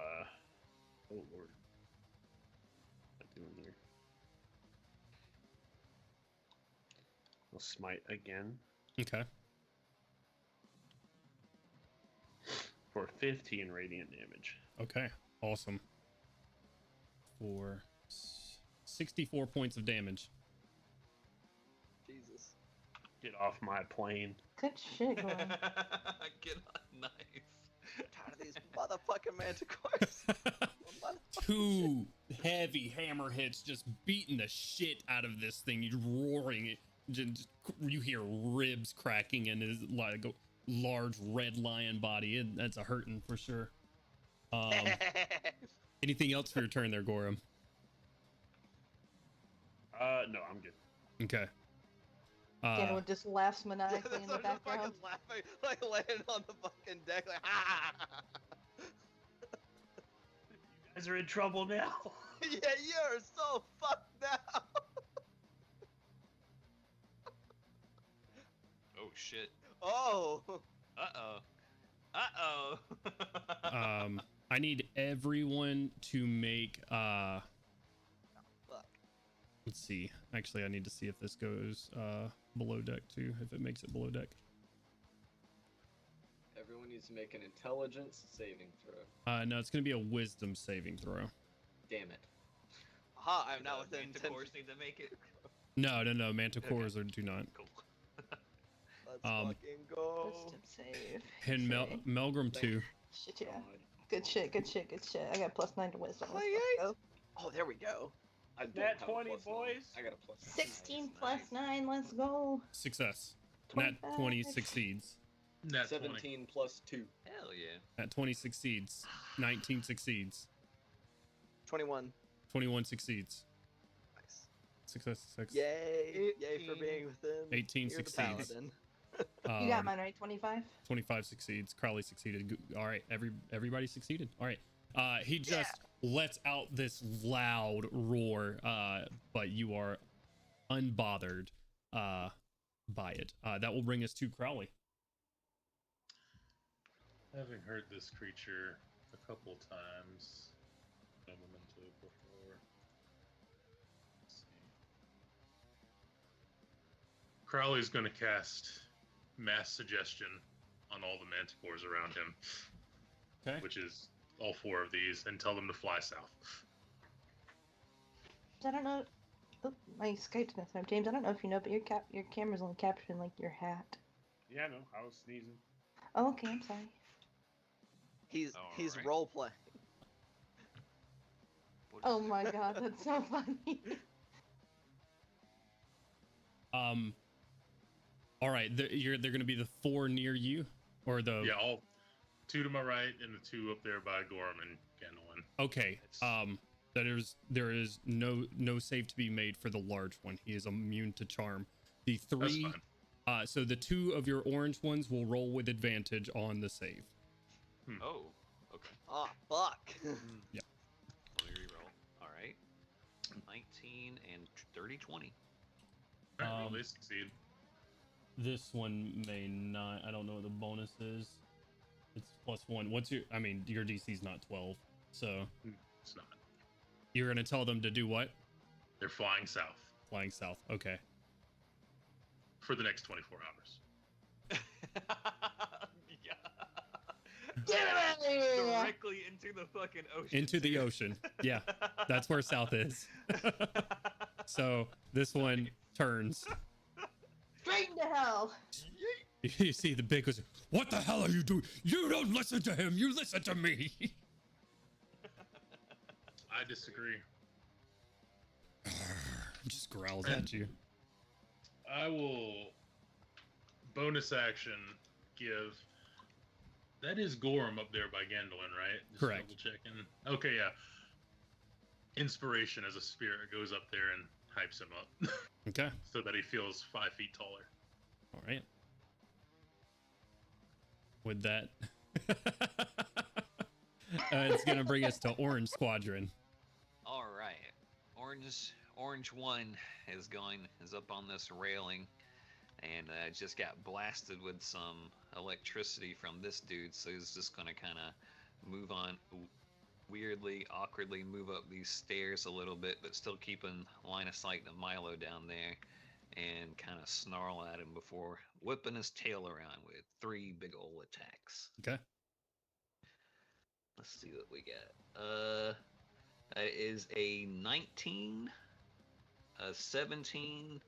oh lord. What am I doing here? I'll smite again Okay. for 15 radiant damage. Okay. Awesome. For 64 points of damage. Jesus. Get off my plane. Good shit, Gordon. Get on, nice. Tired of these motherfucking Manticores. Two heavy hammer hits just beating the shit out of this thing. He's roaring it. Just, you hear ribs cracking in his like a large red lion body. That's a hurting for sure. Anything else for your turn there, Gorham? No, I'm good. Okay. Daniel just laughs maniacally in the They're just background. fucking laughing, like laying on the fucking deck, like ha. You guys are in trouble now. Yeah, you're so fucked now. Oh shit. Oh. Uh-oh. Uh-oh. I need everyone to make Fuck. let's see. Actually, I need to see if this goes below deck too, if it makes it below deck. Everyone needs to make an intelligence saving throw. No, it's gonna be a wisdom saving throw. Damn it. Aha, I'm now within 10 Manticores need to make it. No, Manticores do not. Cool. Let's Um, fucking go. Wisdom save. And Okay. Melgrim too. Shit, yeah. God. Good shit, good shit, good shit. I got +9 to wisdom. Let's Yay. go. Oh, there we go. I don't Nat have a 20, +9. boys. I got a +9. 16 Nice. +9, let's go. Success. Nat 20 succeeds. Nat 20. 17 plus 2. Hell yeah. Nat 20 succeeds. 19 succeeds. 21. 21 succeeds. Nice. Success. Yay. Yay for being within. 18 You're the succeeds. paladin. You got mine, right? 25? 25 succeeds. Crowley succeeded. All right, everybody succeeded. All right. He just lets out this loud roar, but you are unbothered by it. That will bring us to Crowley. Having heard this creature a couple times, no memento before. Let's see. Crowley's going to cast Mass Suggestion on all the Manticores around him, Okay. which is all 4 of these, and tell them to fly south. I don't know. Oh, my Skype's messing up, James. I don't know if you know, but your camera's only capturing like your hat. Yeah, no, I was sneezing. Oh, okay, I'm sorry. He's Alright. role playing. What Oh is- my god, that's so funny. All right. They're going to be the 4 near you, or the. Yeah, all 2 to my right and the 2 up there by Gorham and Gnolls. Okay. There is no save to be made for the large one. He is immune to charm. The That's 3. fine. So the 2 of your orange ones will roll with advantage on the save. Oh, okay. Ah, fuck. 19 and dirty 20. Well, they succeed. This one may not. I don't know what the bonus is. It's +1. What's your? I mean, your DC's not 12, so It's not. you're gonna tell them to do what? They're flying south Flying south. Okay. for the next 24 hours. Yeah. Directly into the fucking ocean. Into the ocean. Yeah, that's where south is. So this one turns. Straight into hell. You see the big goes, "What the hell are you doing? You don't listen to him. You listen to me." I disagree. Just growls at you. I will bonus action give. That is Gorham up there by Gandalin, right? Just Correct. Double checking. Okay, yeah. Inspiration as a spirit goes up there and hypes him up Okay. so that he feels 5 feet taller. All right. With that, it's gonna bring us to Orange Squadron. All right. Orange 1 is up on this railing, and just got blasted with some electricity from this dude, so he's just gonna kind of move on, weirdly, awkwardly move up these stairs a little bit, but still keeping line of sight to Milo down there, and kind of snarl at him before whipping his tail around with 3 big ol' attacks. Okay. Let's see what we got. It is a 19, a 17,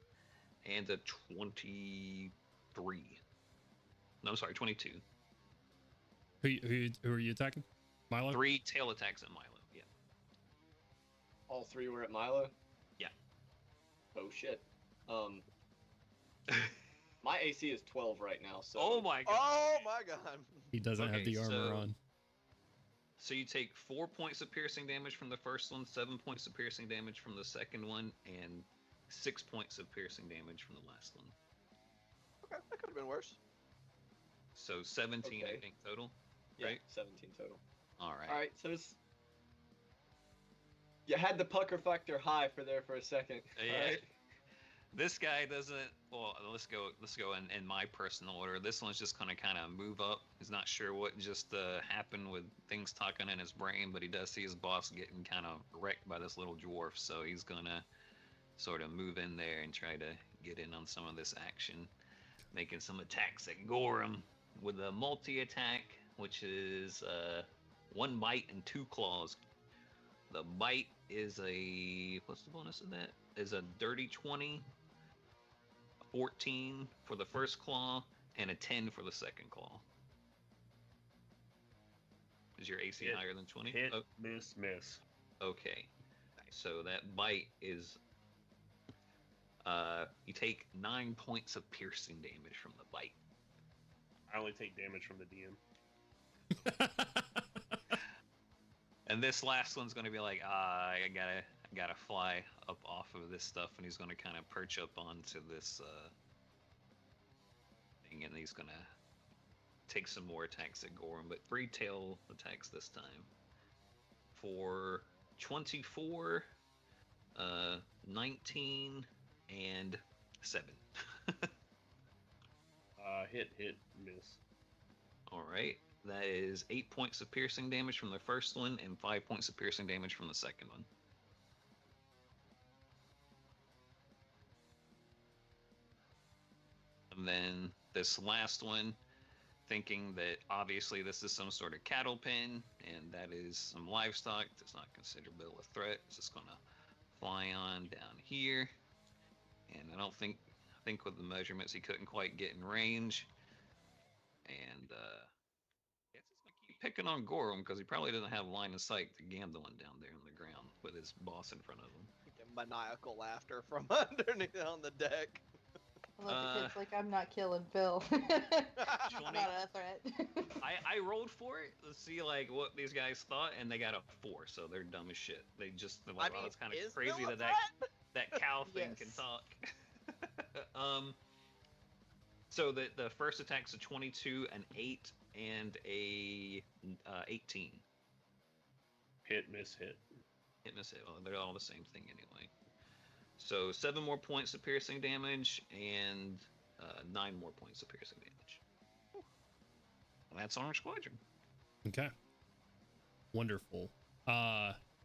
and a 23. No, sorry, 22. Who are you attacking? Milo? 3 tail attacks at Milo. Yeah. All 3 were at Milo? Yeah. Oh shit. My AC is 12 right now, so. Oh my god. Oh my god. He doesn't have Okay, the armor on. So you take 4 points of piercing damage from the first one, 7 points of piercing damage from the second one, and 6 points of piercing damage from the last one. Okay, that could have been worse. So 17, I Okay. think, total. Yeah, Right? 17 total. Alright. Alright, so it's. You had the pucker factor high for a second. Yeah. Alright? This guy doesn't. Well, let's go in my personal order. This one's just gonna kind of move up. He's not sure what just happened with things talking in his brain, but he does see his boss getting kind of wrecked by this little dwarf, so he's gonna sort of move in there and try to get in on some of this action, making some attacks at Gorham with a multi-attack, which is 1 bite and 2 claws. The bite is a, what's the bonus of that? Is a dirty 20, 14 for the first claw, and a 10 for the second claw. Is your AC Hit. higher than 20? Hit, Oh, miss. okay. So that bite is, you take 9 points of piercing damage from the bite. I only take damage from the DM. And this last one's gonna be like, I gotta fly up off of this stuff, and he's gonna kind of perch up onto this thing, and he's gonna take some more attacks at Gorham, but 3 tail attacks this time. For 24, 19, and 7. Hit, miss. Alright, that is 8 points of piercing damage from the first one, and 5 points of piercing damage from the second one. And then this last one, thinking that obviously this is some sort of cattle pen, and that is some livestock that's not considered a threat. It's just gonna fly on down here, and I think with the measurements he couldn't quite get in range, and it's just gonna keep picking on Gorham because he probably doesn't have line of sight to Gandalin down there on the ground with his boss in front of him. Maniacal laughter from underneath on the deck. I love the kids like, I'm not killing Phil. Not a threat. I rolled for it. Let's see like what these guys thought, and they got a 4, so they're dumb as shit. They're like, wow, it's kind of crazy that cow thing can talk. So the first attack's a 22, an 8, and a 18. Hit, miss, hit. Hit, miss, hit. Well, they're all the same thing anyway. So 7 more points of piercing damage and 9 more points of piercing damage. And that's our squadron. Okay. Wonderful.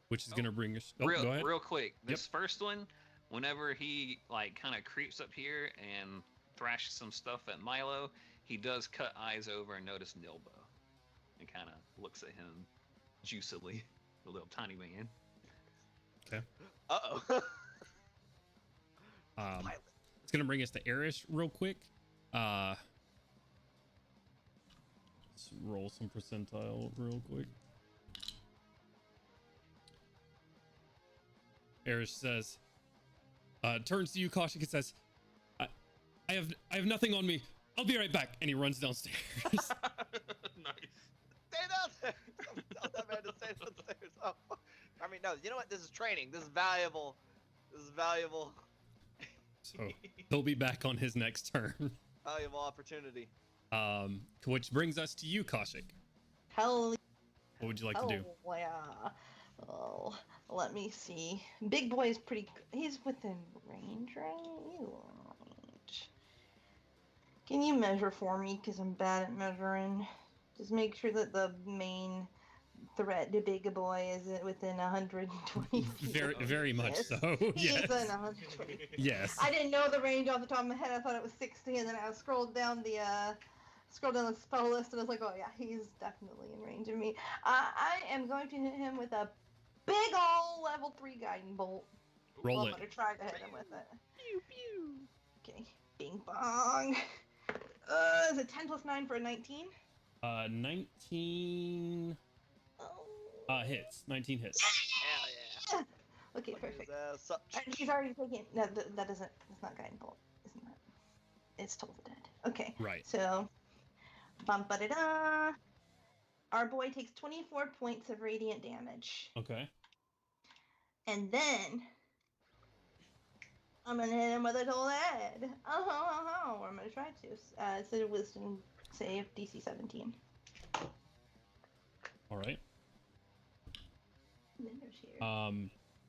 Which is gonna bring us. Oh, go ahead. Real quick. This first one, whenever he like kind of creeps up here and thrashes some stuff at Milo, he does cut eyes over and notice Nilbo, and kind of looks at him juicily, the little tiny man. Okay. Uh-oh. It's gonna bring us to Erish real quick. Let's roll some percentile real quick. Erish says, turns to you, Kaushik, and says, I have nothing on me. I'll be right back. And he runs downstairs. Nice. Stay down there. Tell that man to stay downstairs. Oh. I mean, no, you know what? This is training. This is valuable. So he'll be back on his next turn. Valuable opportunity. Which brings us to you, Kaushik. Hell What would you like to do? yeah. Oh, let me see. Big boy is pretty. He's within range, right? He's within range. Can you measure for me? Because I'm bad at measuring. Just make sure that the main threat to big boy is within 120 feet. Very much so. He's Yes. within 120 feet. Yes. I didn't know the range off the top of my head. I thought it was 60, and then I scrolled down the spell list, and I was like, oh yeah, he's definitely in range of me. I am going to hit him with a big ol' level 3 guiding bolt. Roll I'm it. gonna try to hit him with it. Pew pew. Okay, bing bong. Is it 10 plus 9 for a 19? 19 Oh. hits. 19 hits. Hell yeah. Okay, Look perfect. at his ass up. And he's already taken. No, that doesn't. That's not guiding bolt, isn't that? It's Toll the Dead. Okay. Right. So, bum ba da da. Our boy takes 24 points of radiant damage, Okay. and then I'm gonna hit him with a Toll the Dead. Or I'm gonna try to. It's a Wisdom save, DC 17. All right. And then there's here.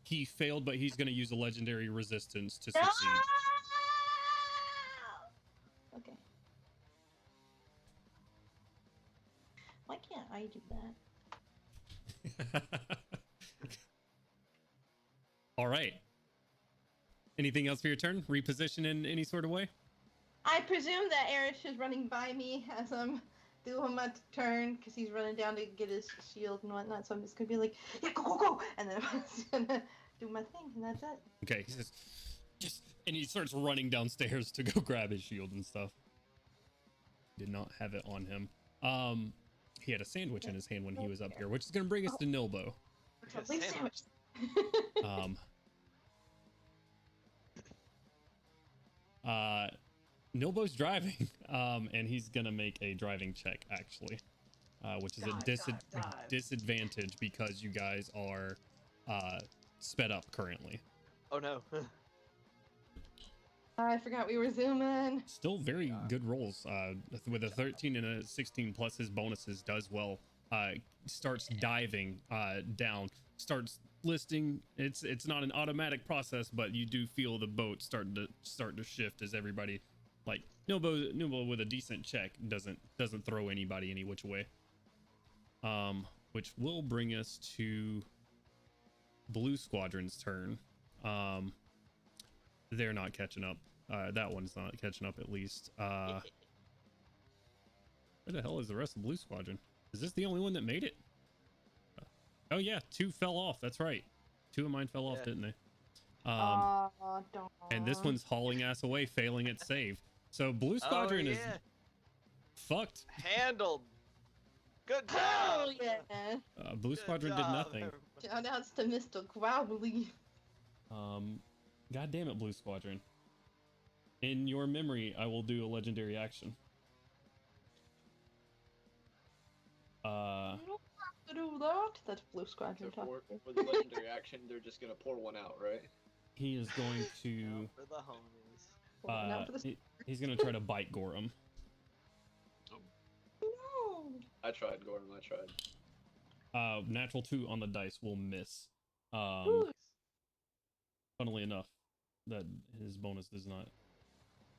He failed, but he's going to use a legendary resistance to No! succeed. Okay. Why can't I do that? All right. Anything else for your turn? Reposition in any sort of way? I presume that Erish is running by me as I'm doing my turn, because he's running down to get his shield and whatnot, so I'm just going to be like, yeah, go, go, go! And then I'm just going to do my thing, and that's it. Okay, he says, yes, and he starts running downstairs to go grab his shield and stuff. Did not have it on him. He had a sandwich in his hand when he was up here, which is going to bring us to Nilbo. Leave sandwich. Nilbo's driving, and he's gonna make a driving check actually, which is a disadvantage because you guys are sped up currently. Oh no. I forgot we were zooming. Still very good rolls. With a 13 and a 16 plus his bonuses, does well. Starts diving down. Starts listing. It's not an automatic process, but you do feel the boat start to shift as everybody. Like Nilbo with a decent check doesn't throw anybody any which way. Which will bring us to Blue Squadron's turn. They're not catching up. That one's not catching up at least. Where the hell is the rest of Blue Squadron? Is this the only one that made it? Oh yeah, 2 fell off. That's right. 2 of mine fell off, didn't they? And this one's hauling ass away, failing its save. So Blue Squadron is fucked. Handled. Good job. Hell yeah. Blue Squadron did nothing. Shout outs to Mr. Growly. God damn it, Blue Squadron. In your memory, I will do a legendary action. You don't have to do that. That's Blue Squadron So talking. for the legendary action, they're just gonna pour one out, right? He is going to For the homies. he's gonna try to bite Gorham. No. I tried, Gordon. I tried. Natural 2 on the dice will miss. Funnily enough, that his bonus does not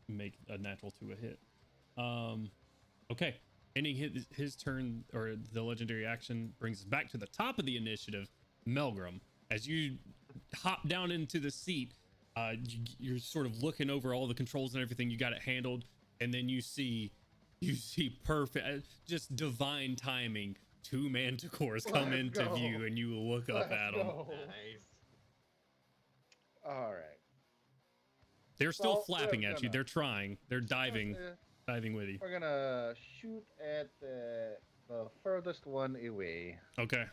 make a natural to a hit. Okay. Ending his turn, or the legendary action, brings us back to the top of the initiative. Melgrim, as you hop down into the seat, you're sort of looking over all the controls and everything. You got it handled, and then you see perfect, just divine timing. 2 Manticores come Let's into go. view, and you look up at them. Nice. All right. They're still So, flapping we're at you. gonna- They're trying. They're diving with you. We're gonna shoot at the furthest one away. Okay.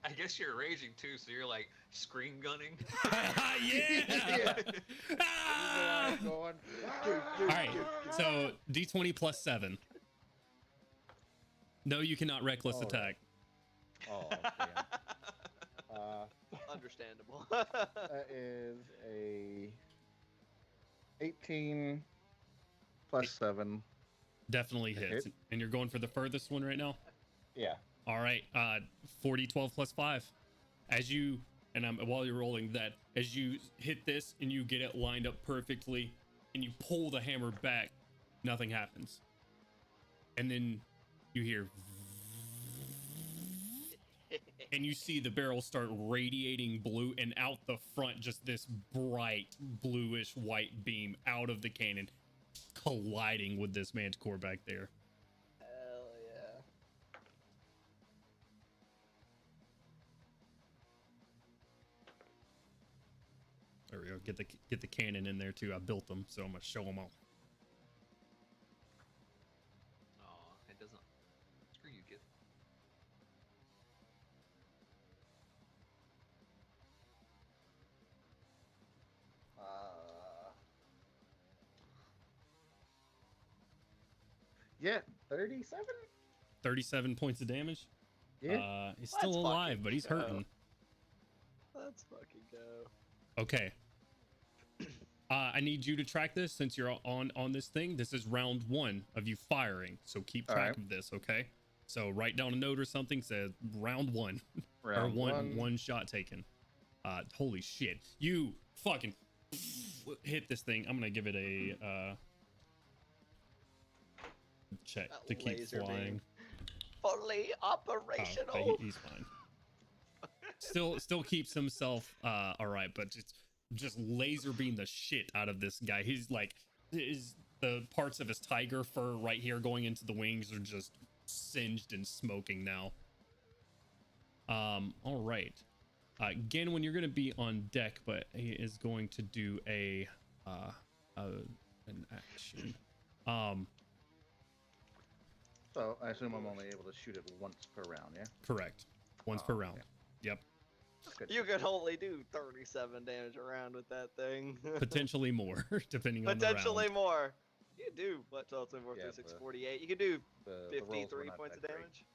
I guess you're raging too, so you're like screen gunning. Yeah. Ah! Going. All right. So D20 plus 7. No, you cannot reckless All right. attack. Oh, damn. Understandable. That is a 18 plus 7. Definitely A hits. hit. And you're going for the furthest one right now? Yeah. All right. 40, 12 plus 5. As you, and while you're rolling that, as you hit this and you get it lined up perfectly and you pull the hammer back, nothing happens. And then you hear, and you see the barrel start radiating blue, and out the front, just this bright bluish white beam out of the cannon, colliding with this Manticore back there. Hell yeah. There we go. Get the cannon in there too. I built them, so I'm gonna show them all. Oh, it doesn't. Screw you, kid. Yeah, 37? 37 points of damage. Yeah. He's still Let's alive, fucking but he's go. hurting. Let's fucking go. Okay. I need you to track this since you're on this thing. This is round 1 of you firing, so keep track Alright. of this, okay? So write down a note or something. Says round 1, Round or one. one shot taken. Holy shit! You fucking hit this thing. I'm gonna give it a check That to keep laser beam. flying. Fully Oh, operational. okay, he's fine. Still keeps himself all right, but just laser beam the shit out of this guy. He's like, the parts of his tiger fur right here going into the wings are just singed and smoking now. All right. Again, when you're going to be on deck, but he is going to do an action. So I assume I'm only able to shoot it once per round, yeah? Correct. Once per round. Yep. That's good. You could only do 37 damage around with that thing. Potentially more, depending on the Potentially round. more. You could do, what, 12, 10, 4, Yeah, 6, but 48. You could do The rolls were 53 not points of that great. damage.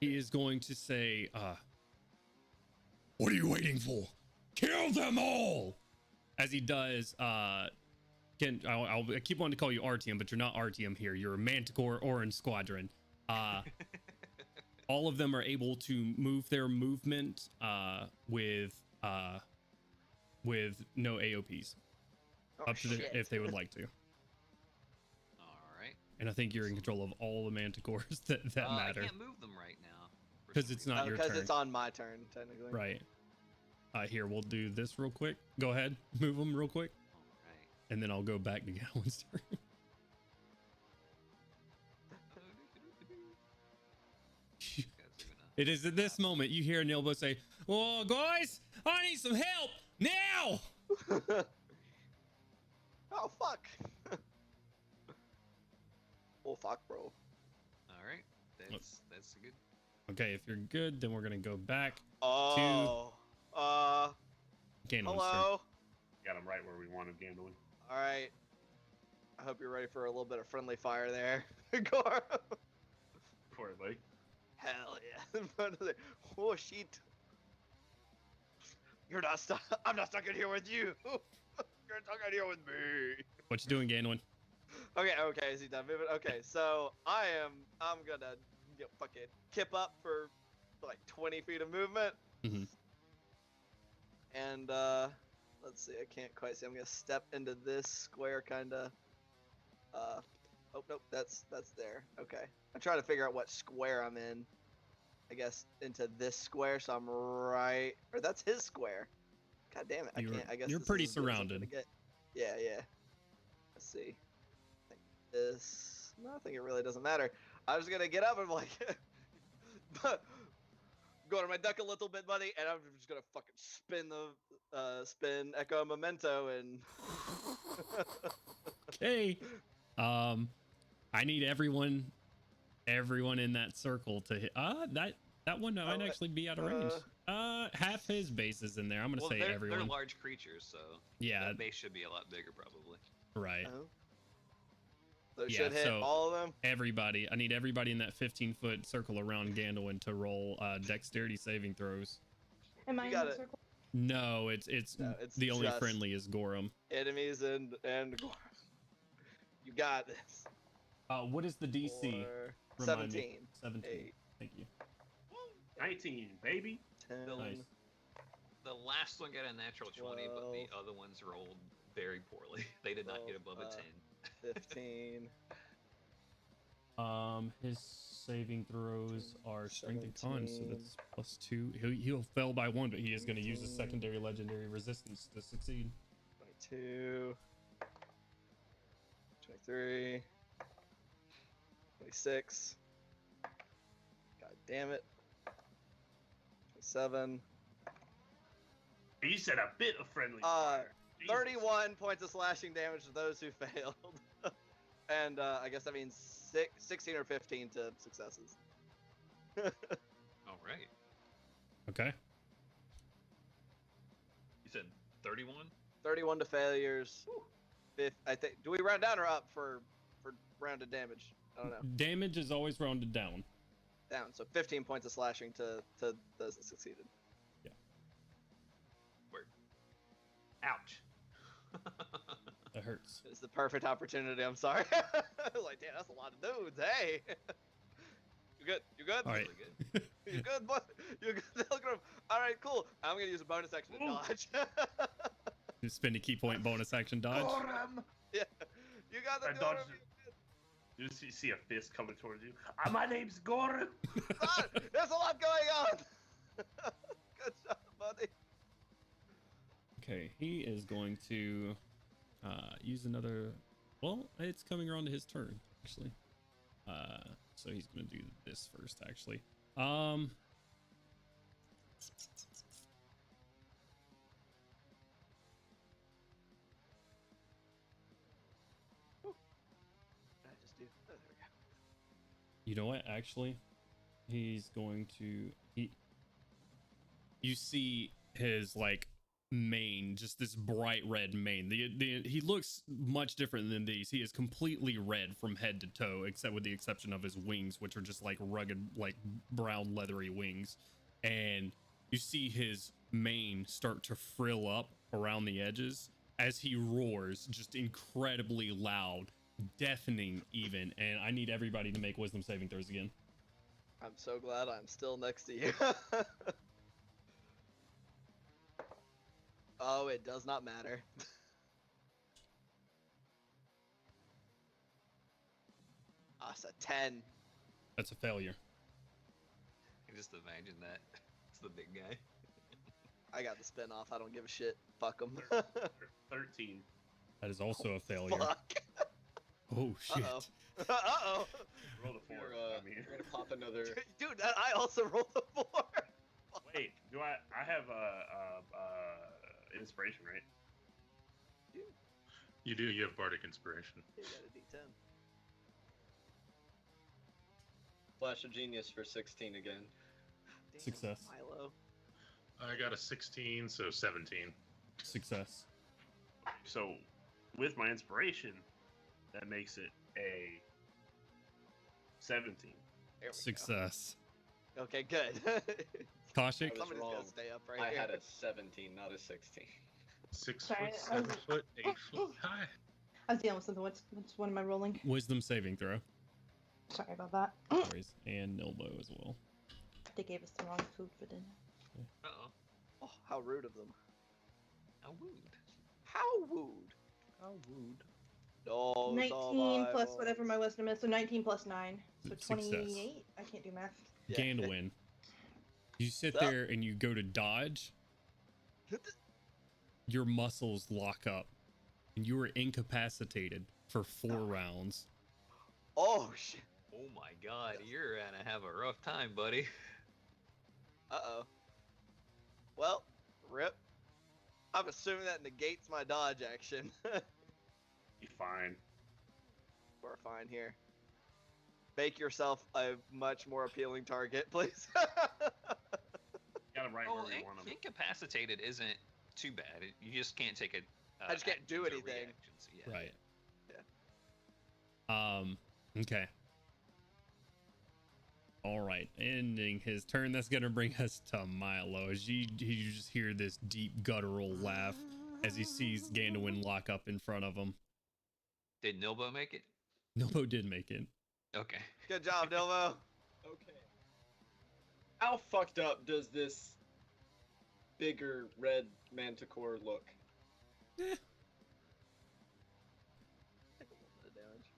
He is going to say, what are you waiting for? Kill them all! As he does, I keep wanting to call you Artyom, but you're not Artyom here. You're a Manticore Orange Squadron. All of them are able to move their movement with no AOPs. Oh, Up to shit. if they would like to. All right. And I think you're in control of all the Manticores that matter. I can't move them right now. for 'Cause some it's reason. not your Because turn. it's on my turn, technically. Right. Here, we'll do this real quick. Go ahead, move them real quick. All right. And then I'll go back to Gallon's turn. These guys are gonna- It is at this moment you hear Nilbo say, "Oh, guys, I need some help now!" Oh, fuck. Oh, fuck, bro. All right. That's good. Okay, if you're good, then we're gonna go back. Oh. Gallon's turn. Hello. Got him right where we want him, Gandalf. All right. I hope you're ready for a little bit of friendly fire there, Gore. For it, buddy. Hell yeah. Oh, shit. You're not stuck. I'm not stuck in here with you. You're stuck in here with me. What you doing, Ganwin? Okay, is he done moving? Okay, so I'm gonna fucking kip up for like 20 feet of movement. Mm-hmm. And let's see, I can't quite see. I'm gonna step into this square, kind of. Oh nope, that's there. Okay, I'm trying to figure out what square I'm in. I guess into this square, so I'm right, or that's his square. God damn it, I can't. I guess you're this pretty is as good as I'm surrounded. gonna get. Yeah, yeah. Let's see. I think this. No, I think it really doesn't matter. I'm just gonna get up and like, go to my duck a little bit, buddy, and I'm just gonna fucking spin the spin Echo Memento and. Okay. I need everyone in that circle to hit. That one might actually be out of range. Half his base is in there. I'm gonna say everyone. They're large creatures, so yeah, that base should be a lot bigger, probably. Right. So it should hit all of them. Everybody. I need everybody in that 15-foot circle around Gandalin to roll dexterity saving throws. Am I in the circle? No, it's the only friendly is Gorham. Enemies and Gorham. You got this. What is the DC? 17. 17. 8. Thank you. 19, baby. 10. Nice. The last one got a natural 20, but the other ones rolled very poorly. They did not get above a 10. 15. His saving throws are strength and con, so that's +2. He'll fail by 1, but he is going to use a secondary legendary resistance to succeed. 22. 23. 26. God damn it. 27. You said a bit of friendly. 31 points of slashing damage to those who failed. And I guess that means 16 or 15 to successes. All right. Okay. You said 31? 31 to failures. I think. Do we round down or up for rounded damage? I don't know. Damage is always rounded down. Down. So 15 points of slashing to those that succeeded. Yeah. Word. Ouch. That hurts. It's the perfect opportunity. I'm sorry. Like, damn, that's a lot of dudes. Hey. You good? You good? All right. Really good. You good, boy? You good? All right, cool. I'm gonna use a bonus action to dodge. You spend a key point bonus action dodge. Gorham! Yeah. You got the I dodged it. You see a fist coming towards you. My name's Gorham. There's a lot going on. Good job, buddy. Okay, he is going to use another. Well, it's coming around to his turn actually. So he's going to do this first actually. You know what? Actually, he's going to. You see his like mane, just this bright red mane. He looks much different than these. He is completely red from head to toe, except with the exception of his wings, which are just like rugged, like brown leathery wings. And you see his mane start to frill up around the edges as he roars, just incredibly loud, deafening even. And I need everybody to make wisdom saving throws again. I'm so glad I'm still next to you. Oh, it does not matter. It's a 10. That's a failure. I just imagine that. It's the big guy. I got the spin off. I don't give a shit. Fuck him. 13. That is also a failure. Fuck. Oh shit. Uh-oh. Uh-oh. Roll the 4. You're gonna pop another. Dude, I also rolled a 4. Wait, do I have inspiration, right? You do. You have bardic inspiration. You got a D10. Flash of genius for 16 again. Damn, Success. Milo. I got a 16, so 17. Success. So, with my inspiration, that makes it a 17. There we Success. go. Okay, good. Kaushik? I was Somebody's wrong. gonna stay up right I here. had a 17, not a 16. 6 Sorry, foot, I 7 was- foot, 8 foot high. I was dealing with something. What's one am I rolling? Wisdom saving throw. Sorry about that. No worries. And Nilbo as well. They gave us the wrong food for dinner. Uh-oh. Oh, how rude of them. How wooed. How wooed. How rude. No, 19 plus whatever my wisdom is, so 19 plus 9. So Success. 28? I can't do math. Yeah. Gandalin. You sit Sup? there and you go to dodge. Your muscles lock up. And you are incapacitated for 4 rounds. Oh, shit. Oh my god, you're gonna have a rough time, buddy. Uh-oh. Well, rip. I'm assuming that negates my dodge action. Be fine. We're fine here. Make yourself a much more appealing target, please. Got him right Well, where we want him. incapacitated isn't too bad. You just can't take a. I just can't do actions or anything. reactions. Yeah. Right. Yeah. Okay. All right. Ending his turn. That's going to bring us to Milo. As you just hear this deep guttural laugh as he sees Gandalin lock up in front of him. Did Nilbo make it? Nilbo did make it. Okay. Good job, Dilmo. Okay. How fucked up does this bigger red manticore look?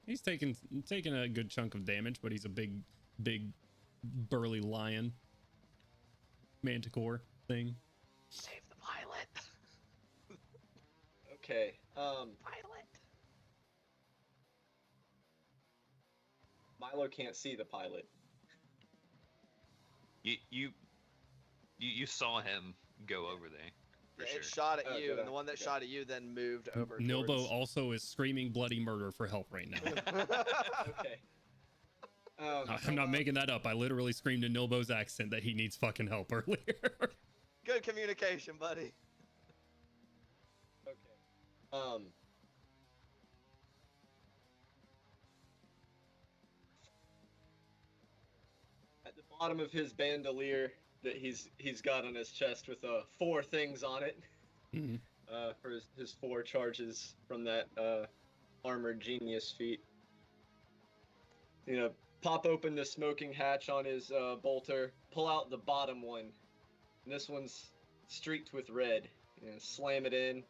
He's taking a good chunk of damage, but he's a big burly lion manticore thing. Save the pilot. Okay. Pilot. Milo can't see the pilot. You saw him go over there. For Yeah, sure. it shot at Oh, you, did and the I? one that Okay. shot at you then moved over. Nilbo towards... also is screaming bloody murder for help right now. Okay. I'm not making that up. I literally screamed in Nilbo's accent that he needs fucking help earlier. Good communication, buddy. Okay. At the bottom of his bandolier that he's got on his chest with 4 things on it. Mhm. For his 4 charges from that armored genius feat. You know, pop open the smoking hatch on his bolter, pull out the bottom one. And this one's streaked with red. You know, slam it in.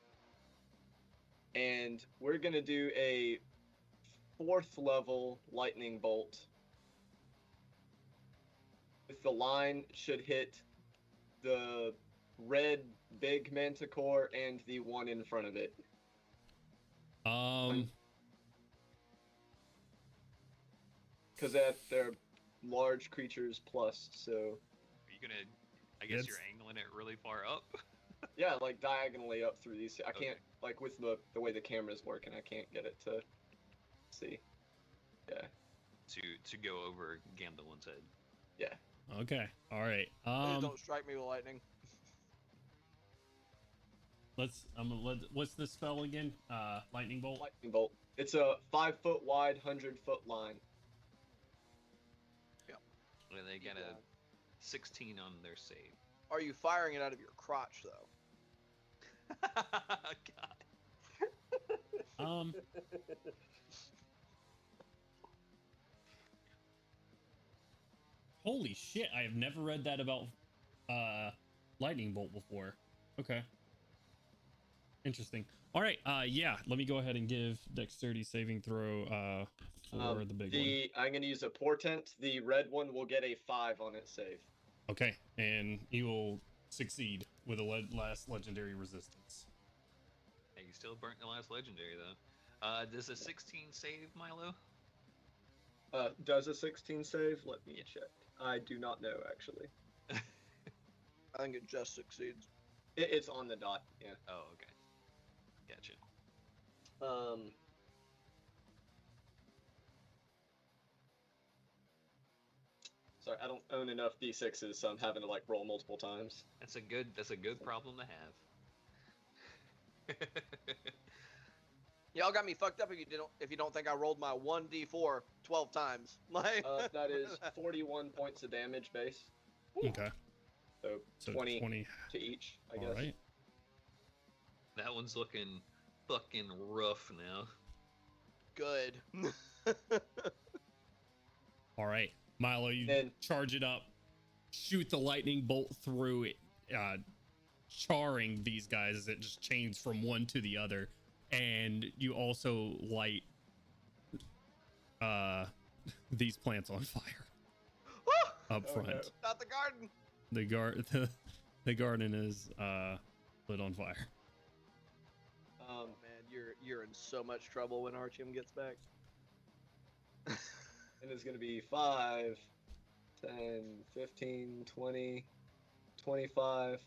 And we're gonna do a 4th level lightning bolt. With the line should hit the red big manticore and the one in front of it. Because they're large creatures plus, so Are you gonna? I guess That's- you're angling it really far up. yeah, like diagonally up through these. I Okay. can't, like with the way the camera's working, I can't get it to see. Yeah. To go over Gandalin's head. Yeah. Okay. All right. Please don't strike me with lightning. What's the spell again? Lightning bolt. Lightning bolt. It's a 5 foot wide, 100-foot line. And they get a 16 on their save. Are you firing it out of your crotch, though? God. Holy shit! I have never read that about lightning bolt before. Okay. Interesting. All right. Yeah. Let me go ahead and give dexterity saving throw for the big one. I'm gonna use a portent. The red one will get a 5 on its save. Okay, and he will succeed with a last legendary resistance. Hey, you still burnt the last legendary though. Does a 16 save, Milo? Does a 16 save? Let me check. I do not know, actually. I think it just succeeds. It's on the dot, yeah. Oh, okay. Gotcha. Sorry, I don't own enough D6s, so I'm having to like roll multiple times. That's a good problem to have. Y'all got me fucked up if you don't think I rolled my 1d4 12 times. Like That is 41 points of damage base. Okay. So 20 to each, I guess. All right. That one's looking fucking rough now. good. All right, Milo, you Then- charge it up, shoot the lightning bolt through it, charring these guys as it just chains from one to the other, and you also light these plants on fire up Oh, front. no. Not the garden. The garden is lit on fire. Oh man, you're in so much trouble when Artyom gets back. And it's going to be 5, 10, 15, 20, 25,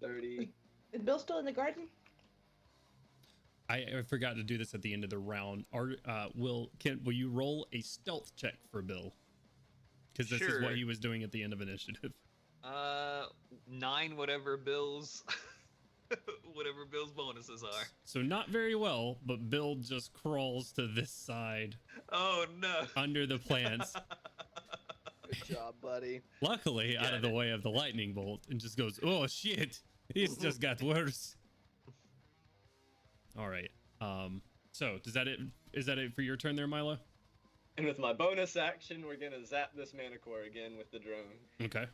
30. Is Bill still in the garden? I forgot to do this at the end of the round. Will you roll a stealth check for Bill? Because this is Sure. what he was doing at the end of initiative. 9 whatever Bill's whatever Bill's bonuses are. So not very well, but Bill just crawls to this side Oh no. under the plants, Good job, buddy. luckily out of the way of the lightning bolt, and just goes, oh shit, it's just got worse. All right. So is that it for your turn there, Milo? And with my bonus action, we're going to zap this Manticore again with the drone. Okay.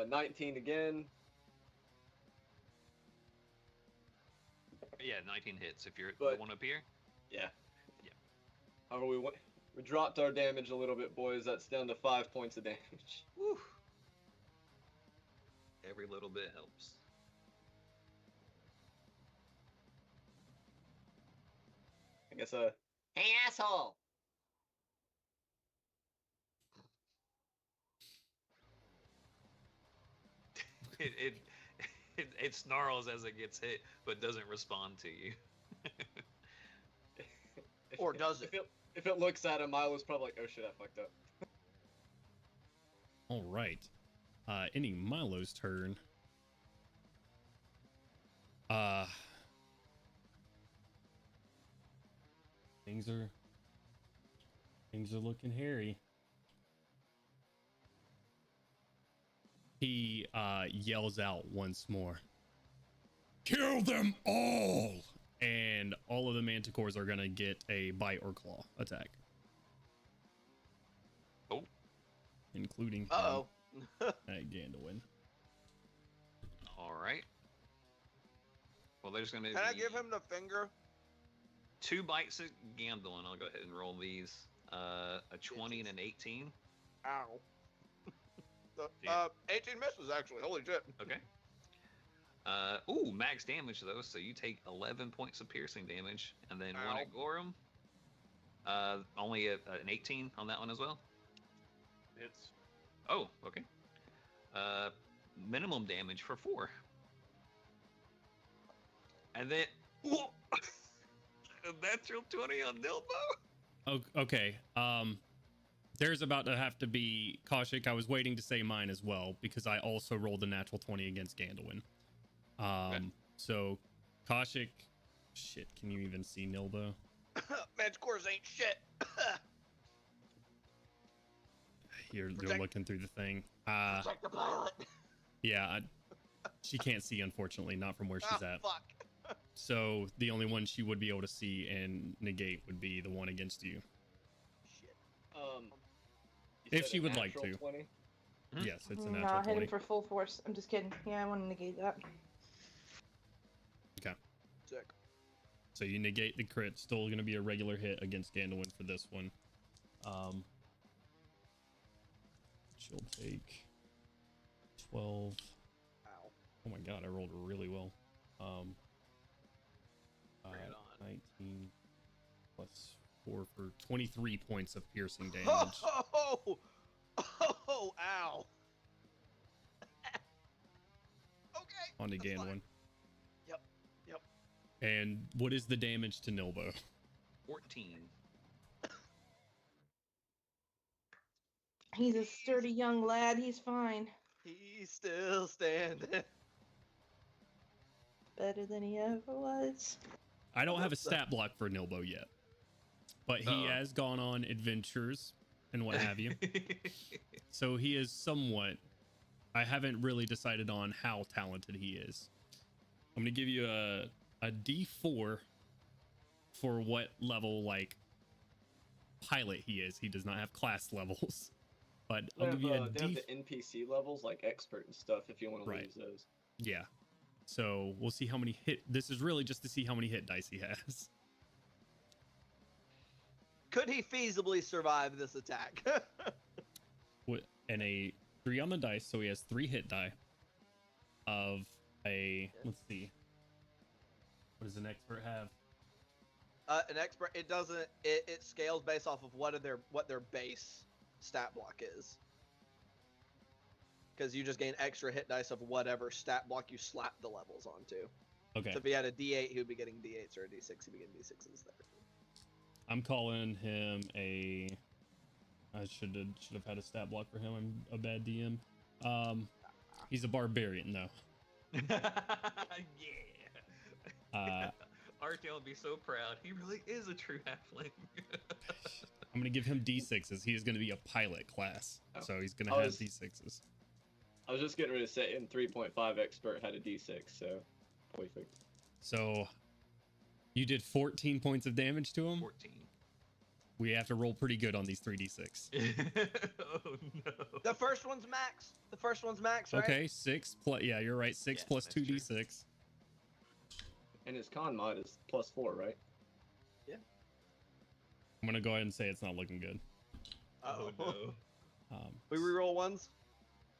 19 again. Yeah, 19 hits if you're But- the one up here. Yeah. Yeah. However, we dropped our damage a little bit, boys. That's down to 5 points of damage. Woo. Every little bit helps. I guess, Hey, asshole! It snarls as it gets hit, but doesn't respond to you. Or does it? If it looks at him, Milo's probably like, oh shit, I fucked up. All right. Ending Milo's turn. Things are looking hairy. He yells out once more, "Kill them all!" And all of the Manticores are gonna get a bite or claw attack. Oh. Including him Uh-oh. at Gandalwin. All right. Well, there's gonna be Can I give him the finger? 2 bites at Gandalwin. I'll go ahead and roll these. A 20 and an 18. Ow. Yeah. 18 misses, actually. Holy shit. Okay. Ooh, max damage though, so you take 11 points of piercing damage, and then 1 at Gorham. Only an 18 on that one as well. It's Oh, okay. Minimum damage for 4. And then, whoa, a natural 20 on Nilbo. Okay. There's about to have to be Kaushik. I was waiting to say mine as well because I also rolled a natural 20 against Gandalwin. So Kaushik, shit, can you even see Nilbo? Manticores ain't shit. You're looking through the thing. Protect the pilot. Yeah, she can't see, unfortunately, not from where she's at. Fuck. So the only one she would be able to see and negate would be the one against you. Shit. You If said she a would like natural to. 20? Yes, it's a Nah, natural hit 20. him for full force. I'm just kidding. Yeah, I want to negate that. Okay. Sick. So you negate the crit. Still going to be a regular hit against Gandalwin for this one. She'll take 12. Ow. Oh my god, I rolled really well. Bring it on. 19 plus 4 for 23 points of piercing damage. Oh, ow. Okay. Onto that's fine. Gandalwin. Yep. And what is the damage to Nilbo? 14. He's a sturdy young lad. He's fine. He's still standing. Better than he ever was. I don't have a stat block for Nilbo yet, but he has gone on adventures and what have you. So he is somewhat. I haven't really decided on how talented he is. I'm gonna give you a D4 for what level, like, pilot he is. He does not have class levels. But They I'll have, give you a they have the NPC levels, like expert and stuff, if you want to use those. Yeah. So we'll see how many hit. This is really just to see how many hit dice he has. Could he feasibly survive this attack? And a 3 on the dice, so he has 3 hit die. Of a, let's see. What does an expert have? An expert, it doesn't. It scales based off of what their base stat block is. Because you just gain extra hit dice of whatever stat block you slap the levels onto. Okay. So if he had a D8, he would be getting D8s, or a D6, he'd be getting D6s there. I'm calling him a. I should have had a stat block for him. I'm a bad DM. He's a barbarian though. Yeah. Artyom will be so proud. He really is a true halfling. I'm gonna give him D6s. He is gonna be a pilot class, so he's gonna have D6s. I was just getting ready to say in 3.5 expert had a D6, so perfect. So you did 14 points of damage to him. 14. We have to roll pretty good on these 3d6. Oh no. The first one's max. The first one's max, right? Okay, 6 plus. Yeah, you're right. 6 plus 2d6. And his con mod is +4, right? Yeah. I'm gonna go ahead and say it's not looking good. Oh no. We reroll ones.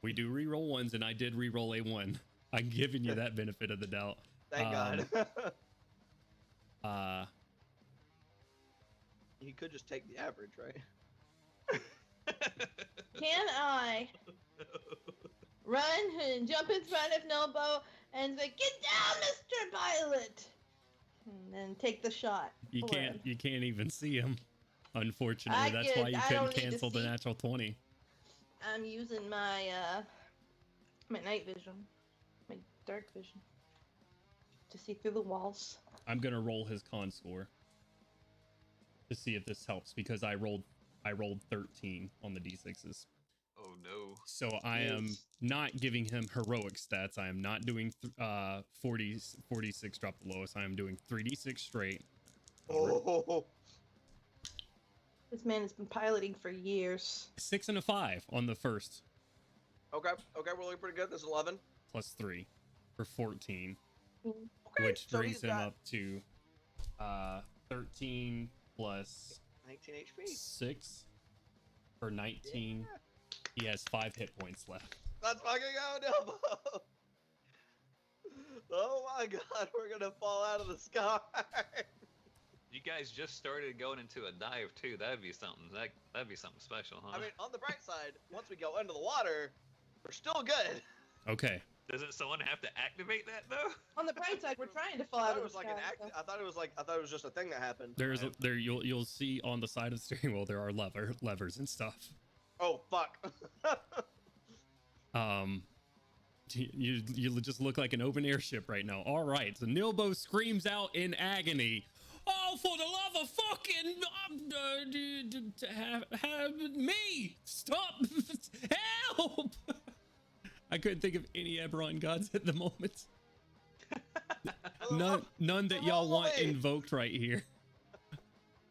We do reroll ones, and I did reroll a 1. I'm giving you that benefit of the doubt. Thank God. He could just take the average, right? Can I run and jump in front of Nobo and say, "Get down, Mr. Pilot," and then take the shot? You for can't. him? You can't even see him. Unfortunately, that's why you I couldn't don't need to cancel the see. natural 20. I'm using my my night vision, my dark vision, to see through the walls. I'm gonna roll his con score to see if this helps because I rolled 13 on the d6s. Oh no. So I am not giving him heroic stats. I am not doing 46 drop the lowest. I am doing 3d6 straight. Oh. This man has been piloting for years. 6 and a 5 on the first. Okay, we're looking pretty good. This is 11. Plus 3 for 14. Okay, Which so brings he's him got up to 13 plus 19 HP. 6 for 19. Yeah. He has 5 hit points left. Let's fucking go, Nobo! Oh my God, we're gonna fall out of the sky. You guys just started going into a dive too. That'd be something. That'd be something special, huh? I mean, on the bright side, once we go under the water, we're still good. Okay. Doesn't someone have to activate that though? On the bright side, we're trying to fall I out thought of it the was like sky. an act. so- I thought it was just a thing that happened. You'll see on the side of the steering wheel there are levers and stuff. Oh fuck. You just look like an open airship right now. All right, so Nilbo screams out in agony. Oh, for the love of fucking have me stop! Help! I couldn't think of any Eberron gods at the moment. None that y'all want invoked right here.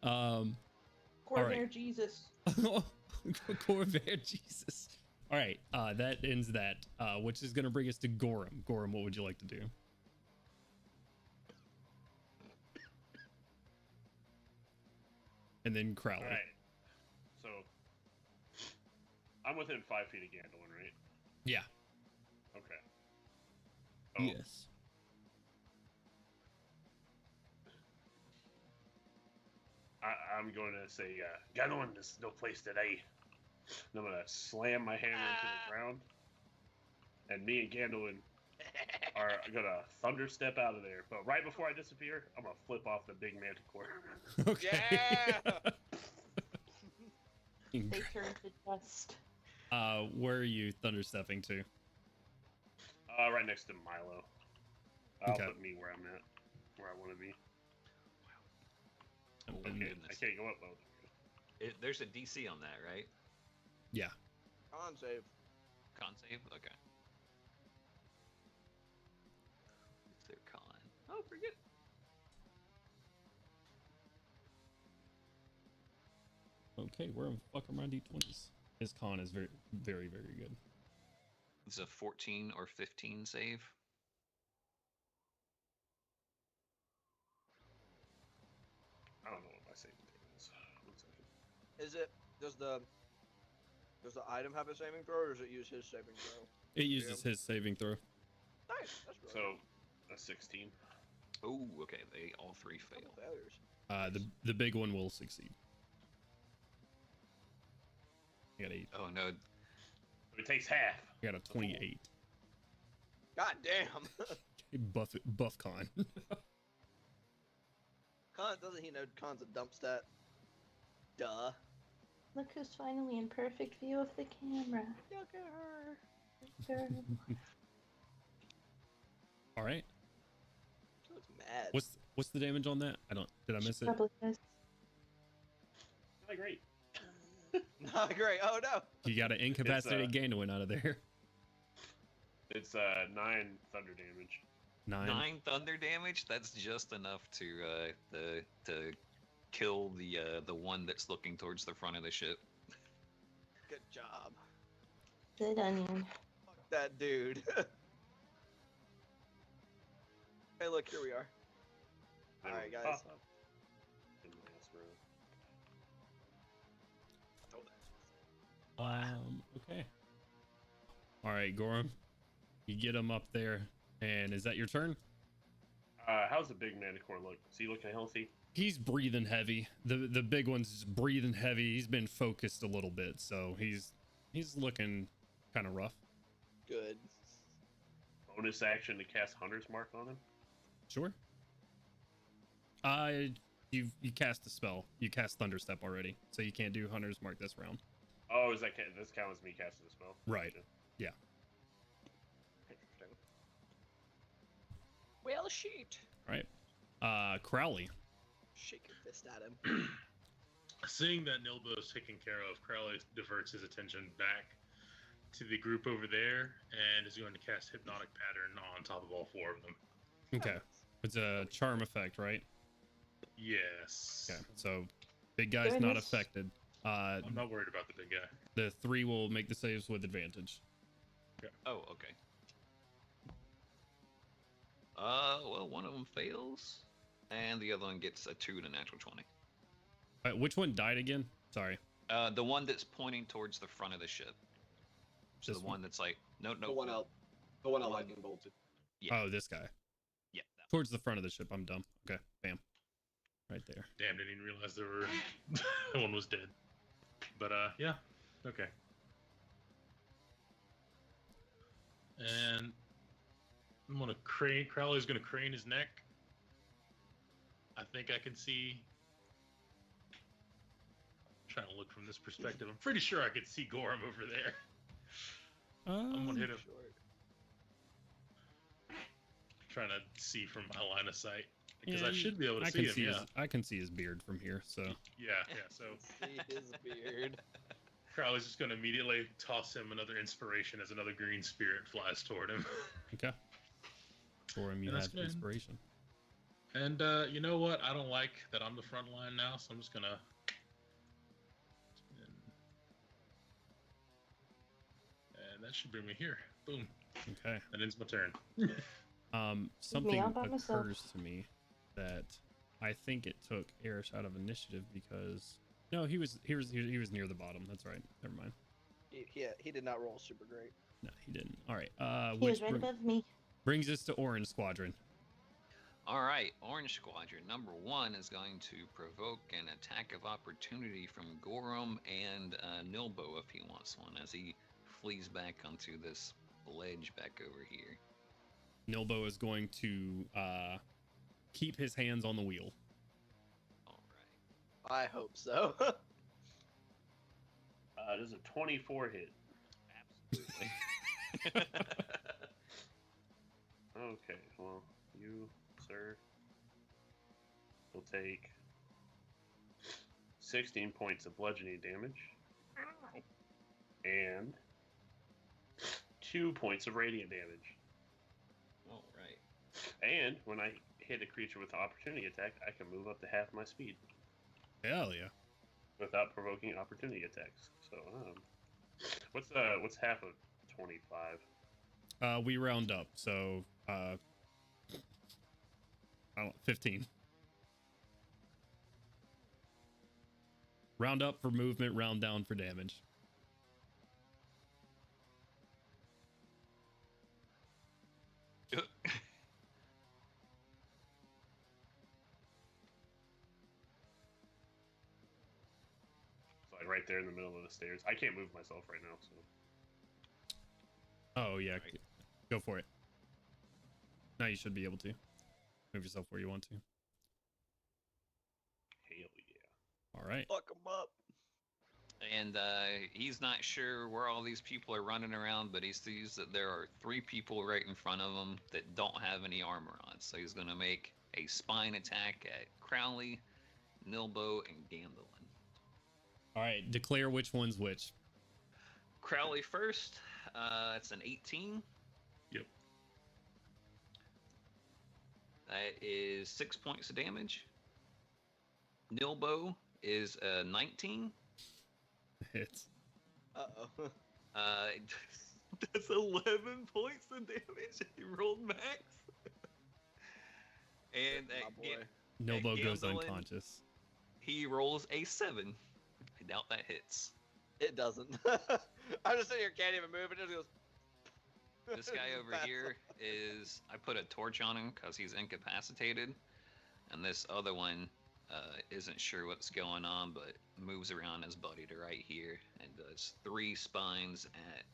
Corvair Jesus. Corvair Jesus. All right, that ends that, which is going to bring us to Gorham. Gorham, what would you like to do? And then Crowley. All right. So I'm within 5 feet of Gandalf, right? Yeah. Okay. Yes. I'm going to say, Gandalf, this is no place today. And I'm going to slam my hammer into the ground. And me and Gandalf are going to thunder step out of there. But right before I disappear, I'm going to flip off the big Manticore. Okay. Yeah. They turn to dust. Where are you thunder stepping to? Right next to Milo. I'll Okay. put me where I'm at, where I want to be. Oh, I goodness. can't go up though. There's a DC on that, right? Yeah. Con save. Con save? Okay. What's their con? Oh, pretty good. Okay, we're in fuck around D20s. His con is very, very, very good. It's a 14 or 15 save. I don't know what my saving thing is. 1 second. Is it does the item have a saving throw, or does it use his saving throw? It uses his saving throw. Nice. That's really So, a 16. Oh, okay. They all three good. fail. Couple failures. The big one will succeed. I got 8. Oh no. It takes half. I got a 28. God damn. Buff con. Con doesn't he know Con's a dump stat? Duh. Look who's finally in perfect view of the camera. Look at her. Girl. All right. She looks mad. What's the damage on that? Did I miss it? Probably is. Not great. Not great. Oh no. You got an incapacitated Gnolls out of there. It's 9 thunder damage. 9. Thunder damage. That's just enough to kill the one that's looking towards the front of the ship. Good job. Good onion. Fuck that dude. Hey, look, here we are. Then Alright, we guys. pop up in the last row. Okay. All right, Gorham. You get him up there, and is that your turn? How's the big Manticore look? Is he looking healthy? He's breathing heavy. The big one's breathing heavy. He's been focused a little bit, so he's looking kind of rough. Good. Bonus action to cast Hunter's Mark on him? Sure. You cast a spell. You cast Thunderstep already, so you can't do Hunter's Mark this round. Oh, is that this counts as me casting a spell? Right. Yeah. Interesting. Well, sheet. All right. Crowley. Shake your fist at him. Seeing that Nilbo's taken care of, Crowley diverts his attention back to the group over there and is going to cast Hypnotic Pattern on top of all 4 of them. Okay. It's a charm effect, right? Yes. Okay. So big guy's not affected. I'm not worried about the big guy. The 3 will make the saves with advantage. Oh, okay. Well, one of them fails, and the other one gets a 2 and a natural 20. Which one died again? Sorry. The one that's pointing towards the front of the ship. So This the one that's like, no. The one out lightning bolted. Yeah. Oh, this guy. Yeah. Towards the front of the ship. I'm dumb. Okay. Bam. Right there. Damn, didn't even realize there were one was dead. But yeah, okay. And I'm gonna crane. Crowley's gonna crane his neck. I think I can see. Trying to look from this perspective. I'm pretty sure I could see Gorham over there. I'm gonna hit him. Trying to see from my line of sight because I should be able to see him. Yeah, I can see his beard from here. So yeah. So See his beard. Crowley's just gonna immediately toss him another inspiration as another green spirit flies toward him. Okay. For him, you And have that's good. inspiration. And you know what? I don't like that I'm the front line now, so I'm just gonna. And that should bring me here. Boom. Okay. That ends my turn. Something all by myself. occurs to me that I think it took Erish out of initiative because no, he was near the bottom. That's right. Never mind. He did not roll super great. No, he didn't. All right. He Which was right above me. brings us to Orange Squadron. All right, Orange Squadron number 1 is going to provoke an attack of opportunity from Gorham and Nilbo if he wants one, as he flees back onto this ledge back over here. Nilbo is going to keep his hands on the wheel. All right. I hope so. Does a 24 hit? Absolutely. Okay, well, you, sir, will take 16 points of bludgeoning damage and 2 points of radiant damage. All right. And when I hit a creature with an opportunity attack, I can move up to half my speed. Hell yeah. without provoking opportunity attacks. So, what's half of 25? We round up, so I don't 15. Round up for movement, round down for damage. Like right there in the middle of the stairs. I can't move myself right now, so. Oh yeah, go for it. Now you should be able to move yourself where you want to. Hell yeah! All right. Fuck him up. And he's not sure where all these people are running around, but he sees that there are 3 people right in front of him that don't have any armor on. So he's going to make a spine attack at Crowley, Nilbo, and Gandolin. All right, declare which one's which. Crowley first. It's an 18. Yep. That is 6 points of damage. Nilbo is 19. Hits. Uh-oh. That's 11 points of damage. He rolled max. And Nilbo goes Gandolin, unconscious. He rolls a 7. I doubt that hits. It doesn't. I'm just sitting here, can't even move. It just goes. This guy over here is, I put a torch on him because he's incapacitated. And this other one isn't sure what's going on, but moves around his buddy to right here and does 3 spines at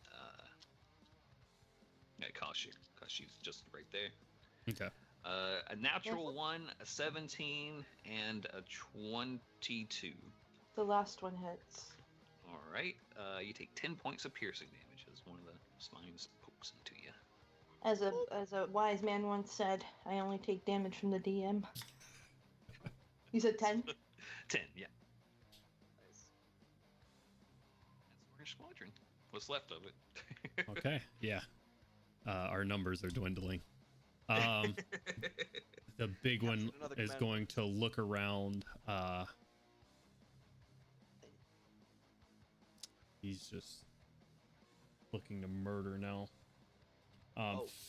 Koshik, because she's just right there. Okay. A natural 1, a 17, and a 22. The last one hits. All right. You take 10 points of piercing damage as one of the spines pokes into you. As a wise man once said, I only take damage from the DM. You said 10? 10, yeah. Nice. That's Orange Squadron. What's left of it. Okay. Yeah. Our numbers are dwindling. The big one Another is command. going to look around. He's just looking to murder now.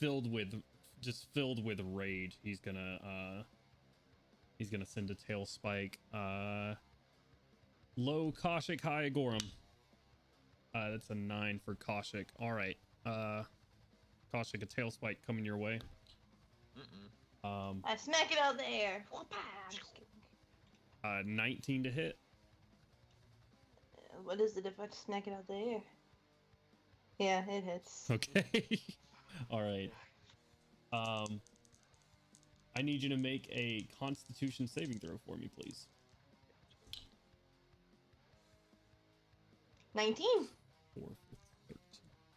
Filled with rage. He's gonna send a tail spike. Low Koshik, high Gorum. That's a 9 for Koshik. All right. Koshik, a tail spike coming your way. I smack it out there. Whoop-ah, I'm just kidding. 19 to hit. What is it if I just smack it out the air? Yeah, it hits. Okay. All right. I need you to make a Constitution saving throw for me, please. 19. 4,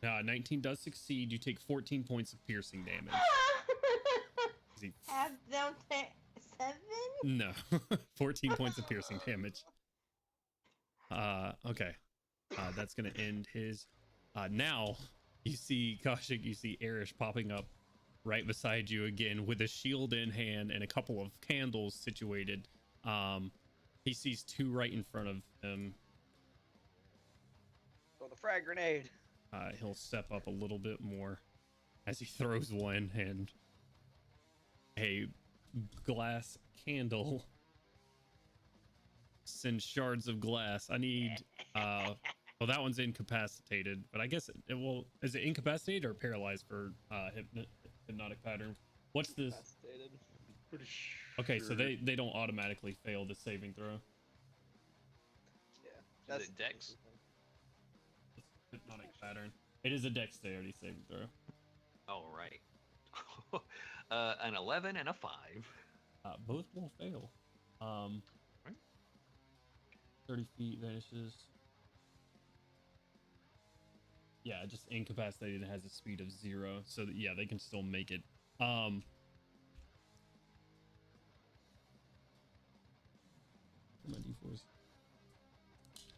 13. 19 does succeed. You take 14 points of piercing damage. Is he- Half down to 7? No. 14 points of piercing damage. Okay. That's gonna end his. Now you see Koshik, you see Erish popping up right beside you again with a shield in hand and a couple of candles situated. He sees 2 right in front of him. Throw the frag grenade. He'll step up a little bit more as he throws one, and a glass candle sends shards of glass. I need well, that one's incapacitated, but I guess it will. Is it incapacitated or paralyzed for hypnotic pattern? What's this? Incapacitated. Pretty sure. Okay, so they don't automatically fail the saving throw. Yeah. Is it Dex? Hypnotic pattern. It is a dexterity saving throw. All right. An 11 and a 5. Both will fail. 30 feet vanishes. Yeah, just incapacitated and has a speed of 0. So that, yeah, they can still make it. My D4s.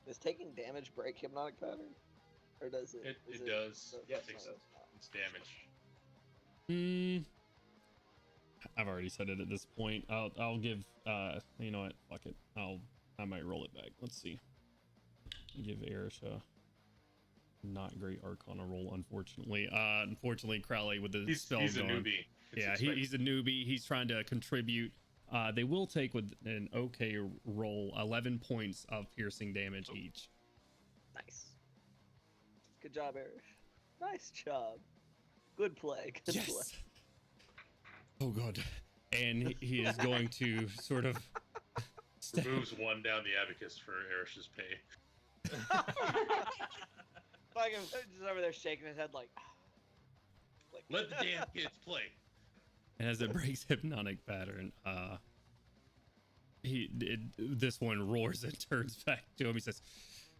Does taking damage break hypnotic pattern? Or does it? It does. Yeah, It takes it's damage. I've already said it at this point. I'll give you know what? Fuck it. I might roll it back. Let's see. Give Erish a not great Arcana roll, unfortunately. Unfortunately, Crowley with the spell He's a gone. newbie. It's Yeah, expected. he's a newbie. He's trying to contribute. They will take with an okay roll 11 points of piercing damage each. Nice. Good job, Eric. Nice job. Good play. Good play. Yes. Oh god. And he is going to sort of Moves one down the abacus for Erish's pay. Like I'm just over there shaking his head like. Let the damn kids play. And as it breaks hypnotic pattern, this one roars and turns back to him. He says,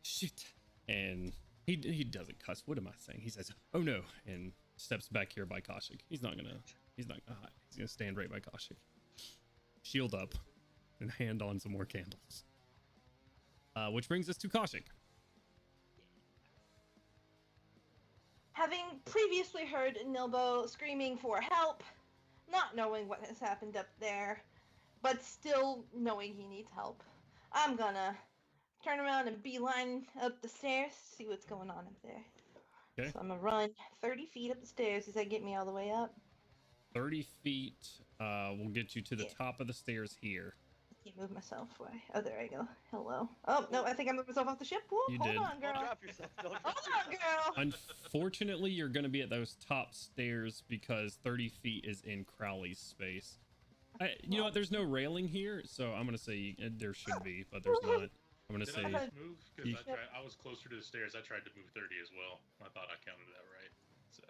"Shit!" And he doesn't cuss. What am I saying? He says, "Oh no!" and steps back here by Koshik. He's not gonna hide. He's gonna stand right by Koshik. Shield up, and hand on some more candles. Which brings us to Koshik. Having previously heard Nilbo screaming for help, not knowing what has happened up there, but still knowing he needs help, I'm gonna turn around and beeline up the stairs, see what's going on up there. Okay. So I'm gonna run 30 feet up the stairs. Does that get me all the way up? 30 feet will get you to the top of the stairs here. I can't move myself. Why? Oh, there I go. Hello. Oh, no, I think I moved myself off the ship. Whoa, You hold did. on, girl. Don't drop yourself. Don't drop Hold on, yourself. girl. Unfortunately, you're going to be at those top stairs because 30 feet is in Crowley's space. You know what? There's no railing here, so I'm going to say there should be, but there's not. I'm going to Did say... I just move? Because you- I was closer to the stairs. I tried to move 30 as well. I thought I counted that right. So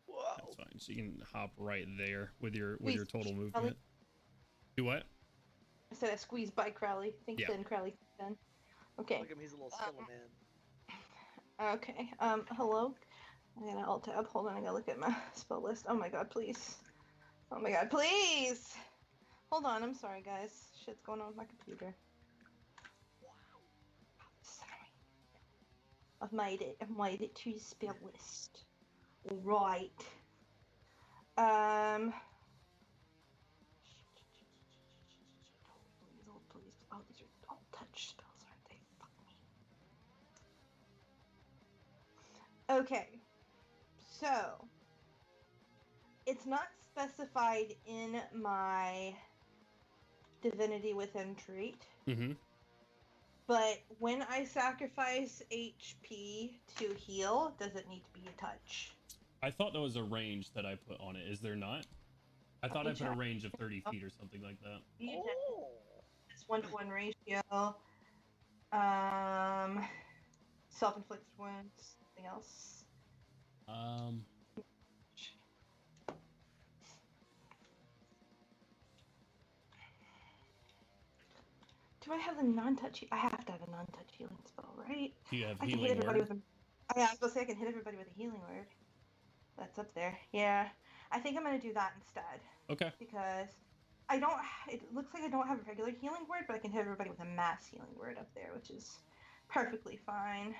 Whoa. That's fine. She can hop right there with your Wait, total Crowley? movement. Do what? I said I squeezed by Crowley. Thanks, Yeah. then Crowley. Done. Okay. Look at him. He's a little skeleton man. Okay. Hello. I got an alt tab. Hold on. I gotta look at my spell list. Oh my god, please. Oh my god, please. Hold on. I'm sorry, guys. Shit's going on with my computer. Sorry. I've made it to the spell list. Right. Please. Oh, these are all touch spells, aren't they? Fuck me. Okay. So, it's not specified in my Divinity Within trait, Mm-hmm. but when I sacrifice HP to heal, does it need to be a touch? I thought there was a range that I put on it. Is there not? I thought I put a range of 30 feet or something like that. Oh. It's 1-to-1 ratio. Self-inflicted wounds. Something else. Do I have the non-touch? I have to have a non-touch healing spell, right? Do you have I can hit healing everybody word? with a. I was supposed to say I can hit everybody with a healing word. That's up there. Yeah, I think I'm gonna do that instead Okay. because I don't. It looks like I don't have a regular healing word, but I can hit everybody with a mass healing word up there, which is perfectly fine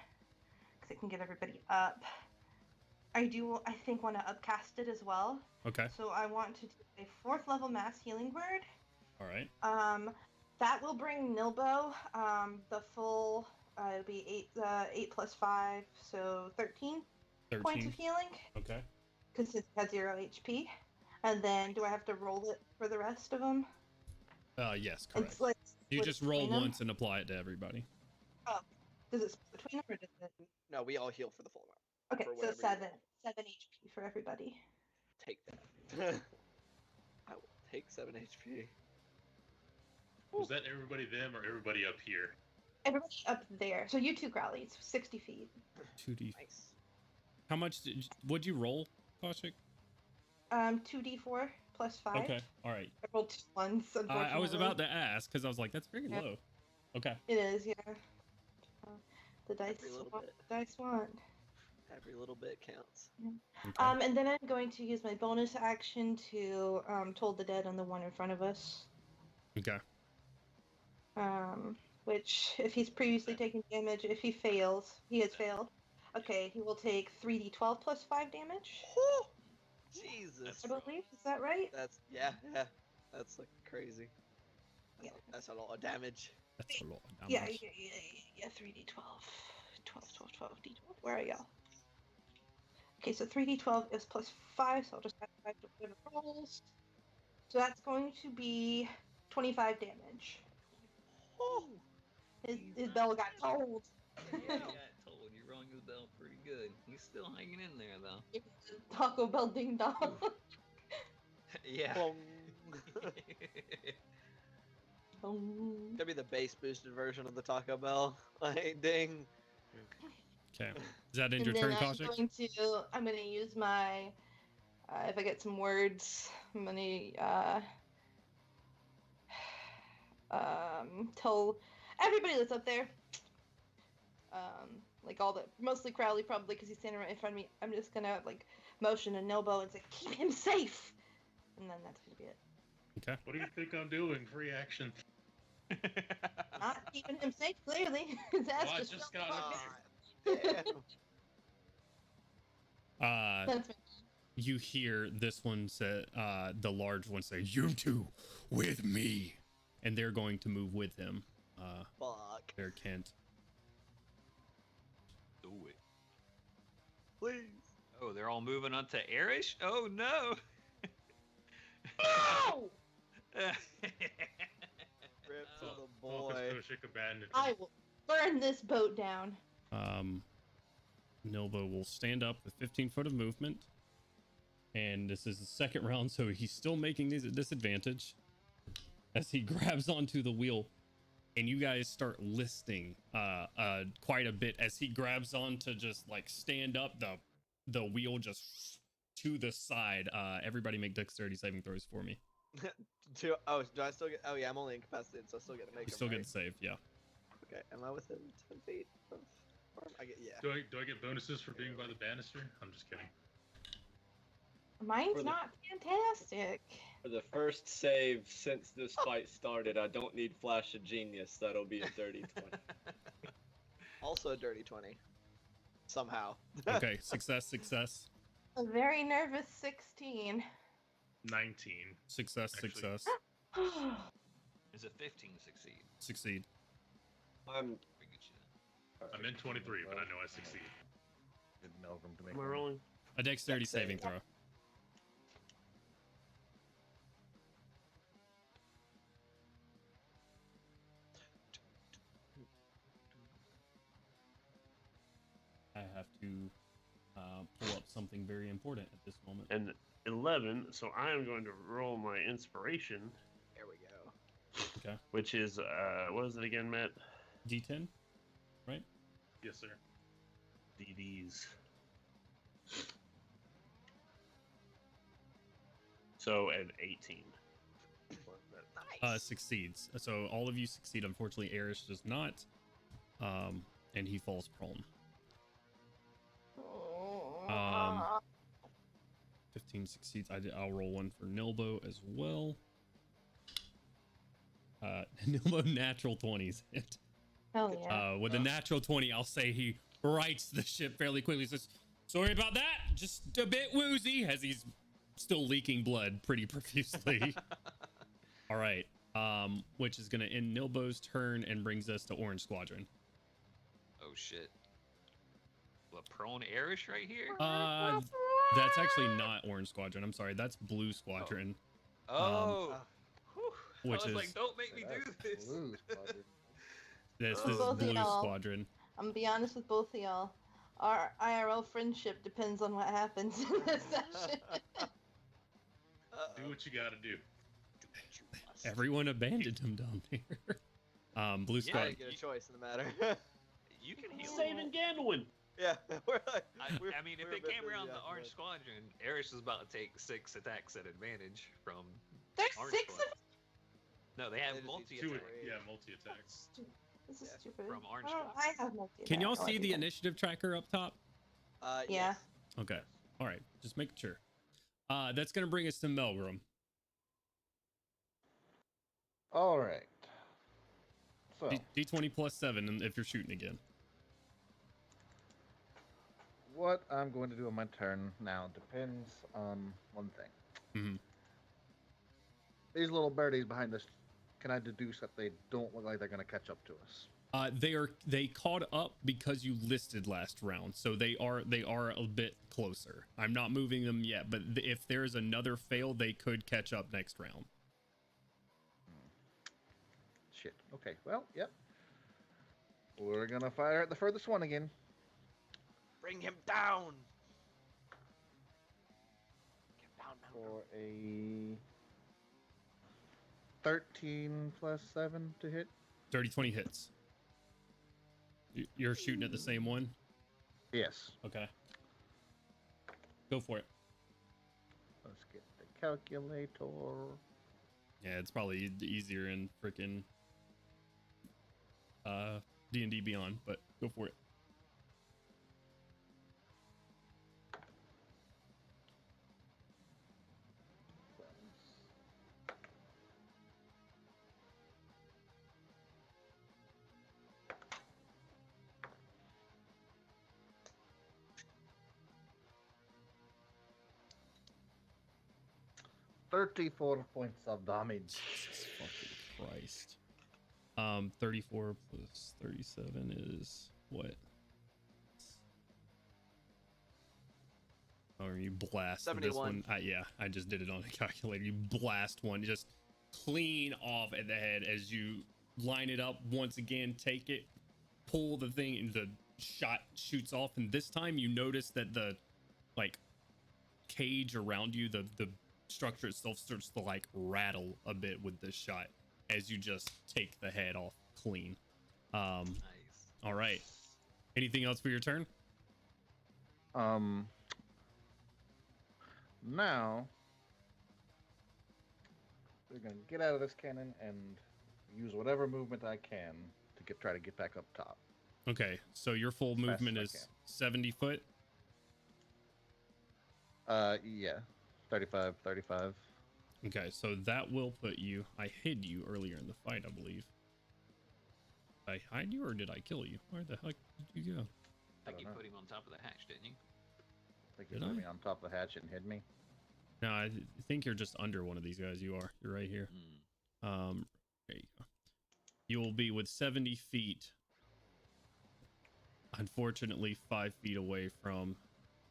because it can get everybody up. I think, want to upcast it as well. Okay. So I want to do a 4th level mass healing word. All right. That will bring Nilbo the full. It'll be 8 plus 5, so 13 points of 13. healing. Okay. Because it has 0 HP. And then, do I have to roll it for the rest of them? Yes, correct. It's like You split just roll between them? once and apply it to everybody. Oh, does it split between them or does it? No, we all heal for the full amount. Okay, For so whatever you 7 HP for everybody. Take that. I will take 7 HP. was that everybody them or everybody up here? Everybody up there. So you two, Crowley, it's 60 feet. 2d. Nice. How much would you roll, Koshik? 2d4 plus 5. Okay. All right. I rolled 2 ones, unfortunately. I was about to ask because I was like, that's very low. Okay. It is, yeah. The dice Every little want. bit. The dice want. Every little bit counts. Okay. And then I'm going to use my bonus action to Toll the Dead on the one in front of us. Okay. Which, if he's previously taken damage, if he fails, he has failed. Okay, he will take 3d12 plus 5 damage. Whew! Jesus. I believe. Is that right? That's That's like crazy. That's a lot of damage. That's a lot of Yeah, damage. 3d12. 12, D12. Where are y'all? Okay, so 3d12 is plus 5, so I'll just add 5 to whatever rolls. So that's going to be 25 damage. His bell got told. Yeah, I got told. You rung his bell pretty good. He's still hanging in there, though. Taco Bell ding dong. Yeah. Could be the bass boosted version of the Taco Bell. Like, ding. Okay. Is that end your And turn, then Kaushik? I'm gonna use my if I get some words, I'm gonna tell everybody that's up there, like mostly Crowley probably because he's standing right in front of me. I'm just gonna like motion and elbow and say, keep him safe, and then that's gonna be it. Okay. What do you think I'm doing? Free action. Not keeping him safe, clearly. His ass Well, I just just fell got apart. That's me. You hear this one say, the large one say, "You two with me," and they're going to move with him. Fuck. They're Kent. Do it. Please. Oh, they're all moving on to Arish? Oh, no. No! Rip to the Focus boy. Kaushik abandoned him. I will burn this boat down. Nilbo will stand up with 15 foot of movement. And this is the second round, so he's still making these at disadvantage as he grabs onto the wheel. And you guys start listing quite a bit as he grabs on to just like stand up. The wheel just to the side. Everybody make dexterity saving throws for me. Do I still get? Oh yeah, I'm only incapacitated, so I still get to make You them, still right? get saved, yeah. Okay, am I within 10 feet of farm? I get, yeah. Do I get bonuses for being by the banister? I'm just kidding. Mine's For the- not fantastic. For the first save since this fight started, I don't need Flash of Genius. That'll be a dirty 20. Also a dirty 20. Somehow. Okay, success. A very nervous 16. 19. Success. Is it 15 succeed? Succeed. I'm. Very good shit. I'm in 23, but I know I succeed. Did Melvin to make Am I one. rolling? A dexterity saving throw. I have to pull up something very important at this moment. And 11, so I am going to roll my inspiration, There we go. Okay. which is, what is it again, Matt? D10, right? Yes, sir. DDs. So, an 18. Nice. Succeeds. So all of you succeed. Unfortunately, Arish does not. And he falls prone. 15 succeeds. I'll roll one for Nilbo as well. Nilbo natural 20s hit. Hell yeah. With a natural 20, I'll say he rights the ship fairly quickly. Says, "Sorry about that. Just a bit woozy," as he's still leaking blood pretty profusely. All right. Which is gonna end Nilbo's turn and brings us to Orange Squadron. Oh, shit. The prone Arish right here? That's actually not Orange Squadron. I'm sorry. That's Blue Squadron. Oh. Whew. Which I was is like, don't make me do this. Blue Squadron. this Oh. is Both of Blue y'all. Squadron. I'm gonna be honest with both of y'all. Our IRL friendship depends on what happens in this session. Do what you gotta do. Everyone abandoned him down there. Blue Yeah, I Squadron. didn't get a choice in the matter. You can heal. Saving Gandalin! yeah, we're like, I mean, if we're a it bit came busy around the after Orange this. Squadron, Arish is about to take 6 attacks at advantage from There's Orange 6 of Squadron. No, they have They just multi each Two, attacks. attack. yeah, multi-attacks. them. This is Yeah, stupid. from Orange I don't- Squad. I have multi. Can y'all attack, see I the do. initiative tracker up top? Yeah. Yes. Okay. All right. Just making sure. That's gonna bring us to Melgrim. All right. So, D20 plus 7 and if you're shooting again. what I'm going to do on my turn now depends on one thing. Mhm. These little birdies behind us, can I deduce that they don't look like they're going to catch up to us? They caught up because you listed last round, so they are a bit closer. I'm not moving them yet, but if there's another fail, they could catch up next round. Shit. Okay. Well, yep. We're gonna fire at the furthest one again. Bring him down. Get down, For a 13 plus 7 to hit. 30-20 hits. You're shooting at the same one? Yes. Okay. Go for it. Let's get the calculator. Yeah, it's probably easier in freaking D&D Beyond, but go for it. $34 points of damage. Jesus fucking Christ. 34 plus 37 is what? Or you blast this 71. one. Yeah, I just did it on a calculator. You blast one just clean off at the head as you line it up once again, take it, pull the thing, and the shot shoots off. And this time you notice that the like cage around you, the structure itself starts to like rattle a bit with this shot as you just take the head off clean. Nice. All right. Anything else for your turn? Now we're gonna get out of this cannon and use whatever movement I can to try to get back up top. Okay, so your full As fast movement as I is can. 70 foot. Yeah, 35. Okay, so that will put you. I hid you earlier in the fight, I believe. Did I hide you or did I kill you? Where the heck did you go? I think you know. put him on top of the hatch, didn't you? I think you Did put I? me on top of the hatch and hid me. No, I think you're just under one of these guys. You are. You're right here. Mm. There you go. You will be with 70 feet. Unfortunately, 5 feet away from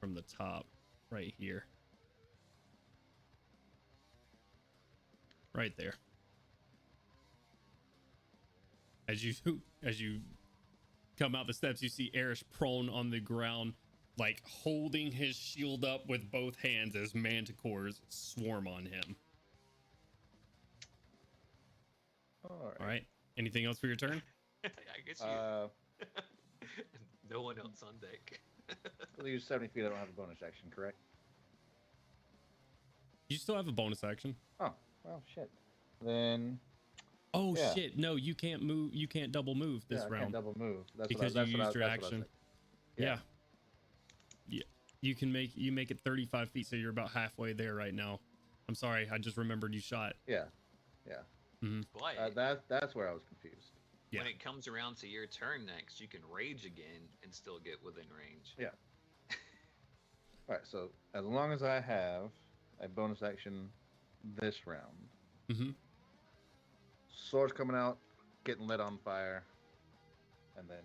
the top, right here. Right there. As you come out the steps, you see Erish prone on the ground, like holding his shield up with both hands as Manticores swarm on him. All right. Anything else for your turn? I guess you. Uh, No one else on deck. I'll use 70 feet. I don't have a bonus action, correct? You still have a bonus action. Oh, well, shit. Then Oh yeah. shit! No, you can't move. You can't double move this I round can't double move. That's because what I, you that's used what I, your that's what I action. said. Yeah. Yeah. You can make it 35 feet, so you're about halfway there right now. I'm sorry, I just remembered you shot. Yeah. But That's where I was confused. Yeah. when it comes around to your turn next, you can rage again and still get within range. Yeah. All right. So as long as I have a bonus action this round, Mm-hmm. swords coming out, getting lit on fire, and then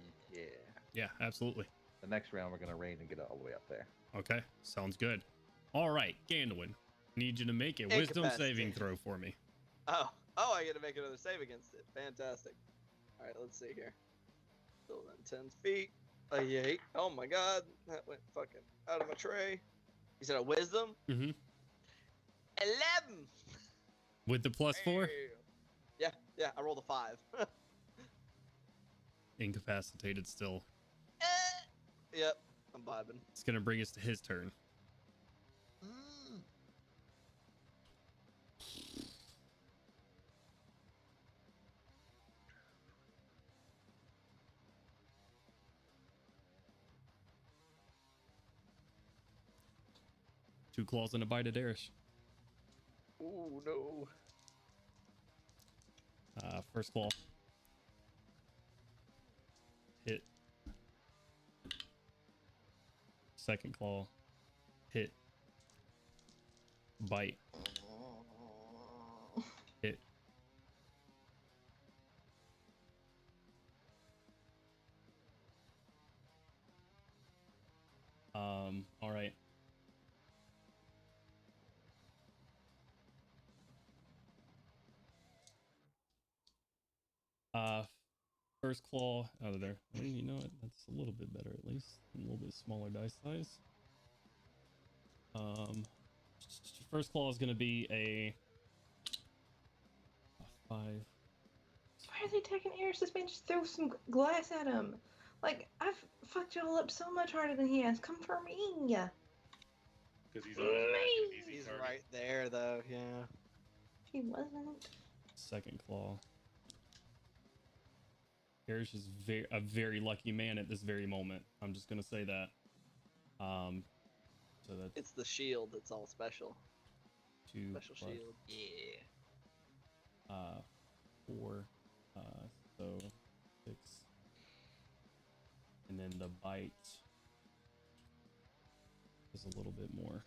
Yeah, absolutely. the next round we're gonna raid and get all the way up there. Okay, sounds good. All right, Gandalin, need you to make a wisdom saving Incapacitated. throw for me. Oh, I get to make another save against it. Fantastic. All right, let's see here. Still then 10 feet. A 8. Oh my god, that went fucking out of my tray. You said a wisdom? Mm-hmm. 11. With the +4, Yeah, I rolled a 5. incapacitated still. Yep, I'm vibing. It's gonna bring us to his turn. Two claws and a bite at Erish. Ooh, no. First claw. Hit. Second claw. Hit. Bite. Hit. All right. First claw out of there. Well, you know what? That's a little bit better, at least. A little bit smaller dice size. First claw is going to be a 5. Why are they taking Eris? This man just throw some glass at him. Like, I've fucked y'all up so much harder than he has. Come for me. Because he's always an easy He's target. right there, though. Yeah. He wasn't. Second claw. Erish is a very lucky man at this very moment. I'm just gonna say that. So that's It's the shield that's all special. 2 Special plus, shield. Yeah. 4, so 6, and then the bite is a little bit more.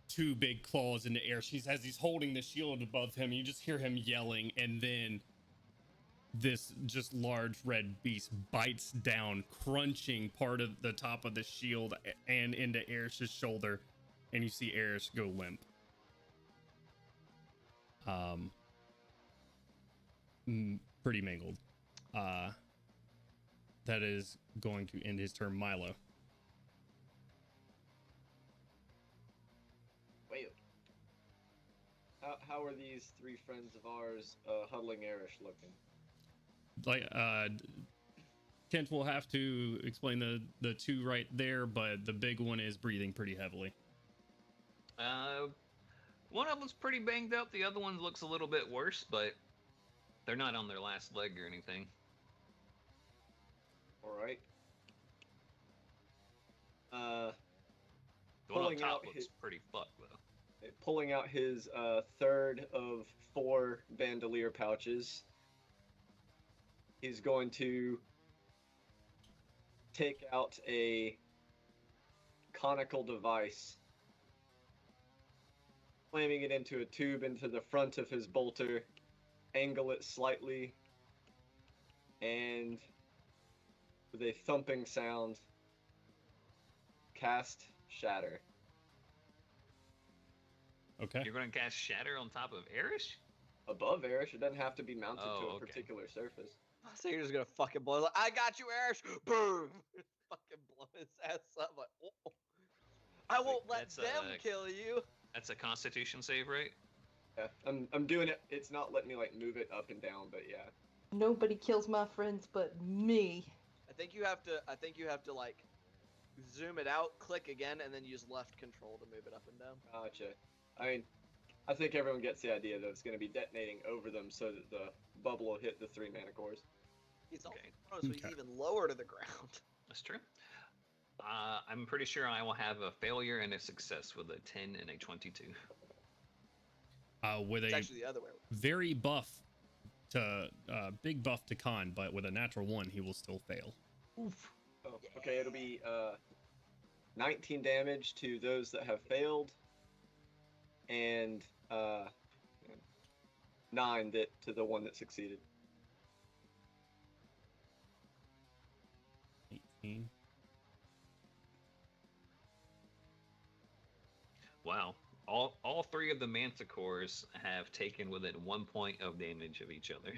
Two big claws in the air. As he's holding the shield above him, you just hear him yelling, and then this just large red beast bites down, crunching part of the top of the shield and into Erish's shoulder, and you see Erish go limp. Pretty mangled. That is going to end his turn. Milo. Wait. How are these three friends of ours huddling Erish looking? Like, Kent will have to explain the two right there, but the big one is breathing pretty heavily. One of them's pretty banged up. The other one looks a little bit worse, but they're not on their last leg or anything. All right. The one on Pulling top out looks his- pretty fucked, though. Pulling out his third of 4 bandolier pouches, he's going to take out a conical device, slamming it into a tube into the front of his bolter, angle it slightly, and with a thumping sound, cast Shatter. Okay. You're going to cast Shatter on top of Erish? Above Erish, it doesn't have to be mounted to a Oh, okay. particular surface. So you're just gonna fucking blow. Like, I got you, Erish. Boom. Fucking blow his ass up. Like, oh. I won't let That's, them kill you. That's a Constitution save, right? Yeah, I'm doing it. It's not letting me like move it up and down, but yeah. Nobody kills my friends but me. I think you have to like zoom it out, click again, and then use left control to move it up and down. Gotcha. I mean, I think everyone gets the idea that it's going to be detonating over them so that the bubble will hit the 3 Manticores. He's all Okay. thrown, so he's Okay. even lower to the ground. That's true. I'm pretty sure I will have a failure and a success with a 10 and a 22. With It's a actually the other way. very big buff to con, but with a natural 1, he will still fail. Oof. Oh, okay, it'll be 19 damage to those that have failed, and 9 to the one that succeeded. 18. Wow. All 3 of the Manticores have taken within 1 point of damage of each other.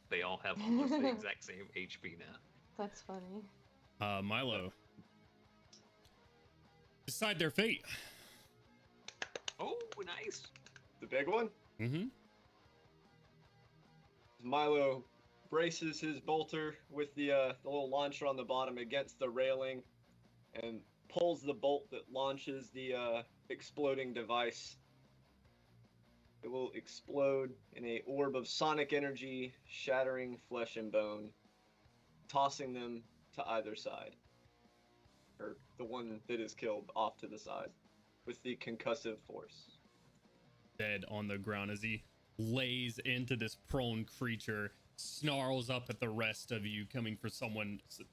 They all have almost the exact same HP now. That's funny. Milo. Decide their fate. Oh, nice. The big one? Mm-hmm. Milo braces his bolter with the little launcher on the bottom against the railing and pulls the bolt that launches the exploding device. It will explode in a orb of sonic energy, shattering flesh and bone, tossing them to either side. Or the one that is killed off to the side with the concussive force. Dead on the ground as he lays into this prone creature, snarls up at the rest of you, coming for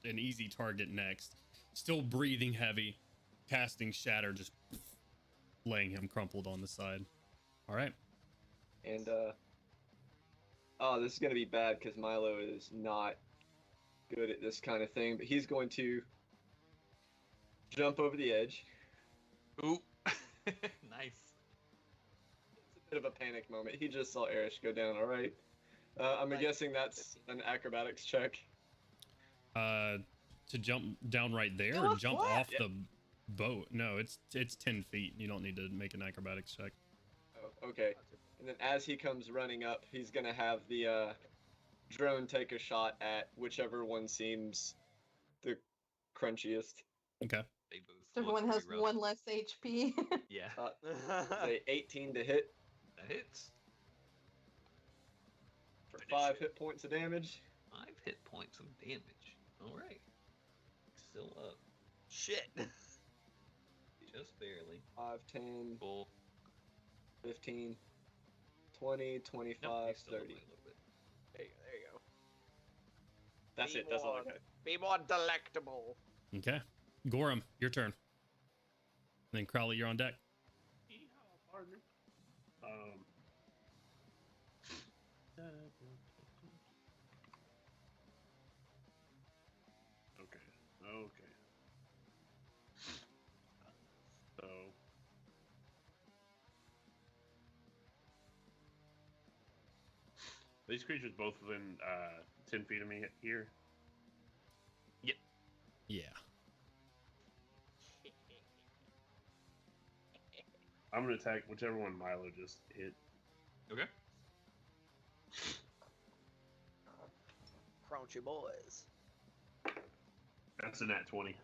an easy target next. Still breathing heavy. casting shatter, just laying him crumpled on the side. All right. And oh, this is gonna be bad because Milo is not good at this kind of thing. But he's going to jump over the edge. Ooh. Nice. It's a bit of a panic moment. He just saw Erish go down. All right. I'm guessing that's an acrobatics check. To jump down right there Go or off jump what? off the boat? No, it's 10 feet. You don't need to make an acrobatics check. Oh, okay. And then as he comes running up, he's gonna have the drone take a shot at whichever one seems the crunchiest. Okay. They both So look everyone has pretty rough. 1 less HP. Yeah, Say 18 to hit that hits. for Finish 5 it. hit points of damage. 5 hit points of damage. All right. Still up. Shit. Just barely. 5, 10, Full. 15, 20, Nope, 25, he's still away 30. a little bit. There you go. That's Be it. That's all I more- got. Be more delectable. Okay. Gorham, your turn. Then Crowley, you're on deck. Yeehaw, partner. Okay. So. These creatures both within 10 feet of me here. Yeah. I'm gonna attack whichever one Milo just hit. Okay. Crunchy boys. That's a nat 20.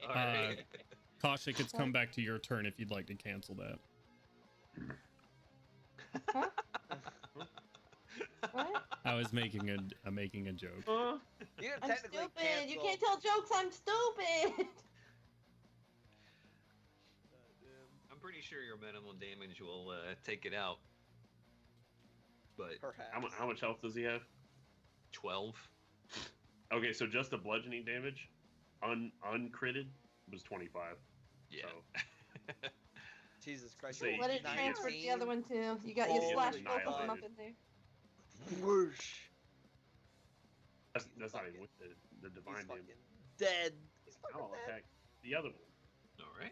All right. Kaushik, it's come back to your turn if you'd like to cancel that. Huh? What? I was making a joke. You didn't I'm technically stupid. cancel. You can't tell jokes. I'm stupid. I'm pretty sure your minimum damage will take it out. But Perhaps. How much health does he have? 12. Okay, so just the bludgeoning damage, uncritted, was 25. Yeah. So, Jesus Christ. Say- Let it transfer to the other one too. You got you Holy slashed both of them annihilated. up in there. Whoosh. that's not even with the He's divine fucking damage. dead. He's fucking I'll dead. attack the other one. All right.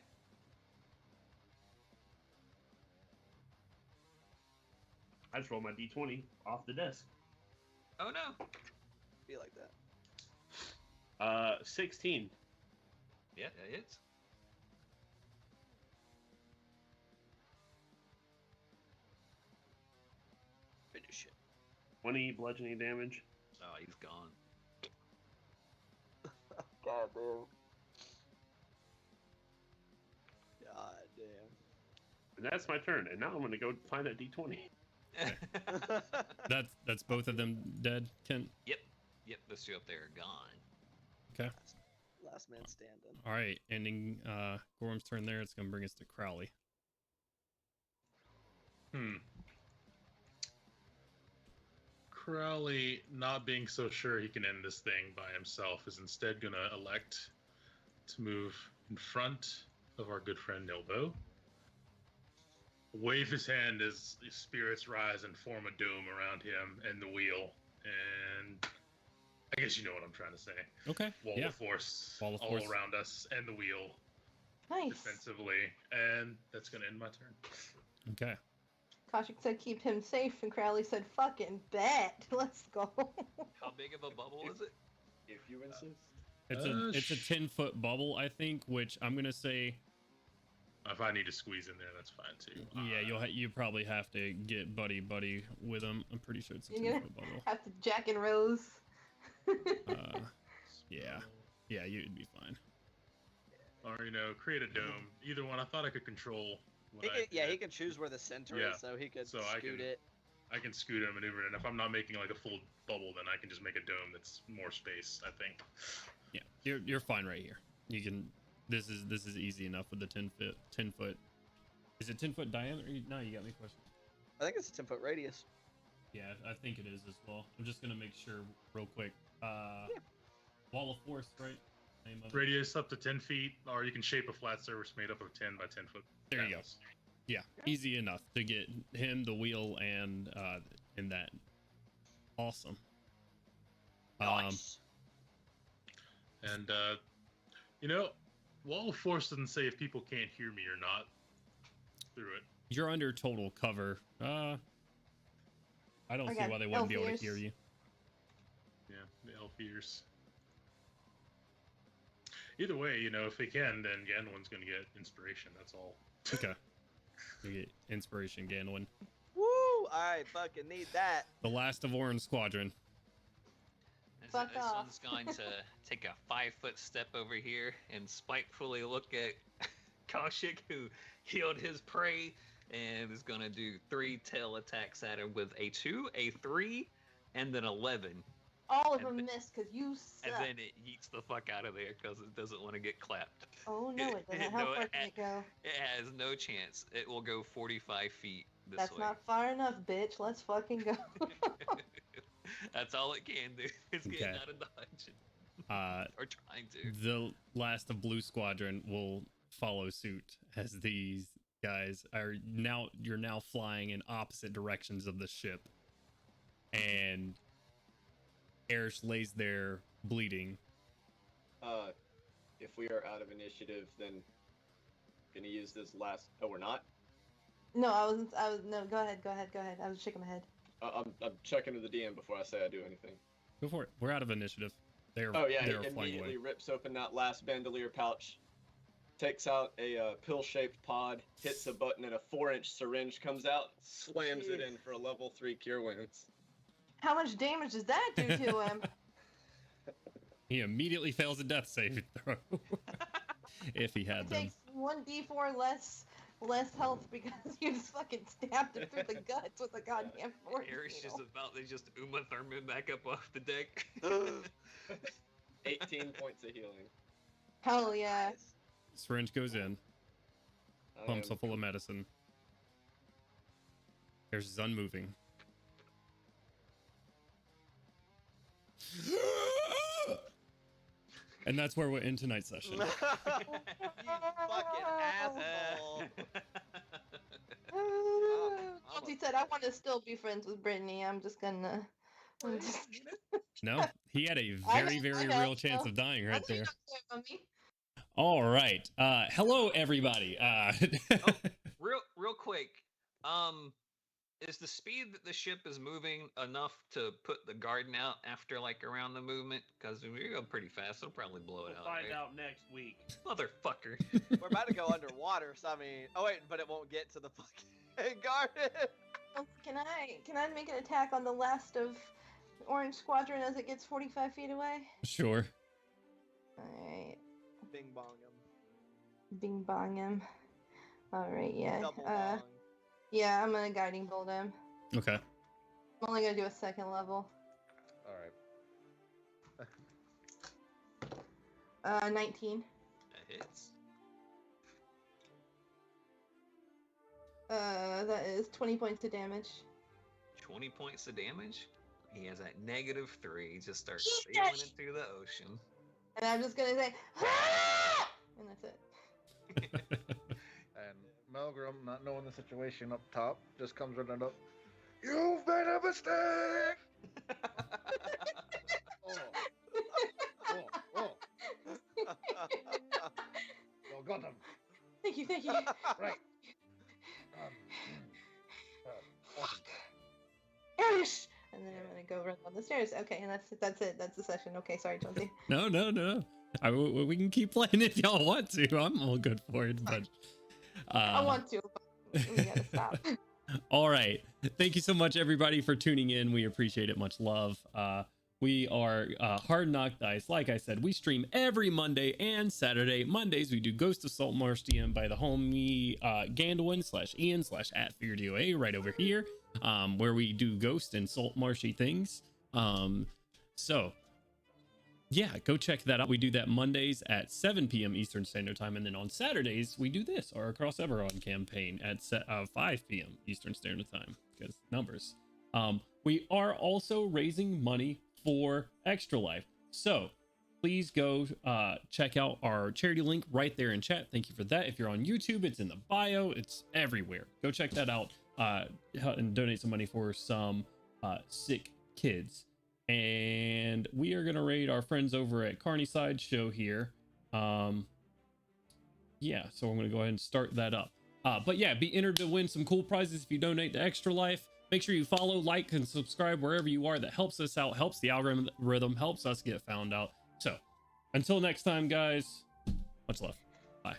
I just rolled my d20 off the desk. Oh no. Be like that. 16. Yeah, that hits. Finish it. 20 bludgeoning damage. Oh, he's gone. God damn. God damn. And that's my turn. And now I'm going to go find that d20. That's both of them dead, Kent. Yep. Yep, those two up there are gone. Okay. Last man standing. All right, ending Gorham's turn there. It's gonna bring us to Crowley. Crowley, not being so sure he can end this thing by himself, is instead going to elect to move in front of our good friend Nilbo. Wave his hand as the spirits rise and form a dome around him and the wheel. And I guess you know what I'm trying to say. Okay. Wall Yeah. of force Wall of all force. around us and the wheel Nice. defensively. And that's going to end my turn. Okay. Kaushik said keep him safe, and Crowley said fucking bet. Let's go. How big of a bubble is it? If you insist. It's a 10-foot bubble, I think, which I'm gonna say. If I need to squeeze in there, that's fine too. Yeah, you probably have to get buddy buddy with him. I'm pretty sure it's a You're 10-foot bubble. Have to Jack and Rose. Yeah, you'd be fine. Or, create a dome. Either one. I thought I could control what He I can, yeah, did. he can choose where the center Yeah. is, so he could So I scoot can- it. I can scoot and maneuver it, and if I'm not making like a full bubble, then I can just make a dome that's more space, I think. Yeah, you're fine right here. You can. This is easy enough with the 10 foot. Is it 10-foot diameter? No, you got me question. I think it's a 10-foot radius. Yeah, I think it is as well. I'm just gonna make sure real quick. Wall of force, right? Name of it. Radius up to 10 feet, or you can shape a flat surface made up of 10 by 10 foot. There you go. panels. Yeah, easy enough to get him, the wheel, and that. Awesome. Nice. And Wall of Force doesn't say if people can't hear me or not through it. You're under total cover. I don't see Okay, why they wouldn't be able to elf hear ears. you. Yeah, the elf ears. Either way, if they can, then Ganwin's gonna get inspiration. That's all. Okay. You get inspiration, Ganwin. Woo! I fucking need that. The last of Orange Squadron. Fuck This off. one's going to take a 5-foot step over here and spitefully look at Kaushik, who healed his prey, and is going to do 3 tail attacks at him with a 2, a 3, and then 11. All of And them then- missed because you suck. And then it yeets the fuck out of there because it doesn't want to get clapped. Oh no, it doesn't. How No, far can it go? It has no chance. It will go 45 feet this That's way. not far enough, bitch. Let's fucking go. That's all it can do. It's getting Okay. out of dodge. Uh, Or trying to. the last of Blue Squadron will follow suit as these guys are now. You're now flying in opposite directions of the ship, and Erish lays there bleeding. If we are out of initiative, then gonna use this last. Oh, we're not. No, I was. No, go ahead. I was shaking my head. I'm checking to the DM before I say I do anything. Go for it. We're out of initiative. They're Oh yeah, they're he flying immediately away. rips open that last bandolier pouch, takes out a pill-shaped pod, hits a button, and a 4-inch syringe comes out, slams it in for a level 3 cure wounds. How much damage does that do to him? He immediately fails a death saving throw. If he had It them. takes 1d4 less health because you just fucking stabbed him through the guts with a goddamn force Eric's just needle. about to just Uma Thurman back up off the deck. 18 points of healing. Hell yeah. Nice. Syringe goes in. I Pumps am- full of medicine. Erish is unmoving. And that's where we're in tonight's session. You fucking asshole. He said, I want to still be friends with Brittany. I'm just gonna. No, he had a I very, know, very I know, real chance no. of dying right there. On me. All right. Hello, everybody. Real quick. Is the speed that the ship is moving enough to put the garden out after like around the movement? Because if we go pretty fast, it'll probably blow it We'll out. find right? out next week. Motherfucker. We're about to go underwater, so I mean, oh wait, but it won't get to the fucking garden. Oh, can I make an attack on the last of Orange Squadron as it gets 45 feet away? Sure. Alright. Bing bong him. Bing bong him. Alright, yeah. Double bong. Yeah, I'm gonna guiding bolt him. Okay. I'm only gonna do a second level. All right. 19. That hits. That is 20 points of damage. 20 points of damage. He has that -3. He just starts Eat sailing that it through the ocean. And I'm just gonna say, "Ah!" And that's it. And Melgrim, not knowing the situation up top, just comes running up. You've made a mistake! Oh. Y'all got him. Thank you. Right. Awesome. Erish! And then I'm gonna go run down the stairs. Okay, and that's it. That's the session. Okay, sorry, Jonesy. No. We can keep playing if y'all want to. I'm all good for it, but I want to, but we gotta stop. all right. Thank you so much, everybody, for tuning in. We appreciate it. Much love. We are Hard Knock Dice. Like I said, we stream every Monday and Saturday. Mondays, we do Ghost of Saltmarsh DM by the homie Gandwin /Ian/@FearDOA right over here, where we do Ghost and Saltmarshy things. So, yeah, go check that out. We do that Mondays at 7 p.m. Eastern Standard Time. And then on Saturdays, we do this, our Across Eberron campaign at 5 p.m. Eastern Standard Time, because numbers. We are also raising money for Extra Life. So please go check out our charity link right there in chat. Thank you for that. If you're on YouTube, it's in the bio. It's everywhere. Go check that out and donate some money for some sick kids. And we are going to raid our friends over at Carney Sideshow here. Yeah, so I'm going to go ahead and start that up. But yeah, be entered to win some cool prizes if you donate to Extra Life. Make sure you follow, like, and subscribe wherever you are. That helps us out, helps the algorithm, helps us get found out. So, until next time, guys, much love. Bye.